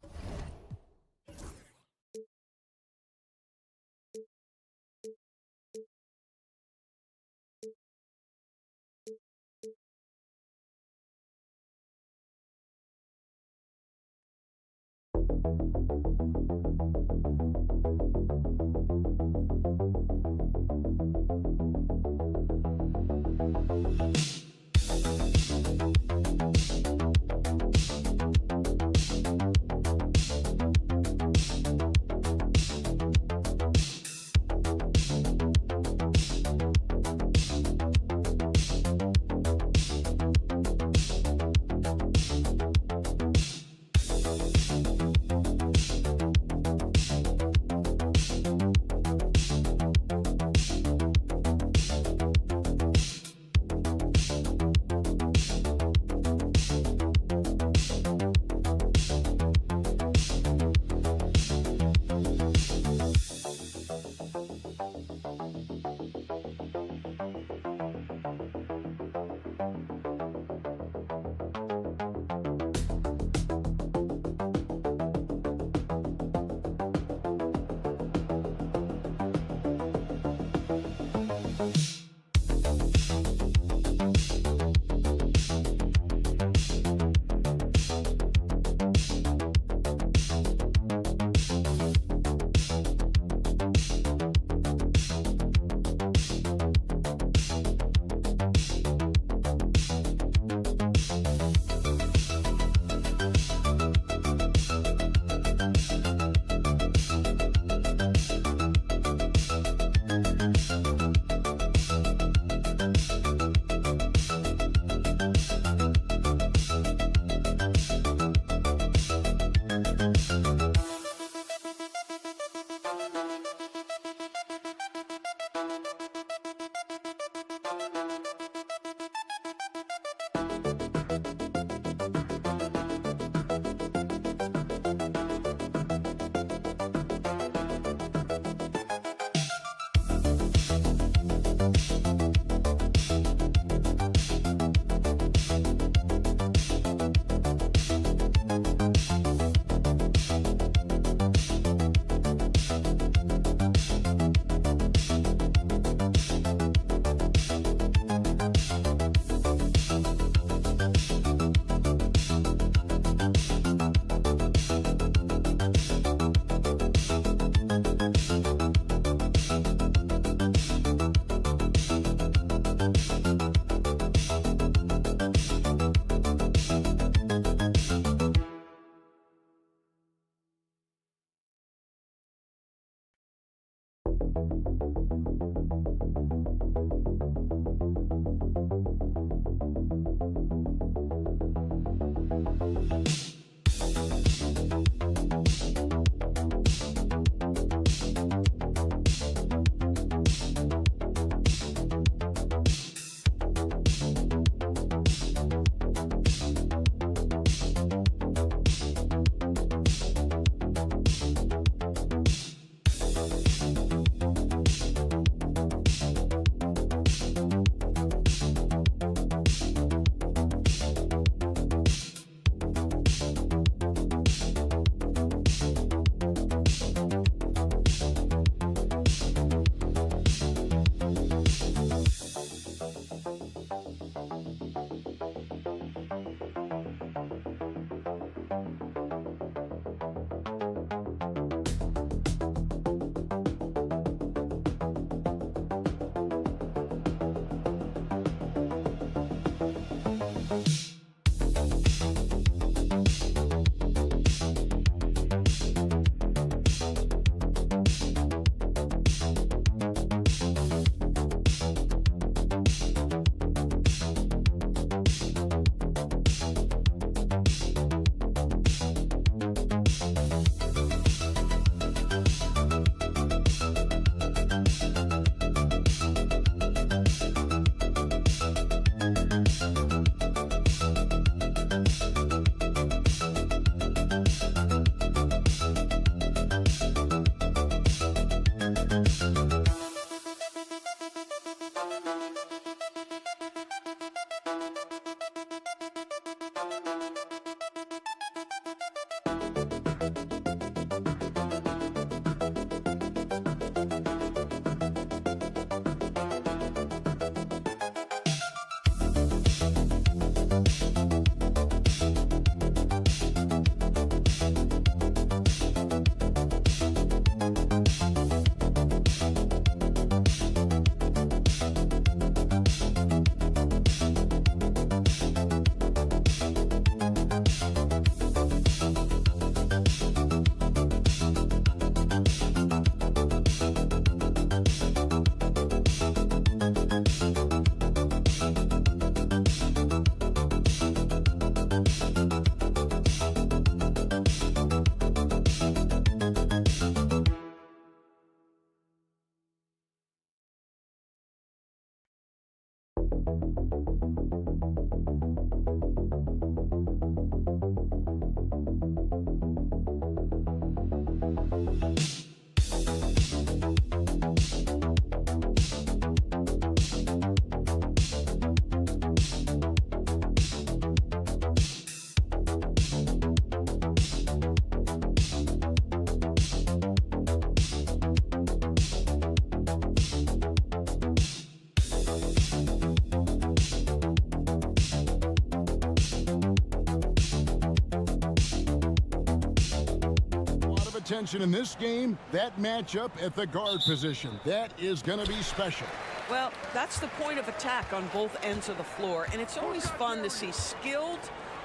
Attention in this game, that matchup at the guard position. That is going to be special. Well, that's the point of attack on both ends of the floor, and it's always fun to see skilled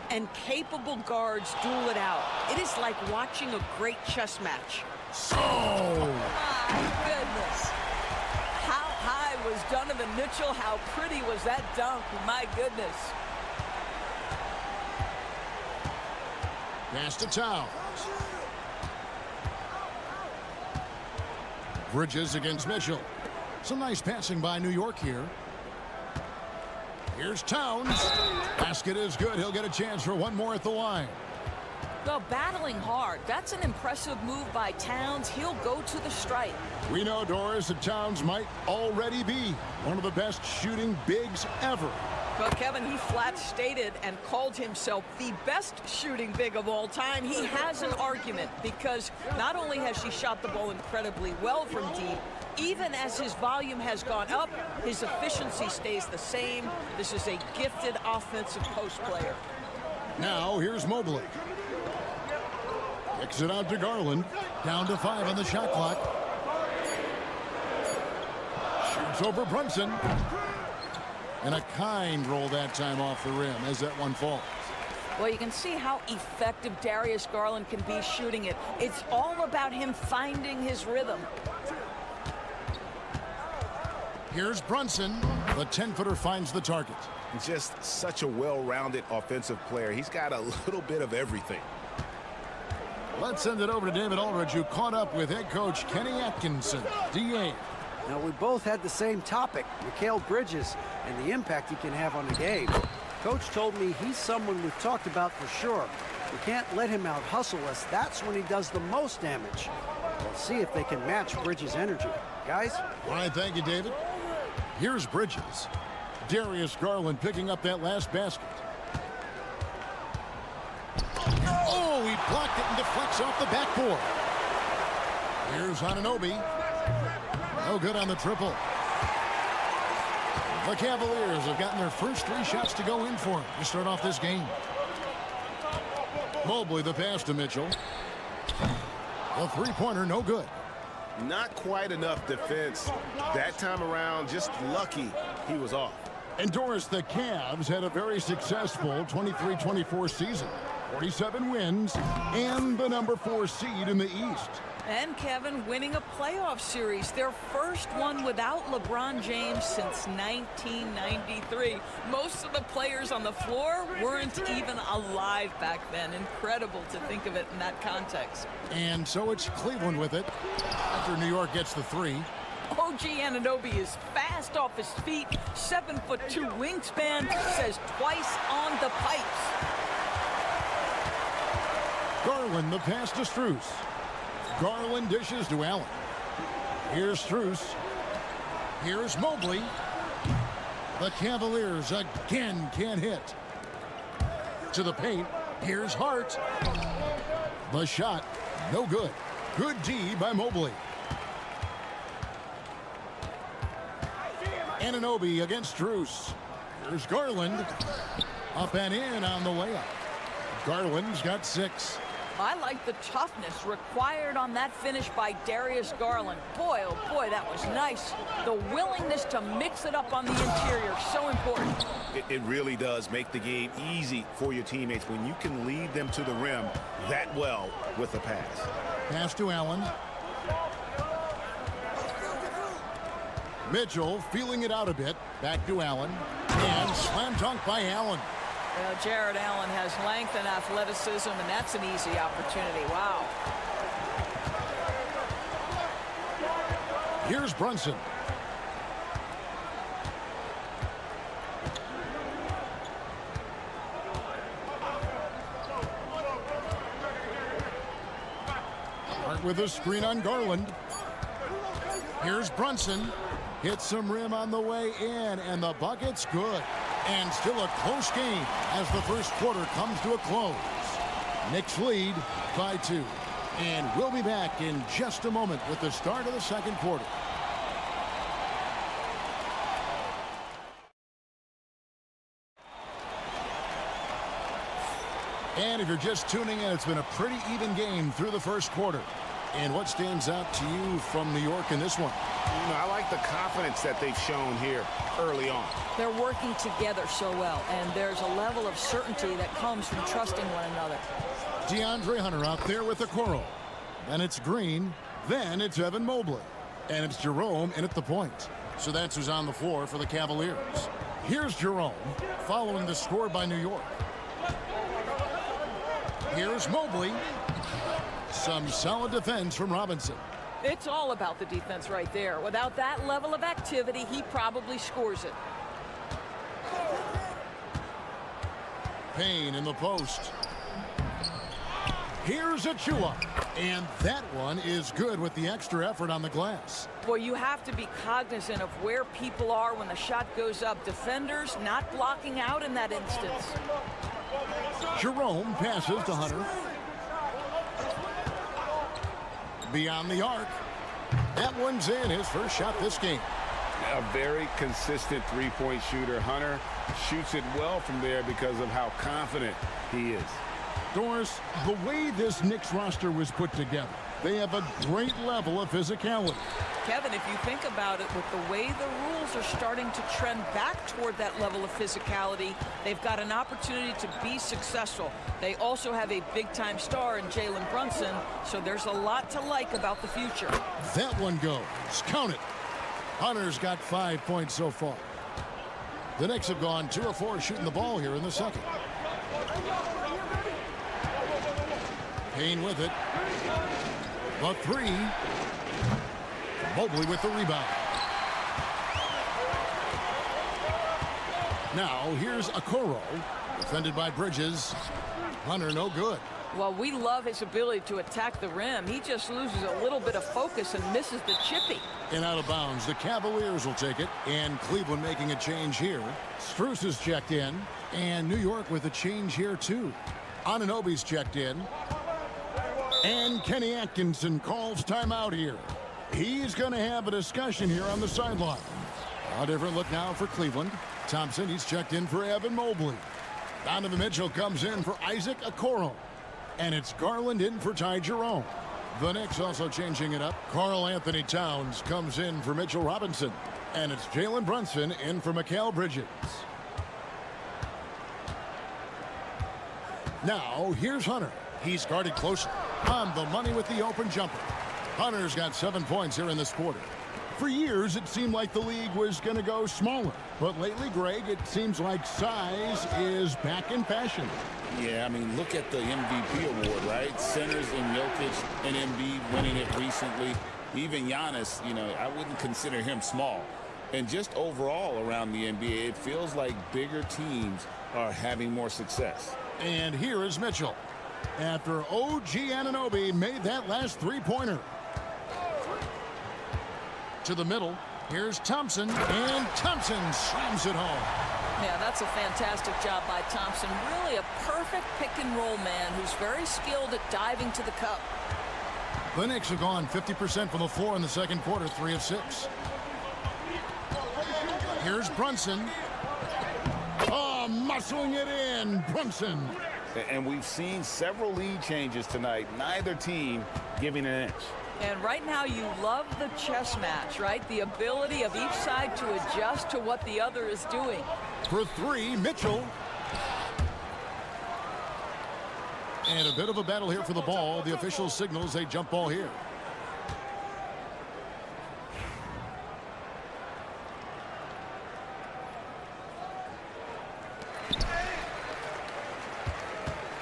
and capable guards duel it out. It is like watching a great chess match. Oh! My goodness. How high was Donovan Mitchell? How pretty was that dunk? My goodness. Pass to Towns. Bridges against Mitchell. Some nice passing by New York here. Here's Towns. Basket is good. He'll get a chance for one more at the line. Well, battling hard. That's an impressive move by Towns. He'll go to the stripe. We know, Doris, that Towns might already be one of the best shooting bigs ever. Well, Kevin, he flat stated and called himself the best shooting big of all time. He has an argument because not only has he shot the ball incredibly well from deep, even as his volume has gone up, his efficiency stays the same. This is a gifted offensive post player. Now, here's Mobley. Kicks it out to Garland. Down to 5 on the shot clock. Shoots over Brunson. And a kind roll that time off the rim as that one falls. Well, you can see how effective Darius Garland can be shooting it. It's all about him finding his rhythm. Here's Brunson. The 10-footer finds the target. Just such a well-rounded offensive player. He's got a little bit of everything. Let's send it over to David Aldridge, who caught up with head coach Kenny Atkinson, DA. Now, we both had the same topic, Mikal Bridges, and the impact he can have on the game. Coach told me he's someone we've talked about for sure. We can't let him out-hustle us. That's when he does the most damage. We'll see if they can match Bridges' energy. Guys? All right, thank you, David. Here's Bridges. Darius Garland picking up that last basket. Oh, he blocked it and deflects off the backboard. Here's Anunoby. No good on the triple. The Cavaliers have gotten their first 3 shots to go in for him to start off this game. Mobley the pass to Mitchell. The three-pointer no good. Not quite enough defense that time around. Just lucky he was off. And Doris, the Cavs had a very successful 23-24 season. 47 wins and the number 4 seed in the East. And Kevin winning a playoff series, their first one without LeBron James since 1993. Most of the players on the floor weren't even alive back then. Incredible to think of it in that context. And so it's Cleveland with it after New York gets the 3. OG Anunoby is fast off his feet, 7'2" wingspan, says twice on the pipes. Garland the pass to Strus. Garland dishes to Allen. Here's Strus. Here's Mobley. The Cavaliers again can't hit. To the paint. Here's Hart. The shot, no good. Good D by Mobley. Anunoby against Strus. Here's Garland. Up and in on the layup. Garland's got 6. I like the toughness required on that finish by Darius Garland. Boy, oh boy, that was nice. The willingness to mix it up on the interior, so important. It really does make the game easy for your teammates when you can lead them to the rim that well with a pass. Pass to Allen. Mitchell feeling it out a bit. Back to Allen. And slam dunk by Allen. Well, Jared Allen has length and athleticism, and that's an easy opportunity. Wow. Here's Brunson. Hart with a screen on Garland. Here's Brunson. Hits some rim on the way in, and the bucket's good. And still a close game as the first quarter comes to a close. Knicks lead by 2. And we'll be back in just a moment with the start of the second quarter. And if you're just tuning in, it's been a pretty even game through the first quarter. And what stands out to you from New York in this one? You know, I like the confidence that they've shown here early on. They're working together so well, and there's a level of certainty that comes from trusting one another. DeAndre Hunter out there with the Coro. Then it's Green. Then it's Evan Mobley. And it's Jerome in at the point. So that's who's on the floor for the Cavaliers. Here's Jerome following the score by New York. Here's Mobley. Some solid defense from Robinson. It's all about the defense right there. Without that level of activity, he probably scores it. Payne in the post. Here's Achua. And that one is good with the extra effort on the glass. Boy, you have to be cognizant of where people are when the shot goes up. Defenders not blocking out in that instance. Jerome passes to Hunter. Beyond the arc. That one's in, his first shot this game. A very consistent three-point shooter. Hunter shoots it well from there because of how confident he is. Doris, the way this Knicks roster was put together, they have a great level of physicality. Kevin, if you think about it, with the way the rules are starting to trend back toward that level of physicality, they've got an opportunity to be successful. They also have a big-time star in Jalen Brunson, so there's a lot to like about the future. That one goes. Count it. Hunter's got 5 points so far. The Knicks have gone 2 of 4 shooting the ball here in the second. Payne with it. The three. Mobley with the rebound. Now here's Okoro. Defended by Bridges. Hunter no good. Well, we love his ability to attack the rim. He just loses a little bit of focus and misses the chippy. And out of bounds. The Cavaliers will take it. And Cleveland making a change here. Strus is checked in. And New York with a change here too. Anunoby's checked in. And Kenny Atkinson calls timeout here. He's going to have a discussion here on the sideline. A different look now for Cleveland. Thompson, he's checked in for Evan Mobley. Donovan Mitchell comes in for Isaac Okoro. And it's Garland in for Ty Jerome. The Knicks also changing it up. Karl Anthony Towns comes in for Mitchell Robinson. And it's Jalen Brunson in for Mikal Bridges. Now, here's Hunter. He's guarded closer. On the money with the open jumper. Hunter's got 7 points here in this quarter. For years, it seemed like the league was going to go smaller. But lately, Greg, it seems like size is back in fashion. Yeah, I mean, look at the MVP award, right? Centers and Jokic and Embiid winning it recently. Even Giannis, you know, I wouldn't consider him small. And just overall around the NBA, it feels like bigger teams are having more success. And here is Mitchell. After OG Anunoby made that last three-pointer. To the middle. Here's Thompson. And Thompson slams it home. Yeah, that's a fantastic job by Thompson. Really a perfect pick-and-roll man who's very skilled at diving to the cup. The Knicks have gone 50% from the floor in the second quarter, 3 of 6. Here's Brunson. Oh, muscling it in. Brunson. And we've seen several lead changes tonight. Neither team giving an inch. And right now you love the chess match, right? The ability of each side to adjust to what the other is doing. For 3, Mitchell. And a bit of a battle here for the ball. The official signals a jump ball here.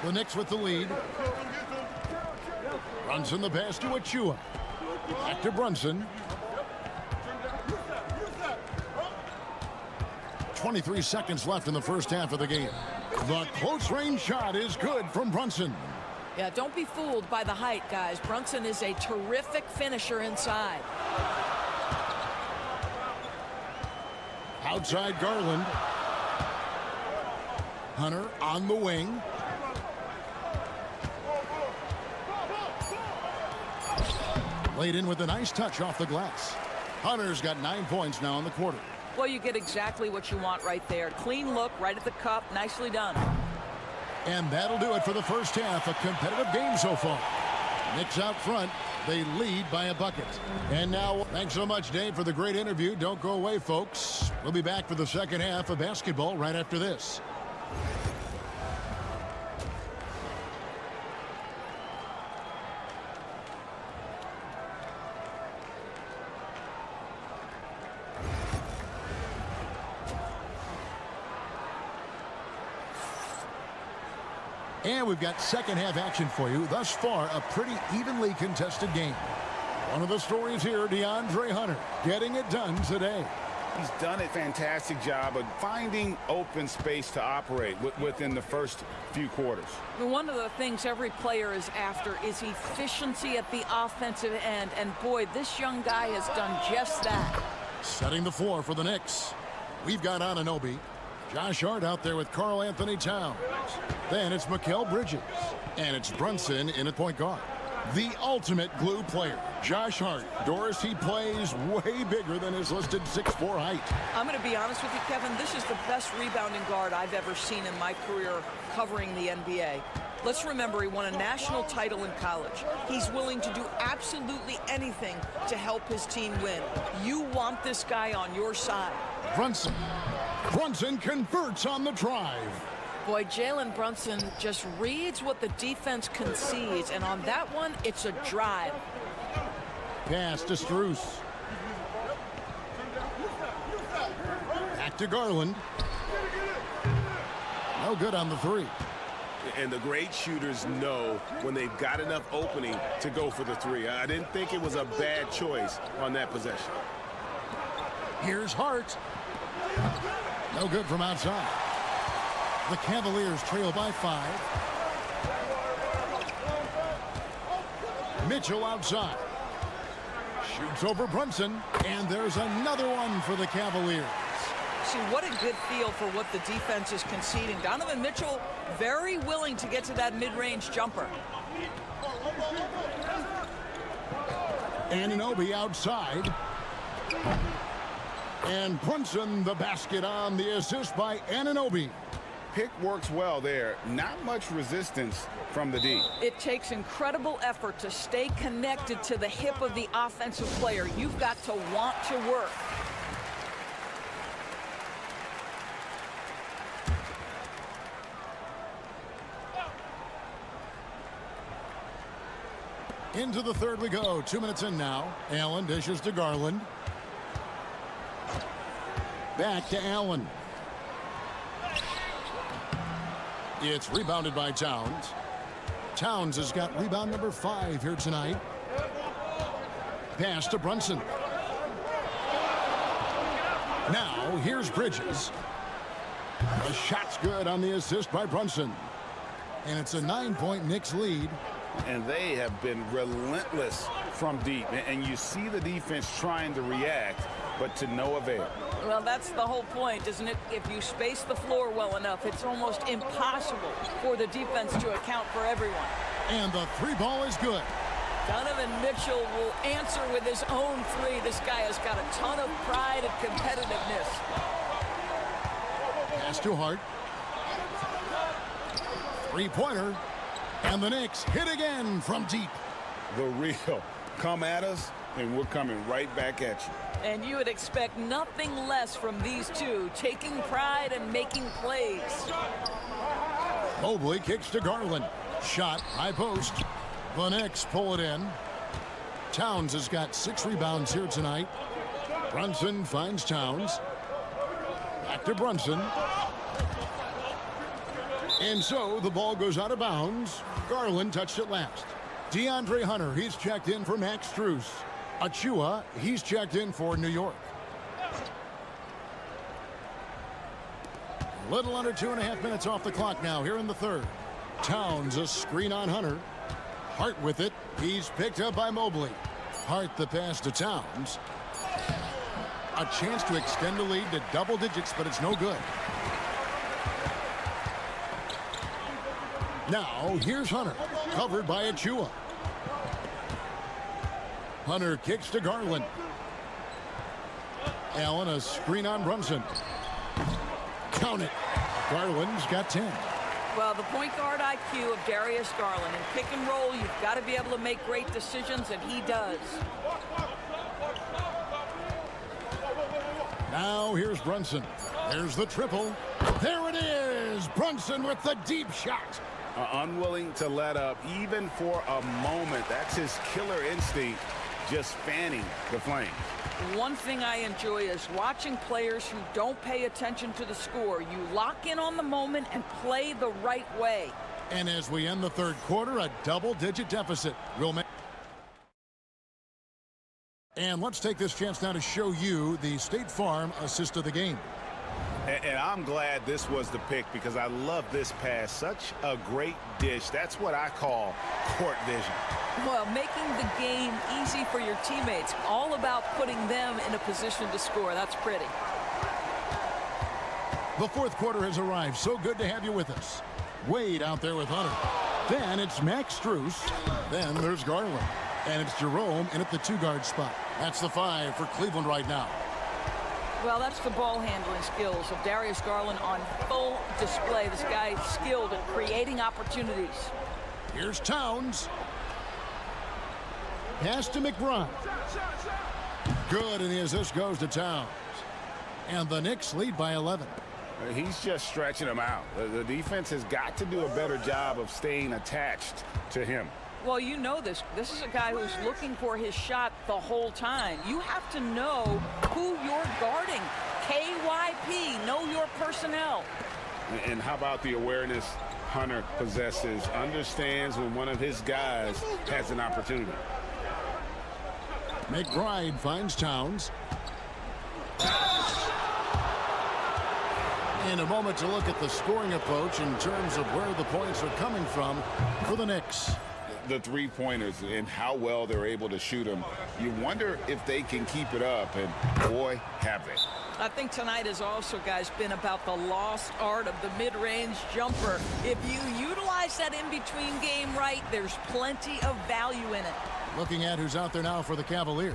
The Knicks with the lead. Brunson the pass to Achua. Back to Brunson. 23 seconds left in the first half of the game. The close range shot is good from Brunson. Yeah, don't be fooled by the height, guys. Brunson is a terrific finisher inside. Outside Garland. Hunter on the wing. Laid in with a nice touch off the glass. Hunter's got 9 points now in the quarter. Well, you get exactly what you want right there. Clean look, right at the cup. Nicely done. And that'll do it for the first half. A competitive game so far. Knicks out front. They lead by a bucket. And now, thanks so much, Dave, for the great interview. Don't go away, folks. We'll be back for the second half of basketball right after this. And we've got second half action for you. Thus far, a pretty evenly contested game. One of the stories here, DeAndre Hunter, getting it done today. He's done a fantastic job of finding open space to operate within the first few quarters. One of the things every player is after is efficiency at the offensive end. And boy, this young guy has done just that. Setting the floor for the Knicks. We've got Anunoby. Josh Hart out there with Karl Anthony Towns. Then it's Mikal Bridges. And it's Brunson in at point guard. The ultimate glue player, Josh Hart. Doris, he plays way bigger than his listed 6'4" height. I'm going to be honest with you, Kevin. This is the best rebounding guard I've ever seen in my career covering the NBA. Let's remember, he won a national title in college. He's willing to do absolutely anything to help his team win. You want this guy on your side. Brunson. Brunson converts on the drive. Boy, Jalen Brunson just reads what the defense concedes, and on that one, it's a drive. Pass to Strus. Back to Garland. No good on the three. And the great shooters know when they've got enough opening to go for the three. I didn't think it was a bad choice on that possession. Here's Hart. No good from outside. The Cavaliers trail by 5. Mitchell outside. Shoots over Brunson. And there's another one for the Cavaliers. See, what a good feel for what the defense is conceding. Donovan Mitchell very willing to get to that mid-range jumper. Anunoby outside. And Brunson the basket on the assist by Anunoby. Pick works well there. Not much resistance from the D. It takes incredible effort to stay connected to the hip of the offensive player. You've got to want to work. Into the third we go. 2 minutes in now. Allen dishes to Garland. Back to Allen. It's rebounded by Towns. Towns has got rebound number 5 here tonight. Pass to Brunson. Now here's Bridges. The shot's good on the assist by Brunson. And it's a 9-point Knicks lead. And they have been relentless from deep. And you see the defense trying to react, but to no avail. Well, that's the whole point, isn't it? If you space the floor well enough, it's almost impossible for the defense to account for everyone. And the three ball is good. Donovan Mitchell will answer with his own three. This guy has got a ton of pride and competitiveness. Pass to Hart. Three-pointer. And the Knicks hit again from deep. The real. Come at us, and we're coming right back at you. And you would expect nothing less from these two, taking pride and making plays. Mobley kicks to Garland. Shot, high post. The Knicks pull it in. Towns has got 6 rebounds here tonight. Brunson finds Towns. Back to Brunson. And so the ball goes out of bounds. Garland touched it last. DeAndre Hunter, he's checked in for Max Strus. Achua, he's checked in for New York. A little under 2.5 minutes off the clock now here in the third. Towns a screen on Hunter. Hart with it. He's picked up by Mobley. Hart the pass to Towns. A chance to extend the lead to double digits, but it's no good. Now, here's Hunter, covered by Achua. Hunter kicks to Garland. Allen, a screen on Brunson. Count it. Garland's got 10. Well, the point guard IQ of Darius Garland. In pick and roll, you've got to be able to make great decisions, and he does. Now, here's Brunson. There's the triple. There it is! Brunson with the deep shot. Unwilling to let up even for a moment. That's his killer instinct, just fanning the flames. One thing I enjoy is watching players who don't pay attention to the score. You lock in on the moment and play the right way. And as we end the third quarter, a double-digit deficit. And let's take this chance now to show you the State Farm assist of the game. And I'm glad this was the pick because I love this pass. Such a great dish. That's what I call court vision. Well, making the game easy for your teammates. All about putting them in a position to score. That's pretty. The fourth quarter has arrived. So good to have you with us. Wade out there with Hunter. Then it's Max Strus. Then there's Garland. And it's Jerome in at the 2-guard spot. That's the 5 for Cleveland right now. Well, that's the ball handling skills of Darius Garland on full display. This guy's skilled at creating opportunities. Here's Towns. Pass to McBride. Good, and the assist goes to Towns. And the Knicks lead by 11. He's just stretching them out. The defense has got to do a better job of staying attached to him. Well, you know this. This is a guy who's looking for his shot the whole time. You have to know who you're guarding. KYP, know your personnel. And how about the awareness Hunter possesses, understands when one of his guys has an opportunity. McBride finds Towns. In a moment to look at the scoring approach in terms of where the points are coming from for the Knicks. The three-pointers and how well they're able to shoot them. You wonder if they can keep it up, and boy, have they. I think tonight has also, guys, been about the lost art of the mid-range jumper. If you utilize that in-between game right, there's plenty of value in it. Looking at who's out there now for the Cavaliers.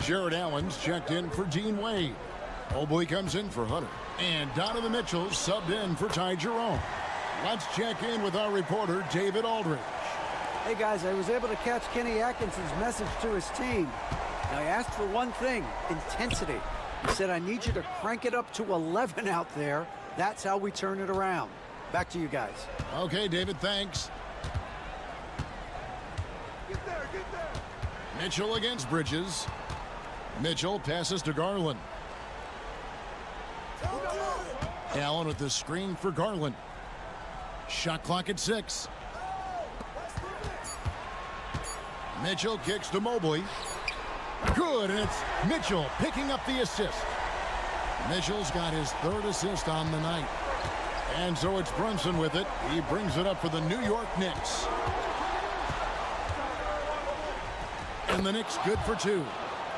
Jared Allen's checked in for Dean Wade. Mobley comes in for Hunter. And Donovan Mitchell subbed in for Ty Jerome. Let's check in with our reporter, David Aldridge. Hey, guys, I was able to catch Kenny Atkinson's message to his team. Now, I asked for one thing, intensity. He said, I need you to crank it up to 11 out there. That's how we turn it around. Back to you guys. Okay, David, thanks. Get there. Mitchell against Bridges. Mitchell passes to Garland. Allen with the screen for Garland. Shot clock at 6. Mitchell kicks to Mobley. Good, and it's Mitchell picking up the assist. Mitchell's got his 3rd assist on the night. And so it's Brunson with it. He brings it up for the New York Knicks. And the Knicks good for 2.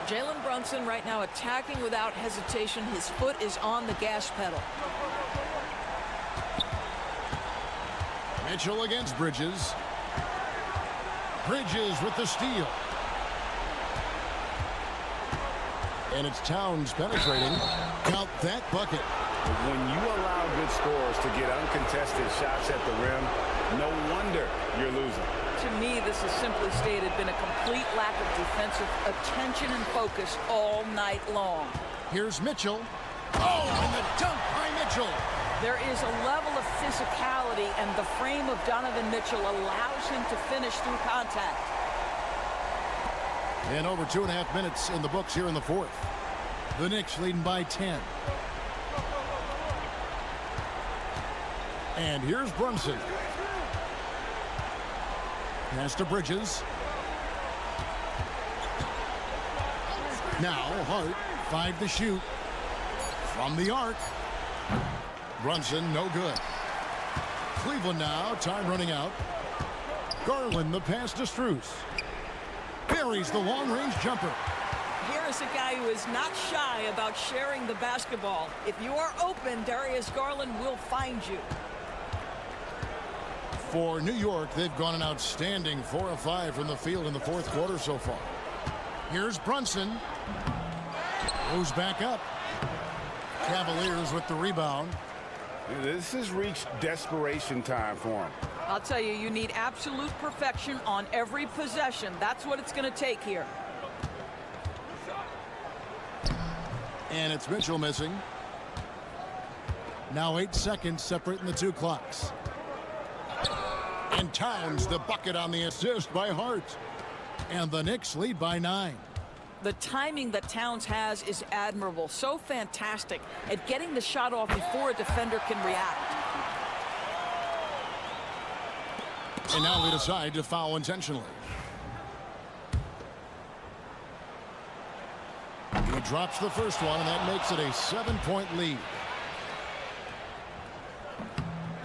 Jalen Brunson right now attacking without hesitation. His foot is on the gas pedal. Mitchell against Bridges. Bridges with the steal. And it's Towns penetrating. Count that bucket. When you allow good scorers to get uncontested shots at the rim, no wonder you're losing. To me, this has simply stated been a complete lack of defensive attention and focus all night long. Here's Mitchell. Oh, and the dunk by Mitchell. There is a level of physicality, and the frame of Donovan Mitchell allows him to finish through contact. And over 2.5 minutes in the books here in the 4th. The Knicks leading by 10. And here's Brunson. Pass to Bridges. Now Hart, 5 to shoot. From the arc. Brunson, no good. Cleveland now, time running out. Garland, the pass to Strus. Buries the long-range jumper. Here is a guy who is not shy about sharing the basketball. If you are open, Darius Garland will find you. For New York, they've gone an outstanding 4 of 5 from the field in the 4th quarter so far. Here's Brunson. Goes back up. Cavaliers with the rebound. This has reached desperation time for him. I'll tell you, you need absolute perfection on every possession. That's what it's going to take here. And it's Mitchell missing. Now 8 seconds separating the 2 clocks. And Towns the bucket on the assist by Hart. And the Knicks lead by 9. The timing that Towns has is admirable. So fantastic at getting the shot off before a defender can react. And now they decide to foul intentionally. He drops the first one, and that makes it a 7-point lead.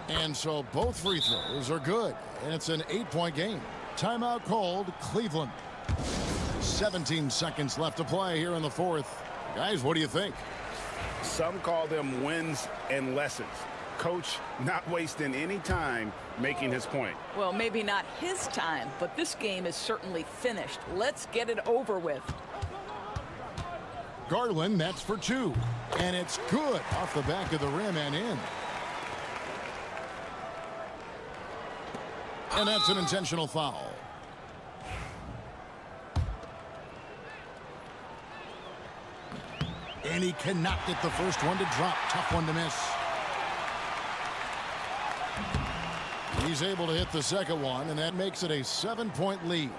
And so both free throws are good, and it's an 8-point game. Timeout called, Cleveland. 17 seconds left to play here in the 4th. Guys, what do you think? Some call them wins and lessons. Coach not wasting any time making his point. Well, maybe not his time, but this game is certainly finished. Let's get it over with. Garland, that's for 2. And it's good off the back of the rim and in. And that's an intentional foul. And he cannot get the first one to drop. Tough one to miss. He's able to hit the second one, and that makes it a 7-point lead.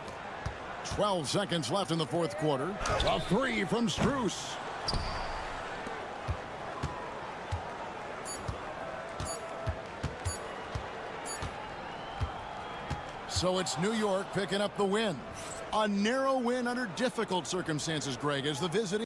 12 seconds left in the 4th quarter. A 3 from Strus. So it's New York picking up the win. A narrow win under difficult circumstances, Greg, as the visiting.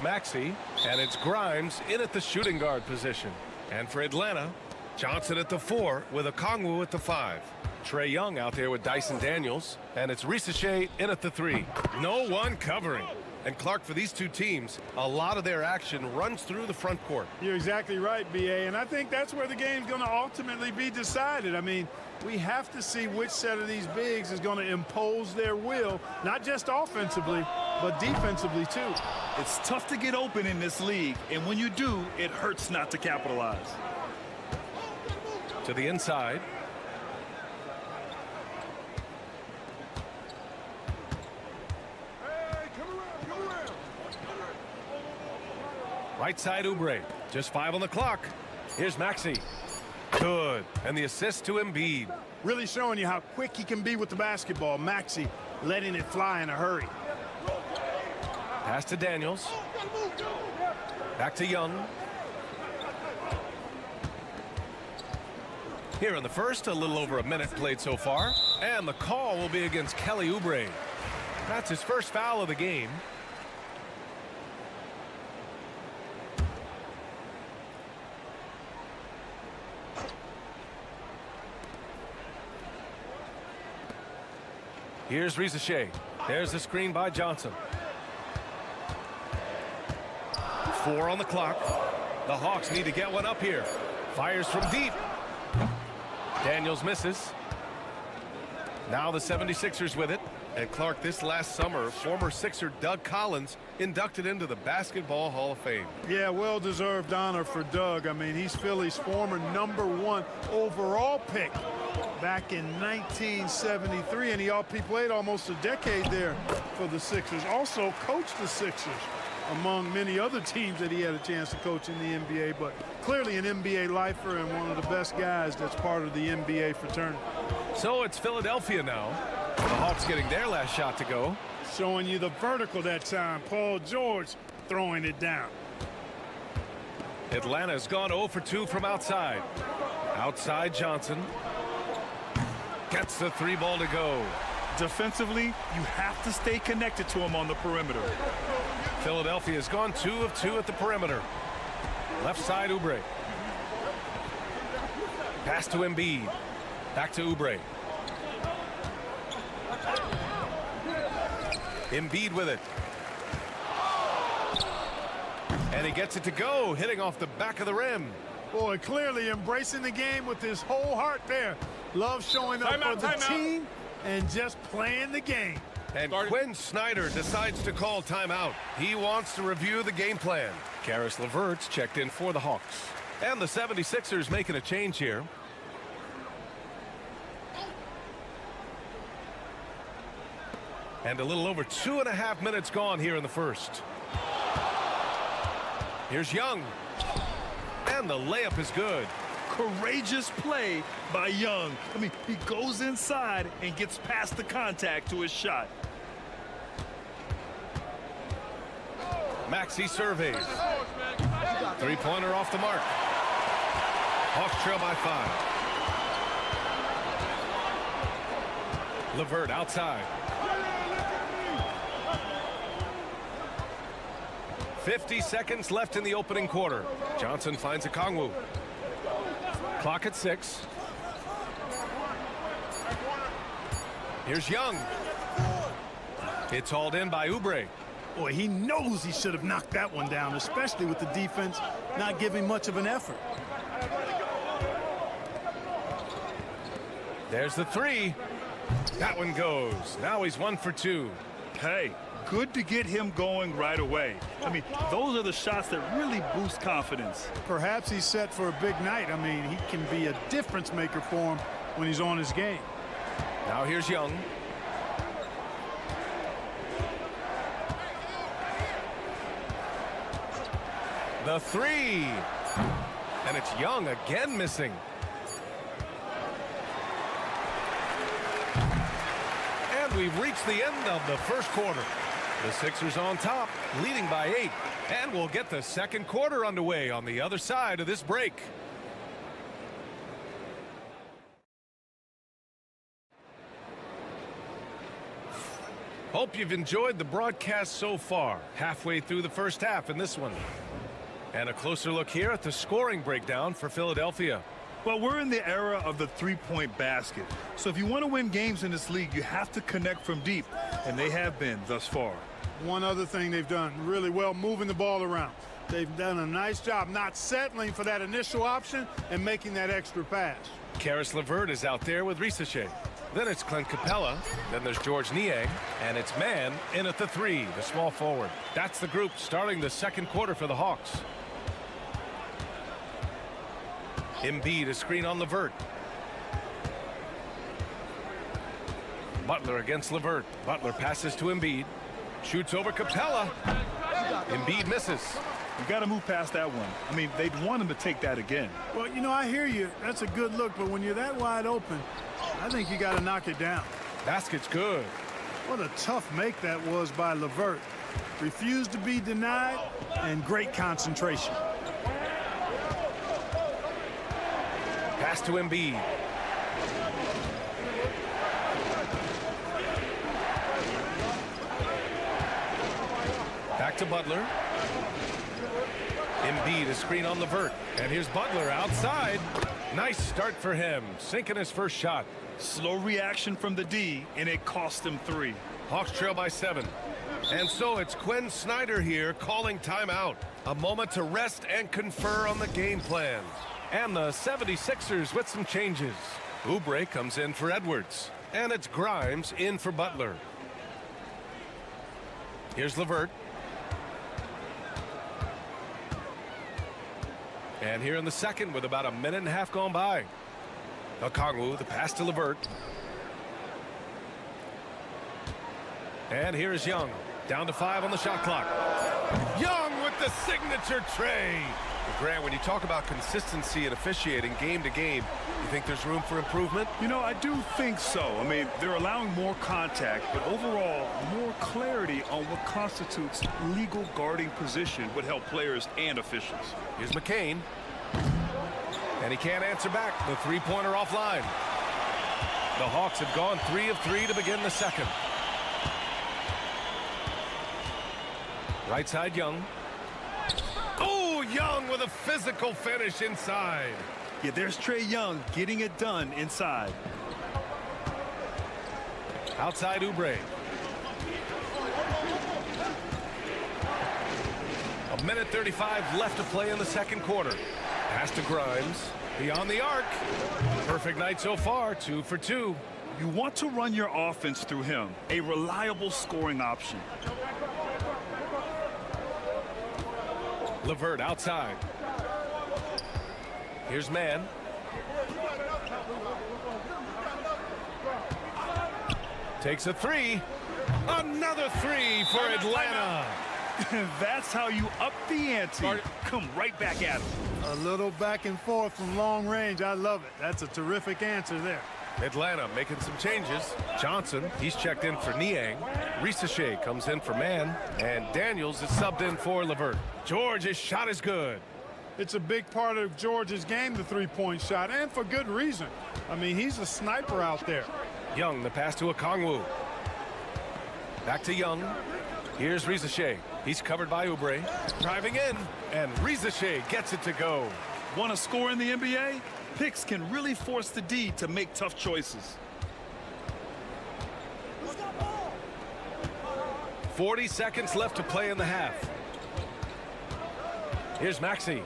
Maxey, and it's Grimes in at the shooting guard position. And for Atlanta, Johnson at the 4 with Okongwu at the 5. Trae Young out there with Dyson Daniels, and it's Ricochet in at the 3. No one covering. And Clark, for these two teams, a lot of their action runs through the front court. You're exactly right, B.A., and I think that's where the game's going to ultimately be decided. I mean, we have to see which set of these bigs is going to impose their will, not just offensively, but defensively, too. It's tough to get open in this league, and when you do, it hurts not to capitalize. To the inside. Right side, Oubre. Just 5 on the clock. Here's Maxey. Good. And the assist to Embiid. Really showing you how quick he can be with the basketball. Maxey letting it fly in a hurry. Pass to Daniels. Back to Young. Here in the first, a little over a minute played so far. And the call will be against Kelly Oubre. That's his first foul of the game. Here's Ricochet. There's the screen by Johnson. 4 on the clock. The Hawks need to get one up here. Fires from deep. Daniels misses. Now the 76ers with it. And Clark, this last summer, former Sixer Doug Collins inducted into the Basketball Hall of Fame. Yeah, well-deserved honor for Doug. I mean, he's Philly's former #1 overall pick back in 1973, and he played almost a decade there for the Sixers. Also coached the Sixers, among many other teams that he had a chance to coach in the NBA, but clearly an NBA lifer and one of the best guys that's part of the NBA fraternity. So it's Philadelphia now. The Hawks getting their last shot to go. Showing you the vertical that time. Paul George throwing it down. Atlanta's gone 0 for 2 from outside. Outside Johnson. Gets the 3 ball to go. Defensively, you have to stay connected to him on the perimeter. Philadelphia has gone 2 of 2 at the perimeter. Left side, Oubre. Pass to Embiid. Back to Oubre. Embiid with it. And he gets it to go, hitting off the back of the rim. Boy, clearly embracing the game with his whole heart there. Love showing up for the team and just playing the game. And Quinn Snyder decides to call timeout. He wants to review the game plan. Karis LeVert's checked in for the Hawks. And the 76ers making a change here. And a little over 2.5 minutes gone here in the first. Here's Young. And the layup is good. Courageous play by Young. I mean, he goes inside and gets past the contact to his shot. Maxey surveys. Three-pointer off the mark. Hawks trail by 5. LeVert outside. 50 seconds left in the opening quarter. Johnson finds a Kongwu. Clock at 6. Here's Young. It's hauled in by Oubre. Boy, he knows he should have knocked that one down, especially with the defense not giving much of an effort. There's the 3. That one goes. Now he's 1 for 2. Hey, good to get him going right away. I mean, those are the shots that really boost confidence. Perhaps he's set for a big night. I mean, he can be a difference maker for him when he's on his game. Now here's Young. The 3. And it's Young again missing. And we've reached the end of the first quarter. The Sixers on top, leading by 8. And we'll get the second quarter underway on the other side of this break. Hope you've enjoyed the broadcast so far. Halfway through the first half in this one. And a closer look here at the scoring breakdown for Philadelphia. Well, we're in the era of the three-point basket. So if you want to win games in this league, you have to connect from deep. And they have been thus far. One other thing they've done really well, moving the ball around. They've done a nice job not settling for that initial option and making that extra pass. Karis LeVert is out there with Risache. Then it's Clint Capella. Then there's George Niang. And it's Mann in at the 3, the small forward. That's the group starting the second quarter for the Hawks. Embiid, a screen on LeVert. Butler against LeVert. Butler passes to Embiid. Shoots over Capella. Embiid misses. You got to move past that one. I mean, they'd want him to take that again. Well, you know, I hear you. That's a good look, but when you're that wide open, I think you got to knock it down. Basket's good. What a tough make that was by LeVert. Refused to be denied, and great concentration. Pass to Embiid. Back to Butler. Embiid, a screen on LeVert. And here's Butler outside. Nice start for him, sinking his first shot. Slow reaction from the D, and it cost him 3. Hawks trail by 7. And so it's Quinn Snyder here calling timeout. A moment to rest and confer on the game plan. And the 76ers with some changes. Oubre comes in for Edwards. And it's Grimes in for Butler. Here's LeVert. And here in the second with about a minute and a half gone by. Okongwu, the pass to LeVert. And here is Young. Down to 5 on the shot clock. Young with the signature tray. Grant, when you talk about consistency and officiating game to game, you think there's room for improvement? You know, I do think so. I mean, they're allowing more contact, but overall, more clarity on what constitutes legal guarding position would help players and officials. Here's McCain. And he can't answer back. The three-pointer offline. The Hawks have gone 3 of 3 to begin the second. Right side, Young. Oh, Young with a physical finish inside. Yeah, there's Trae Young getting it done inside. Outside Oubre. Minute 35 left to play in the second quarter. Pass to Grimes. Beyond the arc. Perfect night so far, 2 for 2. You want to run your offense through him, a reliable scoring option. LeVert outside. Here's Mann. Takes a three. Another three for Atlanta. That's how you up the ante. Come right back at him. A little back and forth from long range. I love it. That's a terrific answer there. Atlanta making some changes. Johnson, he's checked in for Niang. Risacher comes in for Mann. And Daniels is subbed in for LeVert. George's shot is good. It's a big part of George's game, the three-point shot, and for good reason. I mean, he's a sniper out there. Young, the pass to Okongwu. Back to Young. Here's Risacher. He's covered by Oubre. Driving in, and Risacher gets it to go. Want to score in the NBA? Picks can really force the D to make tough choices. 40 seconds left to play in the half. Here's Maxey.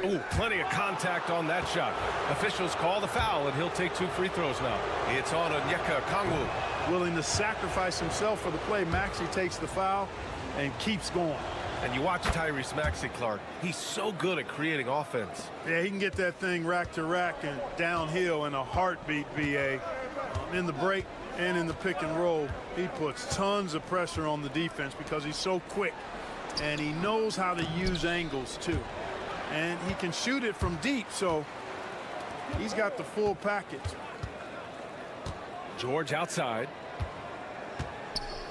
Ooh, plenty of contact on that shot. Officials call the foul, and he'll take 2 free throws now. It's on Onyeka Okongwu. Willing to sacrifice himself for the play. Maxey takes the foul and keeps going. And you watch Tyrese Maxey, Clark. He's so good at creating offense. Yeah, he can get that thing rack to rack and downhill in a heartbeat, BA. In the break and in the pick and roll, he puts tons of pressure on the defense because he's so quick. And he knows how to use angles, too. And he can shoot it from deep, so he's got the full package. George outside.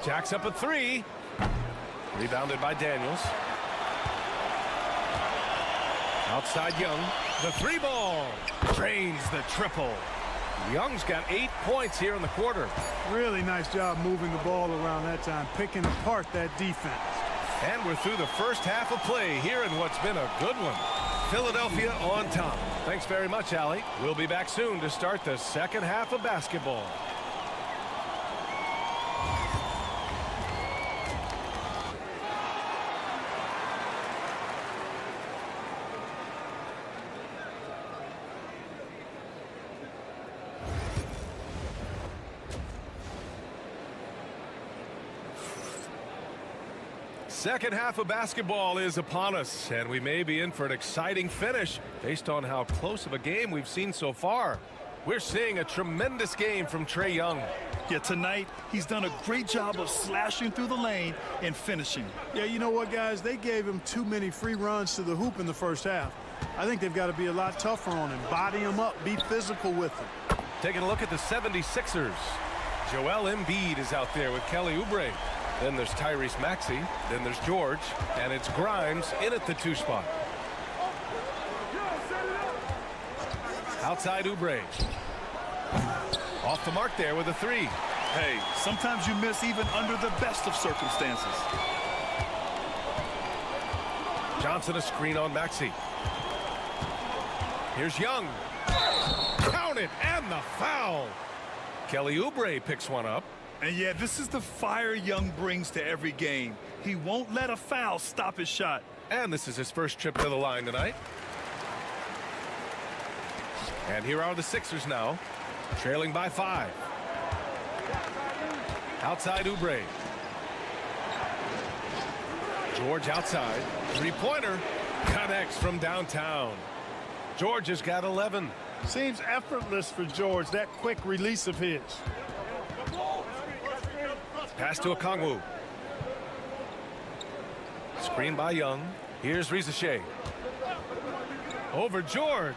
Jacks up a three. Rebounded by Daniels. Outside Young. The three ball. Drains the triple. Young's got 8 points here in the quarter. Really nice job moving the ball around that time, picking apart that defense. And we're through the first half of play here in what's been a good one. Philadelphia on top. Thanks very much, Allie. We'll be back soon to start the second half of basketball. Second half of basketball is upon us, and we may be in for an exciting finish based on how close of a game we've seen so far. We're seeing a tremendous game from Trae Young. Yeah, tonight he's done a great job of slashing through the lane and finishing. Yeah, you know what, guys? They gave him too many free runs to the hoop in the first half. I think they've got to be a lot tougher on him. Body him up. Be physical with him. Taking a look at the 76ers. Joel Embiid is out there with Kelly Oubre. Then there's Tyrese Maxey. Then there's George. And it's Grimes in at the 2 spot. Outside Oubre. Off the mark there with a 3. Hey, sometimes you miss even under the best of circumstances. Johnson a screen on Maxey. Here's Young. Count it, and the foul. Kelly Oubre picks one up. And yeah, this is the fire Young brings to every game. He won't let a foul stop his shot. And this is his first trip to the line tonight. And here are the Sixers now, trailing by 5. Outside Oubre. George outside. Three-pointer. Connects from downtown. George has got 11. Seems effortless for George, that quick release of his. Pass to Okongwu. Screen by Young. Here's Risacher. Over George.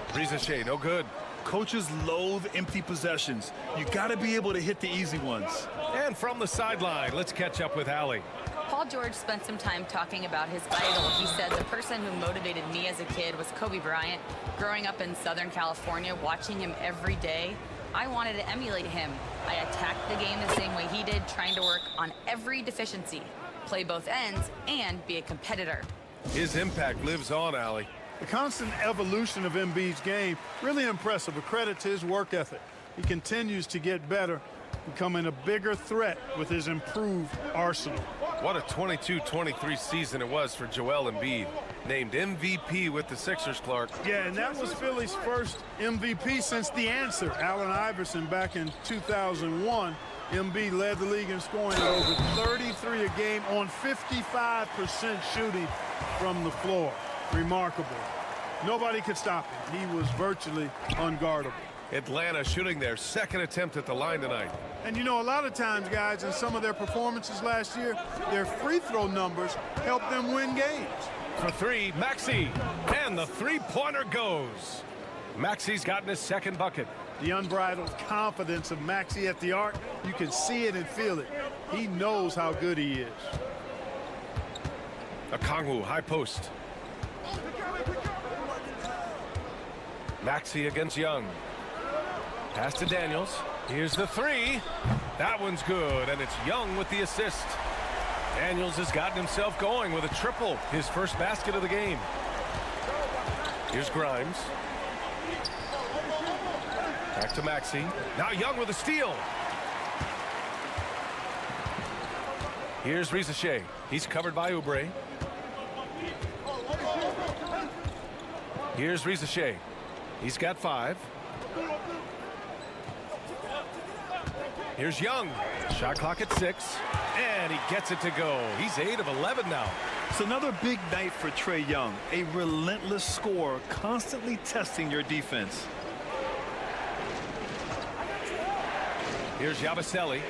Risacher, no good. Coaches loathe empty possessions. You got to be able to hit the easy ones. And from the sideline, let's catch up with Allie. Paul George spent some time talking about his idol. He said, the person who motivated me as a kid was Kobe Bryant. Growing up in Southern California, watching him every day, I wanted to emulate him. I attacked the game the same way he did, trying to work on every deficiency, play both ends, and be a competitor. His impact lives on, Allie. The constant evolution of Embiid's game, really impressive. A credit to his work ethic. He continues to get better, becoming a bigger threat with his improved arsenal. What a 22-23 season it was for Joel Embiid. Named MVP with the Sixers, Clark. Yeah, and that was Philly's first MVP since the answer. Allen Iverson back in 2001. Embiid led the league in scoring at over 33 a game on 55% shooting from the floor. Remarkable. Nobody could stop him. He was virtually unguardable. Atlanta shooting their second attempt at the line tonight. And you know, a lot of times, guys, in some of their performances last year, their free throw numbers helped them win games. For three, Maxey. And the three-pointer goes. Maxey's gotten his second bucket. The unbridled confidence of Maxey at the arc, you can see it and feel it. He knows how good he is. Okongwu, high post. Maxey against Young. Pass to Daniels. Here's the three. That one's good, and it's Young with the assist. Daniels has gotten himself going with a triple, his first basket of the game. Here's Grimes. Back to Maxey. Now Young with a steal. Here's Rizachet. He's covered by Oubre. Here's Rizachet. He's got 5. Here's Young. Shot clock at 6. And he gets it to go. He's 8 of 11 now. It's another big night for Trae Young. A relentless scorer, constantly testing your defense. Here's Yabusele.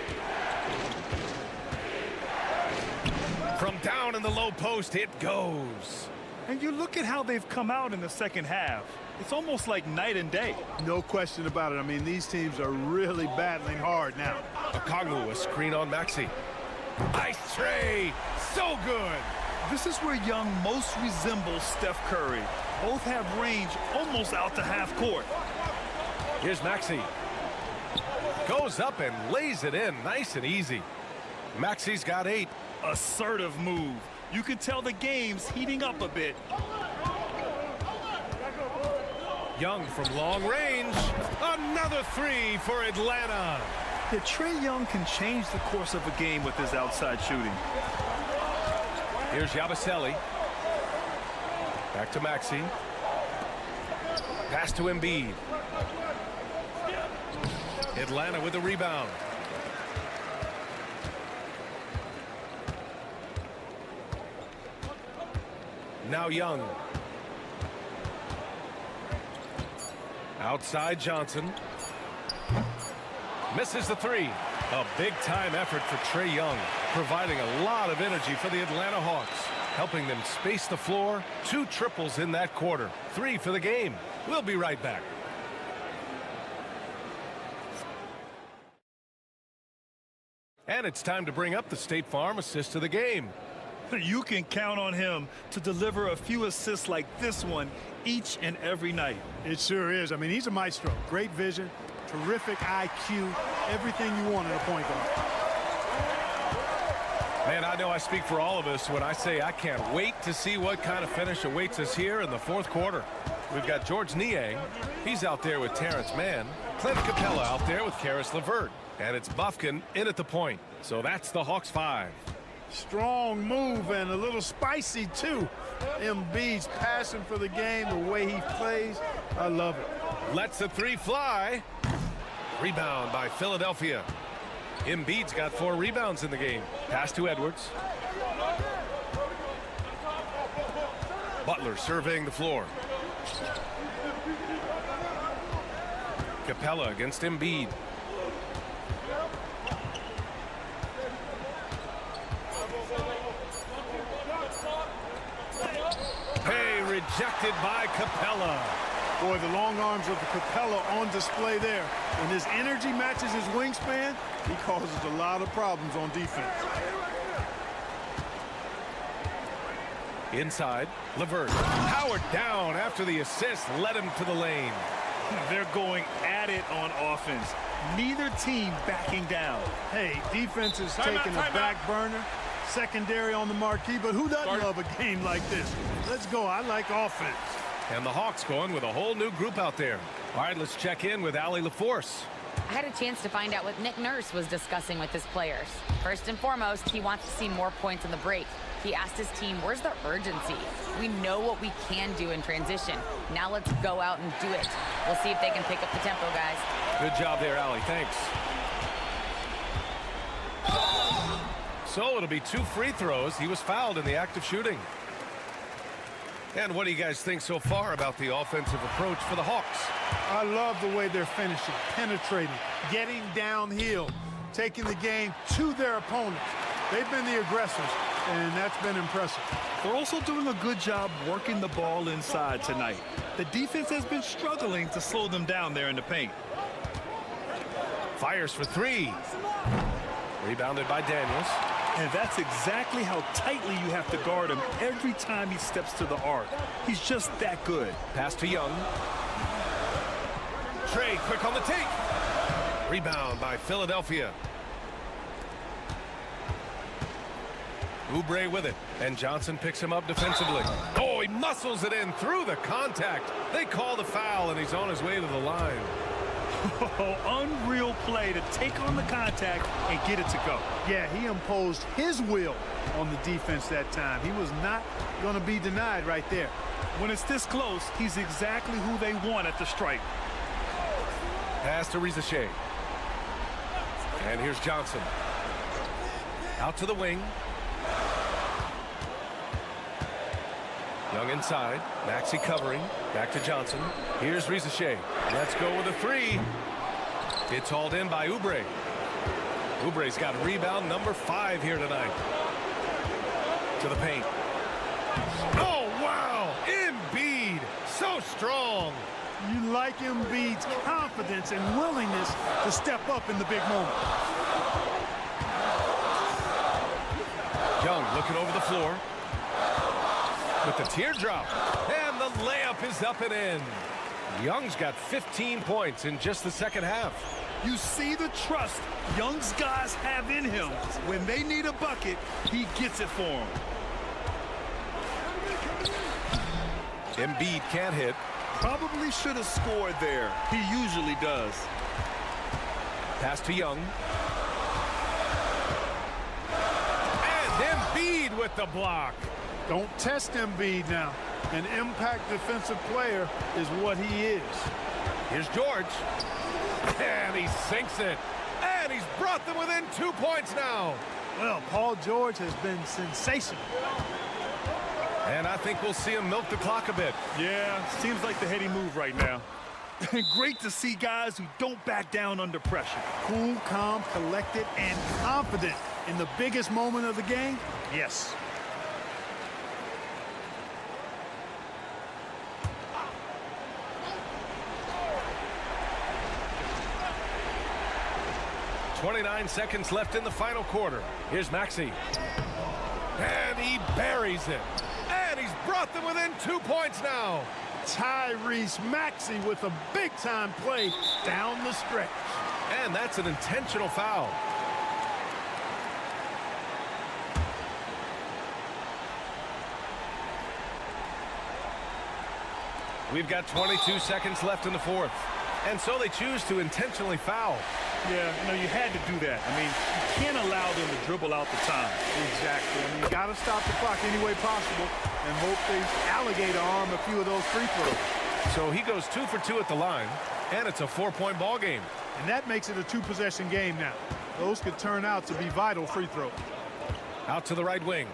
From down in the low post, it goes. And you look at how they've come out in the second half. It's almost like night and day. No question about it. I mean, these teams are really battling hard now. Okongwu, a screen on Maxey. Nice Trae. So good. This is where Young most resembles Steph Curry. Both have range almost out to half court. Here's Maxey. Goes up and lays it in nice and easy. Maxey's got 8. Assertive move. You can tell the game's heating up a bit. Young from long range. Another 3 for Atlanta. Yeah, Trae Young can change the course of a game with his outside shooting. Here's Yabusele. Back to Maxey. Pass to Embiid. Atlanta with the rebound. Now Young. Outside Johnson. Misses the 3. A big-time effort for Trae Young, providing a lot of energy for the Atlanta Hawks, helping them space the floor. 2 triples in that quarter. 3 for the game. We'll be right back. And it's time to bring up the State Farm assist of the game. You can count on him to deliver a few assists like this one each and every night. It sure is. I mean, he's a maestro. Great vision, terrific IQ, everything you want in a point guard. Man, I know I speak for all of us when I say I can't wait to see what kind of finish awaits us here in the 4th quarter. We've got George Niang. He's out there with Terrence Mann. Clint Capella out there with Karis LeVert. And it's Bufkin in at the point. So that's the Hawks 5. Strong move and a little spicy, too. Embiid's passion for the game, the way he plays. I love it. Lets the 3 fly. Rebound by Philadelphia. Embiid's got 4 rebounds in the game. Pass to Edwards. Butler surveying the floor. Capella against Embiid. Rejected by Capella. Boy, the long arms of Capella on display there. When his energy matches his wingspan, he causes a lot of problems on defense. Inside, LeVert. Powered down after the assist led him to the lane. They're going at it on offense. Neither team backing down. Hey, defense is taking a back burner. Secondary on the marquee, but who doesn't love a game like this? Let's go. I like offense. And the Hawks going with a whole new group out there. All right, let's check in with Allie LaForce. I had a chance to find out what Nick Nurse was discussing with his players. First and foremost, he wants to see more points on the break. He asked his team, where's the urgency? We know what we can do in transition. Now let's go out and do it. We'll see if they can pick up the tempo, guys. Good job there, Allie. Thanks. So it'll be 2 free throws. He was fouled in the act of shooting. And what do you guys think so far about the offensive approach for the Hawks? I love the way they're finishing, penetrating, getting downhill, taking the game to their opponents. They've been the aggressors, and that's been impressive. They're also doing a good job working the ball inside tonight. The defense has been struggling to slow them down there in the paint. Fires for 3. Rebounded by Daniels. And that's exactly how tightly you have to guard him every time he steps to the arc. He's just that good. Pass to Young. Trey quick on the take. Rebound by Philadelphia. Oubre with it, and Johnson picks him up defensively. Oh, he muscles it in through the contact. They call the foul, and he's on his way to the line. Oh, unreal play to take on the contact and get it to go. Yeah, he imposed his will on the defense that time. He was not going to be denied right there. When it's this close, he's exactly who they want at the stripe. Pass to Rizachet. And here's Johnson. Out to the wing. Young inside. Maxey covering. Back to Johnson. Here's Rizachet. Let's go with a 3. It's hauled in by Oubre. Oubre's got rebound number 5 here tonight. To the paint. Oh, wow! Embiid, so strong. You like Embiid's confidence and willingness to step up in the big moment. Young looking over the floor. With the teardrop. And the layup is up and in. Young's got 15 points in just the second half. You see the trust Young's guys have in him. When they need a bucket, he gets it for them. Embiid can't hit. Probably should have scored there. He usually does. Pass to Young. And Embiid with the block. Don't test Embiid now. An impact defensive player is what he is. Here's George. And he sinks it. And he's brought them within 2 points now. Well, Paul George has been sensational. And I think we'll see him milk the clock a bit. Yeah, seems like the heady move right now. Great to see guys who don't back down under pressure. Cool, calm, collected, and confident in the biggest moment of the game. Yes. .29 seconds left in the final quarter. Here's Maxey. And he buries it. And he's brought them within 2 points now. Tyrese Maxey with a big-time play down the stretch. And that's an intentional foul. We've got 22 seconds left in the fourth. And so they choose to intentionally foul. Yeah, you had to do that. I mean, you can't allow them to dribble out the time. Exactly. I mean, you got to stop the clock any way possible and hope they alligator arm a few of those free throws. So he goes 2 for 2 at the line, and it's a 4-point ball game. And that makes it a 2-possession game now. Those could turn out to be vital free throws. Out to the right wing.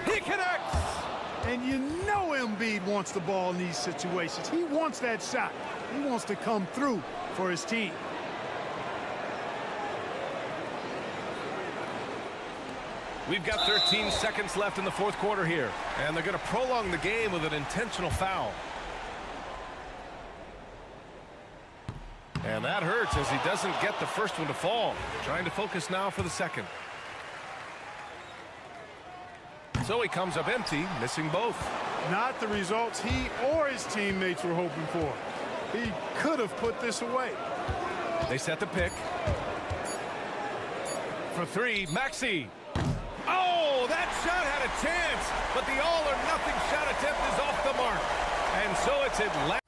He connects! And you know Embiid wants the ball in these situations. He wants that shot. He wants to come through for his team. We've got 13 seconds left in the fourth quarter here. And they're going to prolong the game with an intentional foul. And that hurts as he doesn't get the first one to fall. Trying to focus now for the second. So he comes up empty, missing both. Not the results he or his teammates were hoping for. He could have put this away. They set the pick. For 3, Maxey. Oh, that shot had a chance, but the all-or-nothing shot attempt is off the mark. And so it's Atlanta.